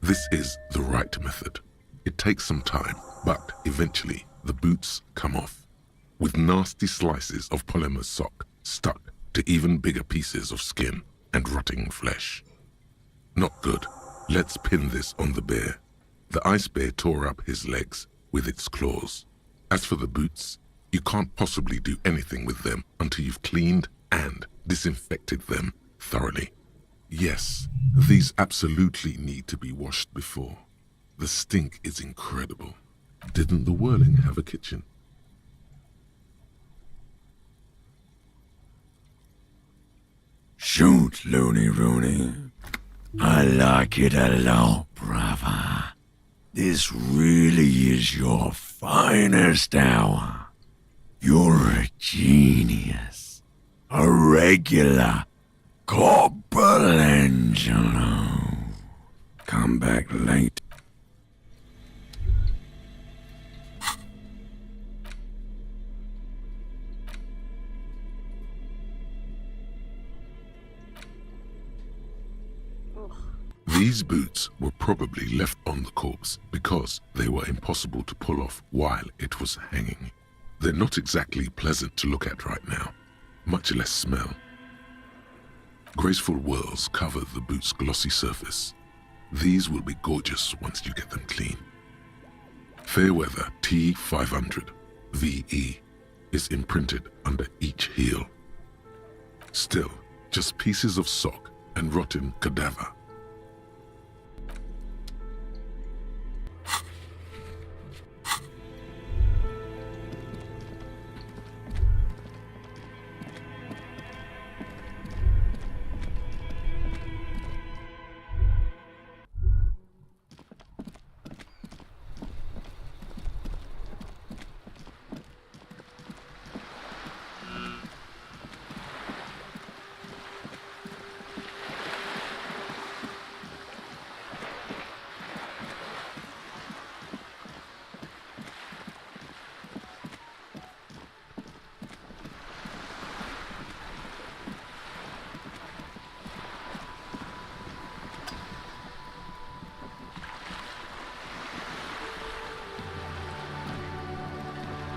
This is the right method. It takes some time, but eventually the boots come off, with nasty slices of polymer sock stuck to even bigger pieces of skin and rotting flesh. Not good. Let's pin this on the bear. The ice bear tore up his legs with its claws. As for the boots, you can't possibly do anything with them until you've cleaned and disinfected them thoroughly. Yes, these absolutely need to be washed before. The stink is incredible. Didn't the Whirling have a kitchen? Shoot, Looney Rooney. I like it a lot, brother. This really is your finest hour. You're a genius. A regular Corporangelo. Come back late. These boots were probably left on the corpse because they were impossible to pull off while it was hanging. They're not exactly pleasant to look at right now, much less smell. Graceful whirls cover the boot's glossy surface. These will be gorgeous once you get them clean. Fairweather T500 VE is imprinted under each heel. Still, just pieces of sock and rotten cadaver.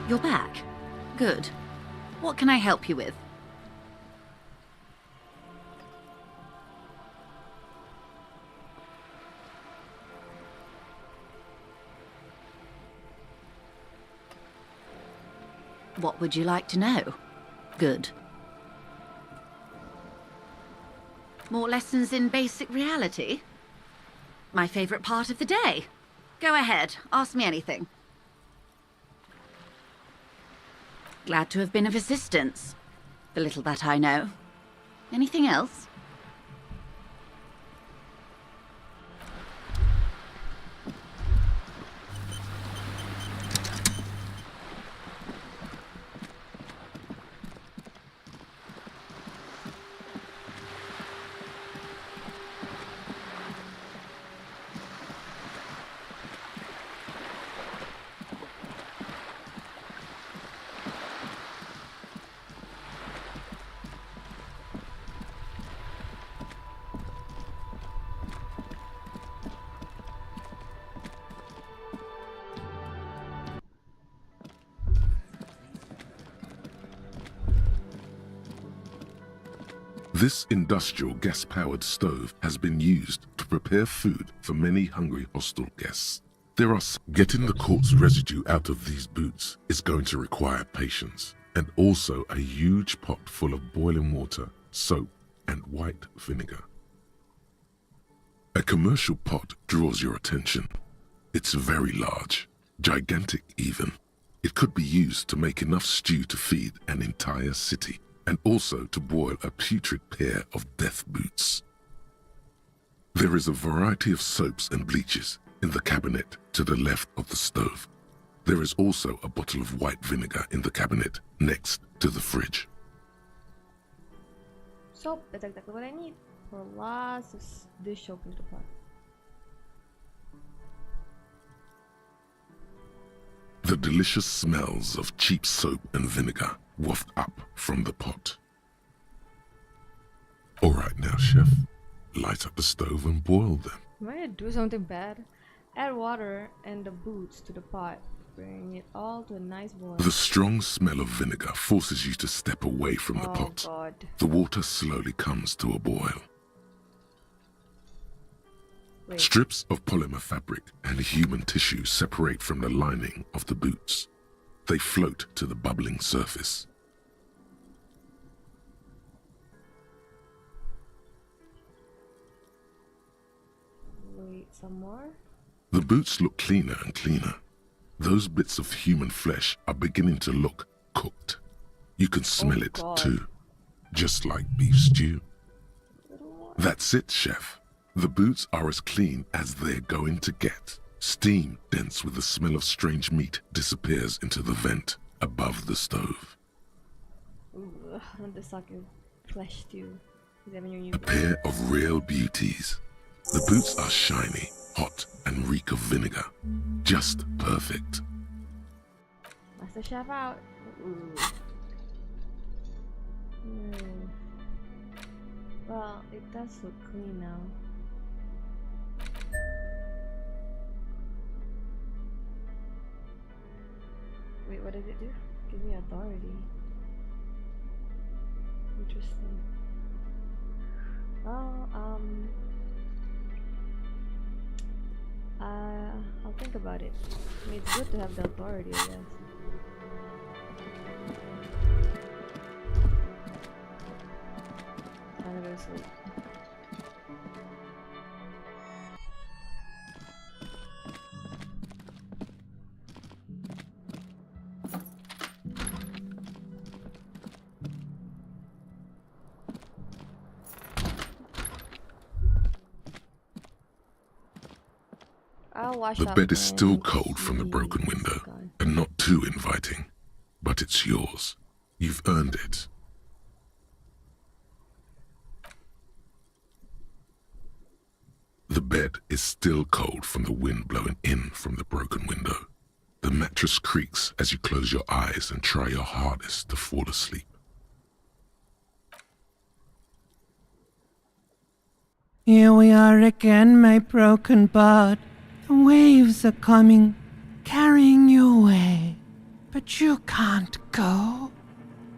You're back. Good. What can I help you with? What would you like to know? Good. More lessons in basic reality? My favorite part of the day. Go ahead, ask me anything. Glad to have been of assistance. The little that I know. Anything else? This industrial gas-powered stove has been used to prepare food for many hungry hostel guests. Getting the corpse residue out of these boots is going to require patience, and also a huge pot full of boiling water, soap, and white vinegar. A commercial pot draws your attention. It's very large, gigantic even. It could be used to make enough stew to feed an entire city, and also to boil a putrid pair of death boots. There is a variety of soaps and bleaches in the cabinet to the left of the stove. There is also a bottle of white vinegar in the cabinet next to the fridge. Soap, that's exactly what I need for lots of dish soap into the pot. The delicious smells of cheap soap and vinegar waft up from the pot. All right now, chef, light up the stove and boil them. Am I gonna do something bad? Add water and the boots to the pot. Bring it all to a nice boil. The strong smell of vinegar forces you to step away from the pot. God. The water slowly comes to a boil. Wait. Strips of polymer fabric and human tissue separate from the lining of the boots. They float to the bubbling surface. Wait, some more? The boots look cleaner and cleaner. Those bits of human flesh are beginning to look cooked. You can smell it too, just like beef stew. That's it, chef. The boots are as clean as they're going to get. Steam, dense with the smell of strange meat, disappears into the vent above the stove. Ooh, not the suck of flesh stew. A pair of real beauties. The boots are shiny, hot, and reek of vinegar. Just perfect. Master Chef out. Ooh. Well, it does look clean now. what does it do? Give me authority. Interesting. Well, I'll think about it. I mean, it's good to have the authority, I guess. I'm gonna go to sleep. I'll wash The up bed is still and cold from the see broken what's window, going. and not too inviting. But it's yours. You've earned it. The bed is still cold from the wind blowing in from the broken window. The mattress creaks as you close your eyes and try your hardest to fall asleep. Here we are again, my broken bird. The waves are coming, carrying you away. But you can't go.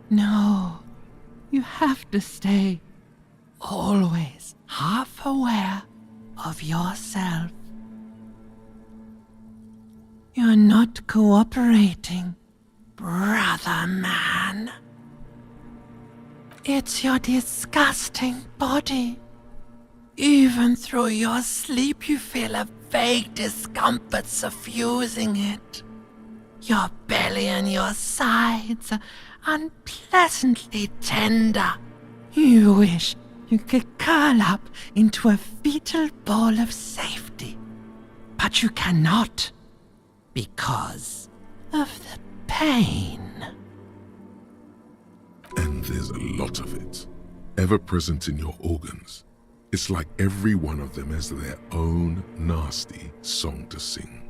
No, you have to stay. Always half aware of yourself. You're not cooperating, brother man. It's your disgusting body. Even through your sleep, you feel a vague discomfort suffusing it. Your belly and your sides are unpleasantly tender. You wish you could curl up into a fetal ball of safety. But you cannot, because of the pain. And there's a lot of it, ever present in your organs. It's like every one of them has their own nasty song to sing.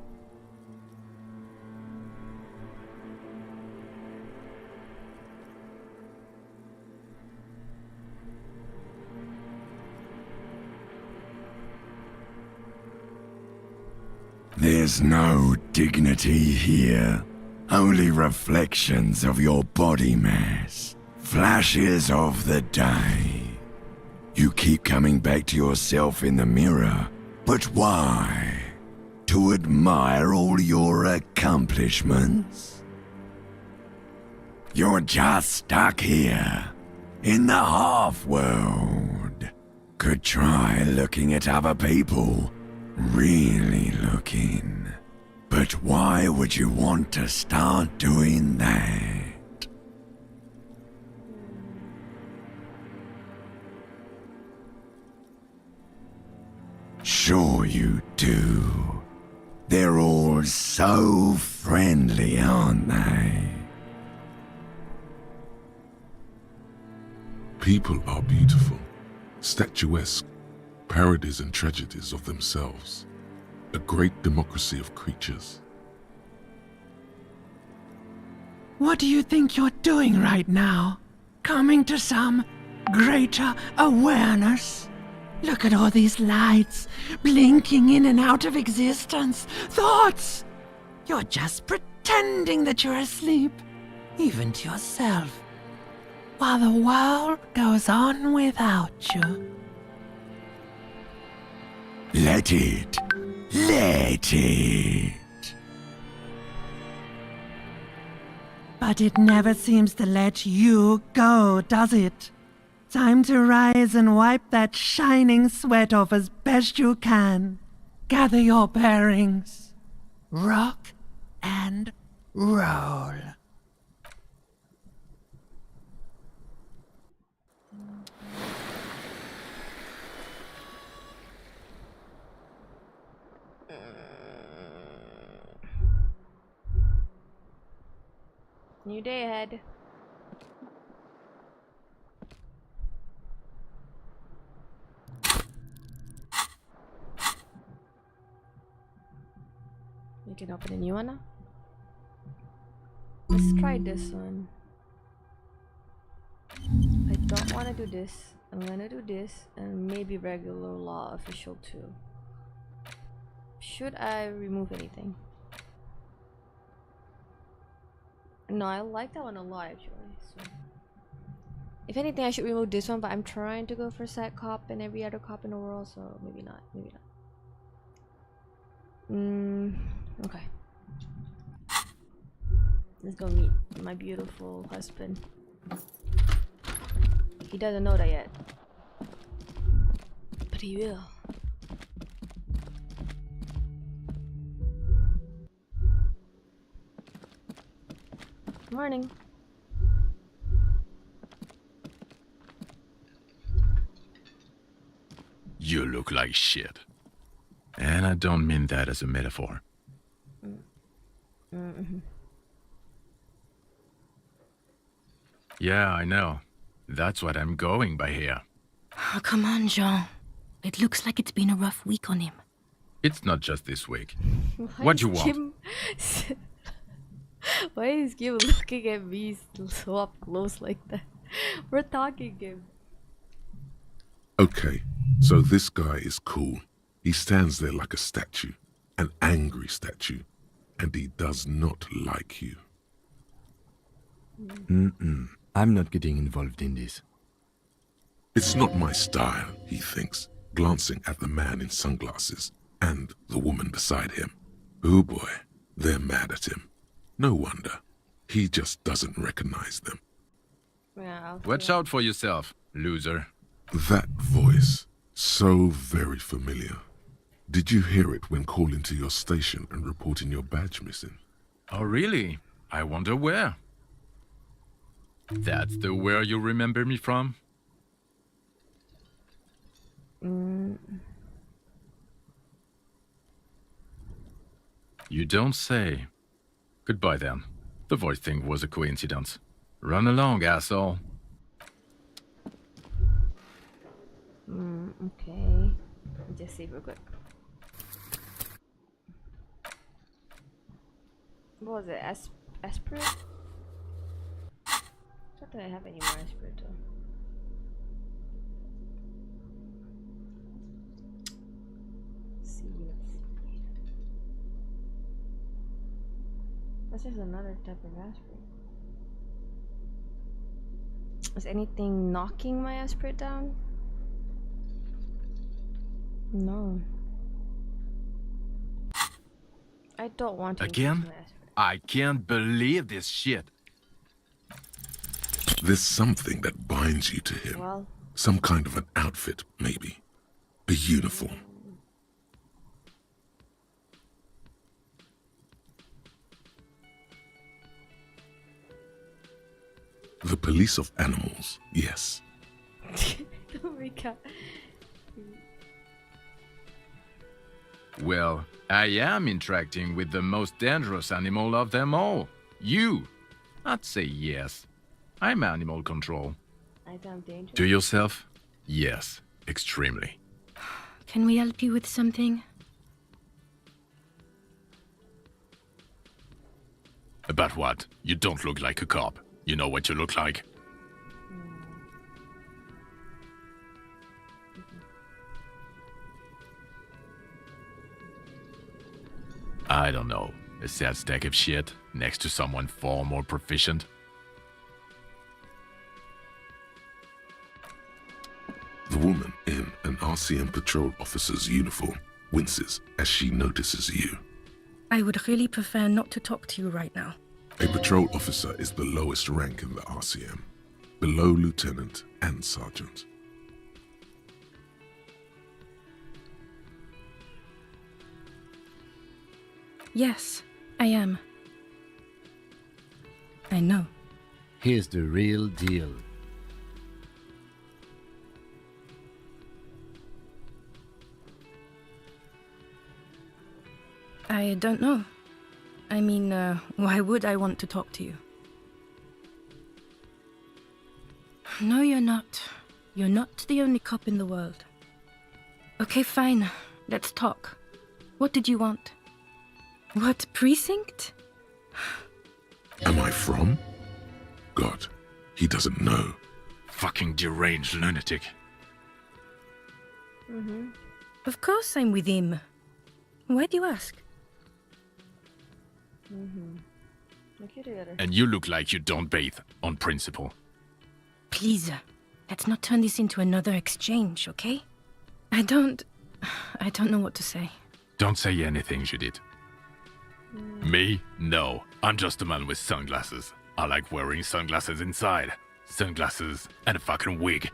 There's no dignity here. Only reflections of your body mass. Flashes of the day. You keep coming back to yourself in the mirror. But why? To admire all your accomplishments? You're just stuck here. In the half-world. Could try looking at other people. Really looking. But why would you want to start doing that? Sure you do. They're all so friendly, aren't they? People are beautiful, statuesque, parodies and tragedies of themselves, a great democracy of creatures. What do you think you're doing right now? Coming to some greater awareness? Look at all these lights, blinking in and out of existence. Thoughts! You're just pretending that you're asleep, even to yourself, while the world goes on without you. Let it. Let it. But it never seems to let you go, does it? Time to rise and wipe that shining sweat off as best you can. Gather your bearings. Rock and roll. New day ahead. We can open a new one now. Let's try this one. I don't want to do this. I'm gonna do this and maybe regular law official too. Should I remove anything? No, I like that one a lot actually. So. If anything, I should remove this one, but I'm trying to go for sad cop and every other cop in the world, so maybe not. Maybe not. Okay. Let's go meet my beautiful husband. He doesn't know that yet. But he will. Morning. You look like shit. And I don't mean that as a metaphor. Yeah, I know. That's what I'm going by here. Oh, come on, Jean. It looks like it's been a rough week on him. It's not just this week. What you want? Why is Kim looking at me so up close like that? We're talking, Kim. Okay, so this guy is cool. He stands there like a statue, an angry statue, and he does not like you. I'm not getting involved in this. It's not my style, he thinks, glancing at the man in sunglasses and the woman beside him. Oh boy, they're mad at him. No wonder. He just doesn't recognize them. Yeah, Watch out for yourself, loser. That voice, so very familiar. Did you hear it when calling to your station and reporting your badge missing? Oh, really? I wonder where. That's the where you remember me from? You don't say. Goodbye then. The voice thing was a coincidence. Run along, asshole. Okay. Just save real quick. What was it? Aspirate? Not that I have any more aspirate though. Let's see. That's just another type of aspirate. Is anything knocking my aspirate down? No. I don't want to. Again? I can't believe this shit. There's something that binds you to him. Well. Some kind of an outfit, maybe. A uniform. The police of animals, yes. Oh my god. Well, I am interacting with the most dangerous animal of them all. You. I'd say yes. I'm animal control. I sound dangerous. To yourself? Yes, extremely. Can we help you with something? About what? You don't look like a cop. You know what you look like? I don't know. A sad stack of shit next to someone far more proficient. The woman in an RCM patrol officer's uniform winces as she notices you. I would really prefer not to talk to you right now. A patrol officer is the lowest rank in the RCM, below lieutenant and sergeant. Yes, I am. I know. Here's the real deal. I don't know. I mean, why would I want to talk to you? No, you're not. You're not the only cop in the world. Okay, fine. Let's talk. What did you want? What precinct? Am I from? God, he doesn't know. Fucking deranged lunatic. Of course I'm with him. Why do you ask? Like you did. And you look like you don't bathe on principle. Please, let's not turn this into another exchange, okay? I don't know what to say. Don't say anything, Judith. Me? No. I'm just a man with sunglasses. I like wearing sunglasses inside. Sunglasses and a fucking wig.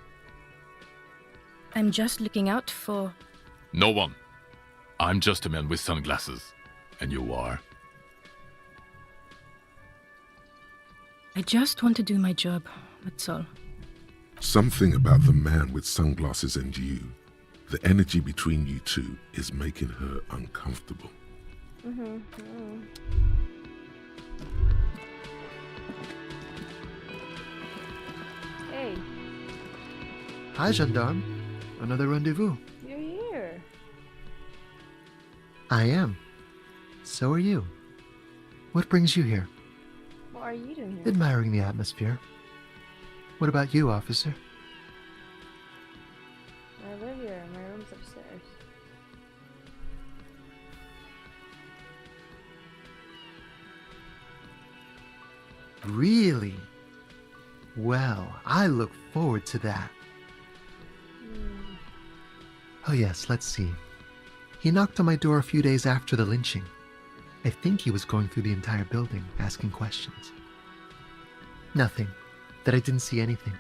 I'm just looking out for... No one. I'm just a man with sunglasses. And you are? I just want to do my job, that's all. Something about the man with sunglasses and you, the energy between you two, is making her uncomfortable. Hey, Hi, gendarme. Another rendezvous. you're here. I am. So are you. What brings you here? What are you doing here? Admiring the atmosphere. What about you, officer? I live here. My room's upstairs. Really? Well, I look forward to that. Oh yes, let's see. He knocked on my door a few days after the lynching. I think he was going through the entire building, asking questions. Nothing. That I didn't see anything.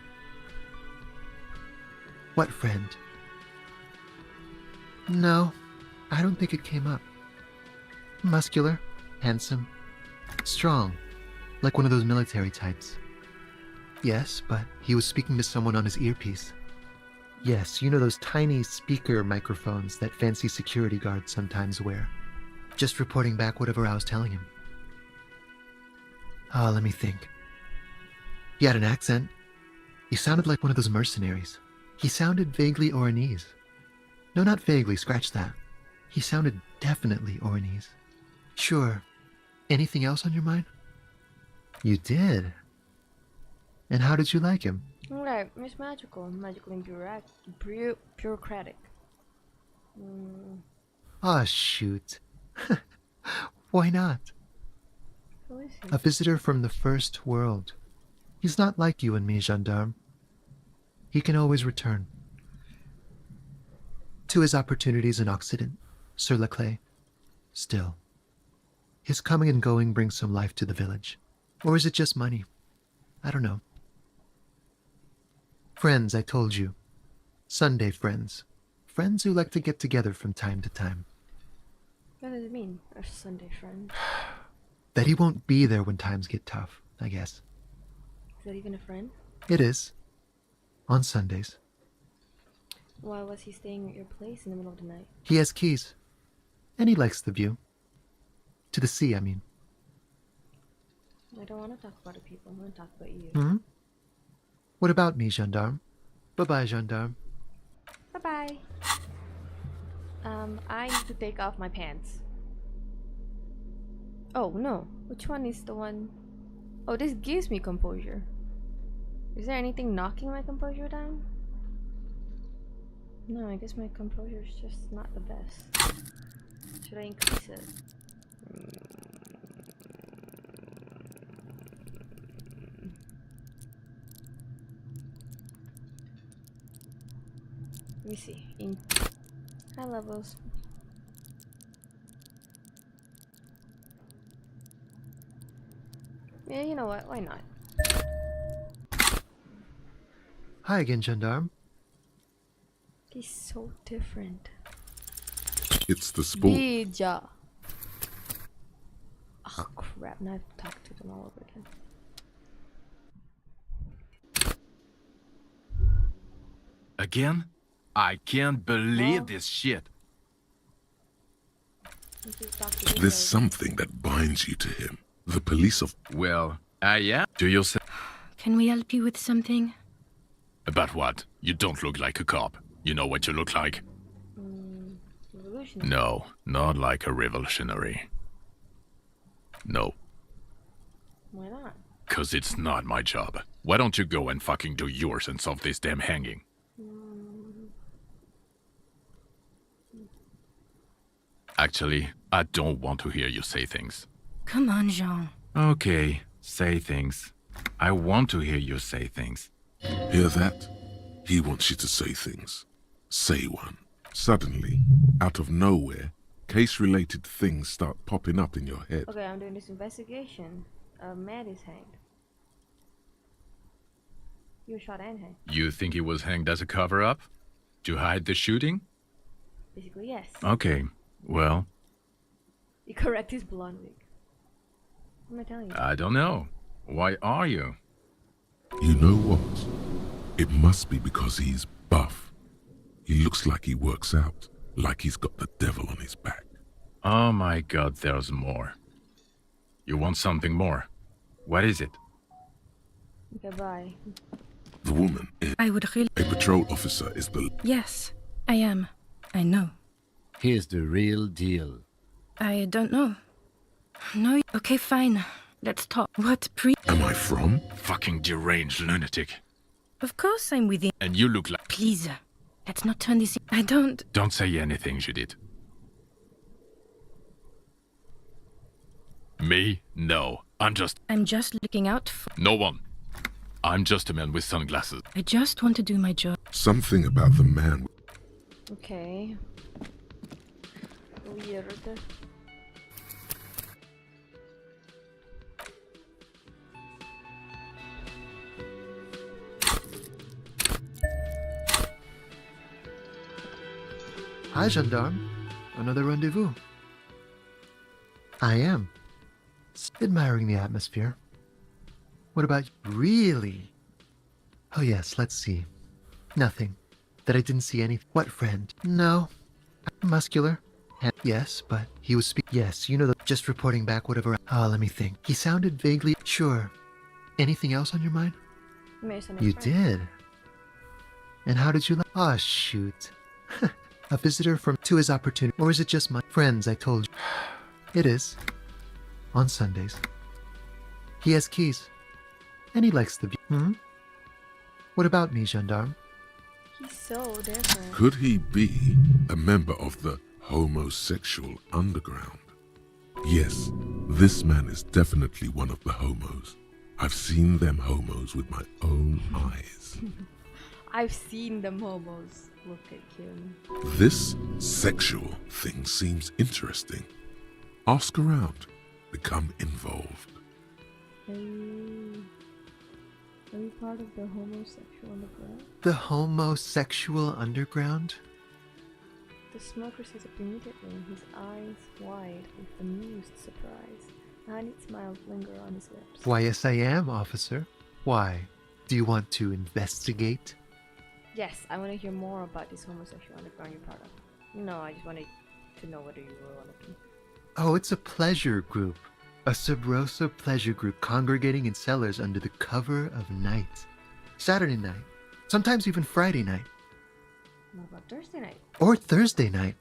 What friend? No, I don't think it came up. Muscular, handsome, strong, like one of those military types. Yes, but he was speaking to someone on his earpiece. Yes, you know those tiny speaker microphones that fancy security guards sometimes wear. Just reporting back whatever I was telling him. Oh, let me think. He had an accent. He sounded like one of those mercenaries. He sounded vaguely Oranese. No, not vaguely, scratch that. He sounded definitely Oranese. Sure. Anything else on your mind? You did? And how did you like him? Right, it's magical. Magical and bureaucratic. Ah, shoot. Why not? Who is he? A visitor from the first world. He's not like you and me, gendarme. He can always return. To his opportunities in Occident, sur la clé. Still, his coming and going brings some life to the village. Or is it just money? I don't know. Friends, I told you. Sunday friends. Friends who like to get together from time to time. What does it mean, our Sunday friend? That he won't be there when times get tough, I guess. Is that even a friend? It is. On Sundays. Why was he staying at your place in the middle of the night? He has keys. And he likes the view. To the sea, I mean. I don't want to talk about the people. I want to talk about you. Hmm? What about me, gendarme? Bye-bye, gendarme. Bye-bye. I need to take off my pants. Oh, no. Which one is the one? Oh, this gives me composure. Is there anything knocking my composure down? No, I guess my composure is just not the best. Should I increase it? Let me see. In high levels. Yeah, you know what? Why not? Hi again, gendarme. He's so different. It's the sport. Bija. Oh crap! Now I've talked to them all over again. Again? I can't believe this shit. There's something that binds you to him. The police of... Well, yeah? Do you say... Can we help you with something? About what? You don't look like a cop. You know what you look like? Revolutionary. No, not like a revolutionary. No. Why not? 'Cause it's not my job. Why don't you go and fucking do yours and solve this damn hanging? Actually, I don't want to hear you say things. Come on, Jean. Okay, say things. I want to hear you say things. Hear that? He wants you to say things. Say one. Suddenly, out of nowhere, case-related things start popping up in your head. Okay, I'm doing this investigation. A man is hanged. He was shot and hanged. You think he was hanged as a cover-up? To hide the shooting? Basically, yes. Okay, well, You correct his blonde wig. What am I telling you? I don't know. Why are you? You know what? It must be because he's buff. He looks like he works out, like he's got the devil on his back. Oh my god, there's more. You want something more? What is it? Okay, bye. The woman is I would really. a patrol officer is the... Yes, I am. I know. Here's the real deal. I don't know. No. Okay, fine. Let's talk. What pre? Am I from? Fucking deranged lunatic. Of course I'm within. And you look like... Please, let's not turn this. I don't. Don't say anything, Judith. Me? No. I'm just looking out for. No one. I'm just a man with sunglasses. I just want to do my job. Something about the man... Okay. Weird. Hi, gendarme. Another rendezvous. I am. Admiring the atmosphere. What about you? Really? Oh yes, let's see. Nothing. That I didn't see any... What friend? No. Muscular. Yes, but he was Yes, you know the... Just reporting back whatever... Oh, let me think. He sounded vaguely... Sure. Anything else on your mind? You did? And how did you... Oh, shoot. A visitor from... To his opportunity. Or is it just my... Friends, I told you. It is. On Sundays. He has keys. And he likes the view. Hmm? What about me, gendarme? He's so different. Could he be a member of the homosexual underground? Yes, this man is definitely one of the homos. I've seen them homos with my own eyes. I've seen them homos. Look at him. This sexual thing seems interesting. Ask around. Become involved. Are you part of the homosexual underground? The homosexual underground? The smoker says up immediately, his eyes wide with amused surprise. A honeyed smile linger on his lips. Why, yes, I am, officer. Why? Do you want to investigate? Yes, I want to hear more about this homosexual underground you're part of. No, I just wanted to know whether you were one of them. Oh, it's a pleasure group. A Sabrosa pleasure group congregating in cellars under the cover of night. Saturday night. Sometimes even Friday night. What about Thursday night? Or Thursday night.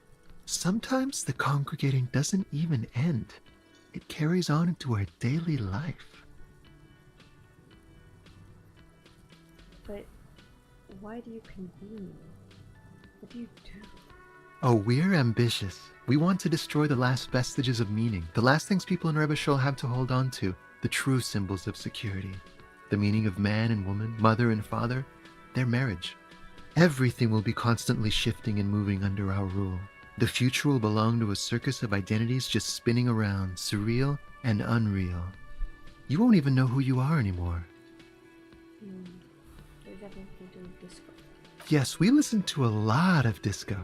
Sometimes the congregating doesn't even end. It carries on into our daily life. But why do you convene? What do you do? Oh, we're ambitious. We want to destroy the last vestiges of meaning, the last things people in Rebishol have to hold on to, the true symbols of security. The meaning of man and woman, mother and father, their marriage. Everything will be constantly shifting and moving under our rule. The future will belong to a circus of identities just spinning around, surreal and unreal. You won't even know who you are anymore. There's definitely doing disco. Yes, we listen to a lot of disco.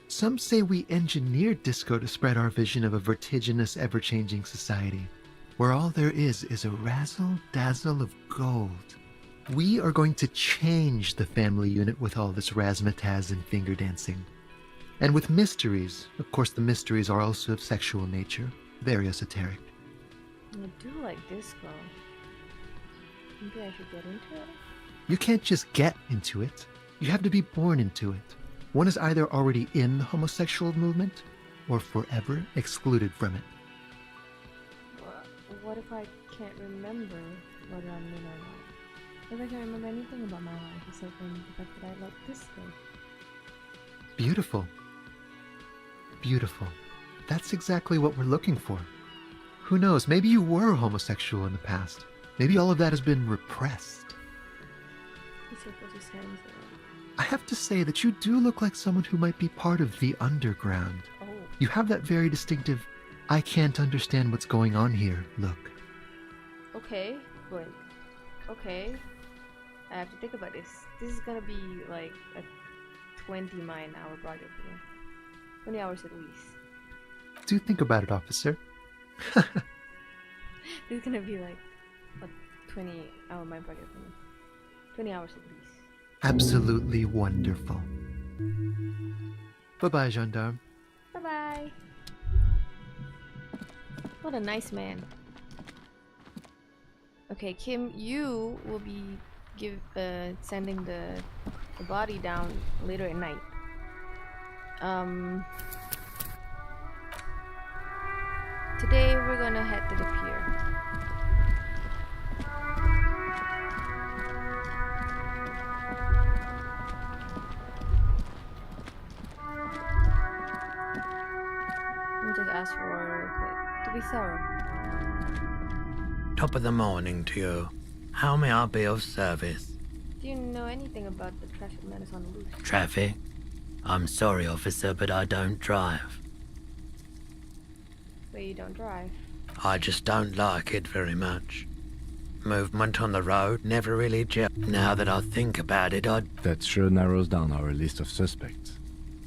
Some say we engineered disco to spread our vision of a vertiginous, ever-changing society, where all there is a razzle-dazzle of gold. We are going to change the family unit with all this razzmatazz and finger dancing. And with mysteries. Of course, the mysteries are also of sexual nature, very esoteric. I do like disco. Maybe I should get into it? You can't just get into it. You have to be born into it. One is either already in the homosexual movement or forever excluded from it. What if I can't remember whether I'm in or not? What if I can't remember anything about my life except for the fact that I like disco? Beautiful. Beautiful. That's exactly what we're looking for. Who knows? Maybe you were homosexual in the past. Maybe all of that has been repressed. I have to say that you do look like someone who might be part of the underground. Oh. You have that very distinctive, I can't understand what's going on here look. Okay, but okay. I have to think about this. This is gonna be like a 29-hour project for me. 20 hours at least. Do think about it, officer. This is gonna be like a 20-hour mind project for me. 20 hours at least. Absolutely wonderful. Bye-bye, gendarme. Bye-bye. What a nice man. Okay, Kim, you will be sending the body down later at night. Today we're gonna head to the pier. Let me just ask for order real quick to be thorough. Top of the morning to you. How may I be of service? Do you know anything about the traffic menace on the loose? Traffic? I'm sorry, officer, but I don't drive. But you don't drive. I just don't like it very much. Movement on the road never really gelled. Now that I think about it, That sure narrows down our list of suspects.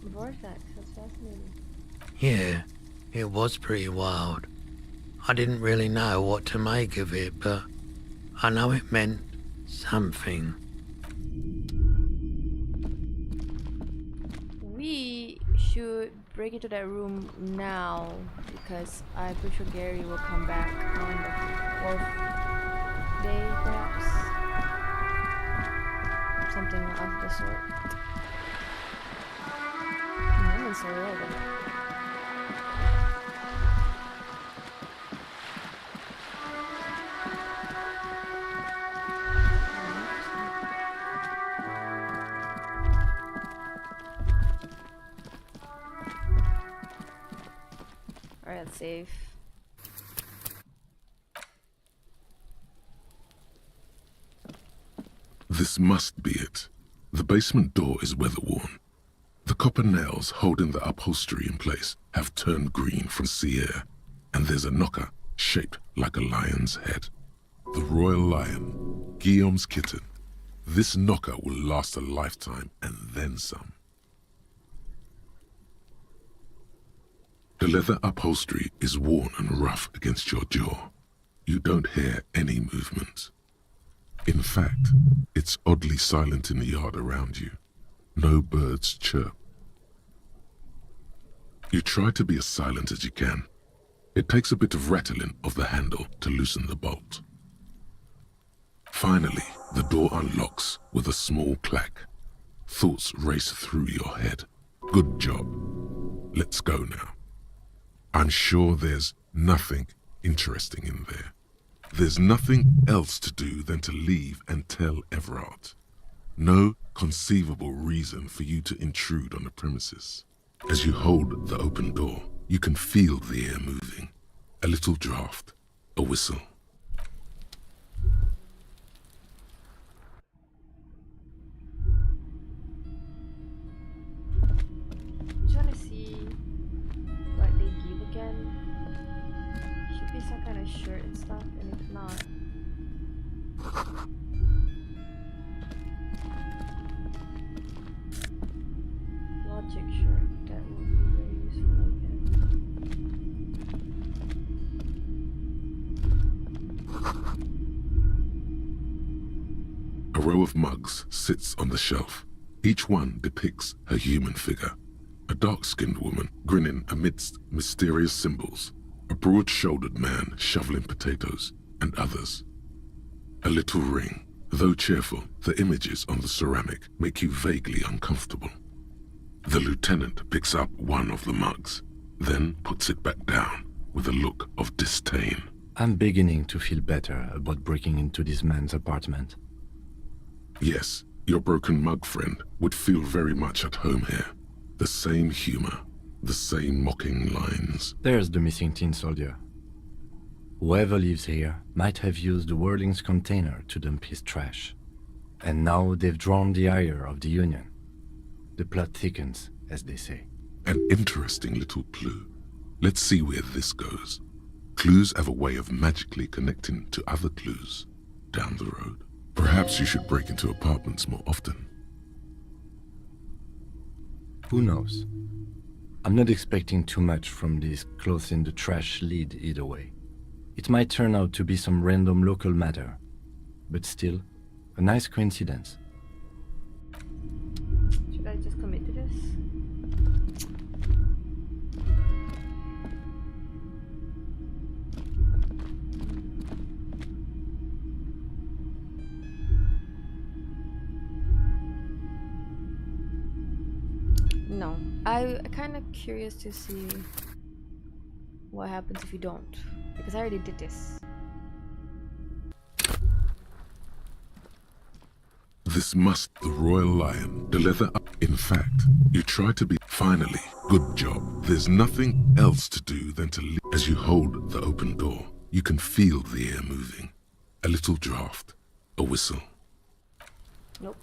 Vortex, that's fascinating. Yeah, it was pretty wild. I didn't really know what to make of it, but I know it meant something. We should break into that room now because I'm pretty sure Gary will come back on the 4th day, perhaps. Something of the sort. I'm in so early. Alright, let's save. This must be it. The basement door is weather-worn. The copper nails holding the upholstery in place have turned green from sea air, and there's a knocker shaped like a lion's head. The royal lion, Guillaume's kitten. This knocker will last a lifetime and then some. The leather upholstery is worn and rough against your jaw. You don't hear any movement. In fact, it's oddly silent in the yard around you. No birds chirp. You try to be as silent as you can. It takes a bit of rattling of the handle to loosen the bolt. Finally, the door unlocks with a small clack. Thoughts race through your head. Good job. Let's go now. I'm sure there's nothing interesting in there. There's nothing else to do than to leave and tell Everard. No conceivable reason for you to intrude on the premises. As you hold the open door, you can feel the air moving. A little draft, a whistle. I'm trying to see what they give again. Should be some kind of shirt and stuff, and if not, logic shirt. That would be very useful, A row of mugs sits on the shelf. Each one depicts a human figure. A dark-skinned woman grinning amidst mysterious symbols. A broad-shouldered man shoveling potatoes, and others. A little ring. Though cheerful, the images on the ceramic make you vaguely uncomfortable. The lieutenant picks up one of the mugs, then puts it back down with a look of disdain. I'm beginning to feel better about breaking into this man's apartment. Yes, your broken mug friend would feel very much at home here. The same humor, the same mocking lines. There's the missing tin soldier. Whoever lives here might have used the Whirling's container to dump his trash. And now they've drawn the ire of the Union. The plot thickens, as they say. An interesting little clue. Let's see where this goes. Clues have a way of magically connecting to other clues down the road. Perhaps you should break into apartments more often. Who knows? I'm not expecting too much from this close in the trash lead either way. It might turn out to be some random local matter, but still, a nice coincidence. Should I just commit to this? No. I'm kind of curious to see what happens if you don't. Because I already did this. This must the royal lion, the leather up. In fact, you try to be finally. Good job. There's nothing else to do than to leave. As you hold the open door, you can feel the air moving. A little draft, a whistle. Nope.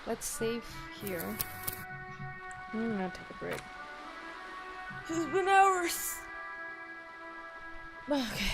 Let's save here. I'm gonna take a break. It's been hours. Okay.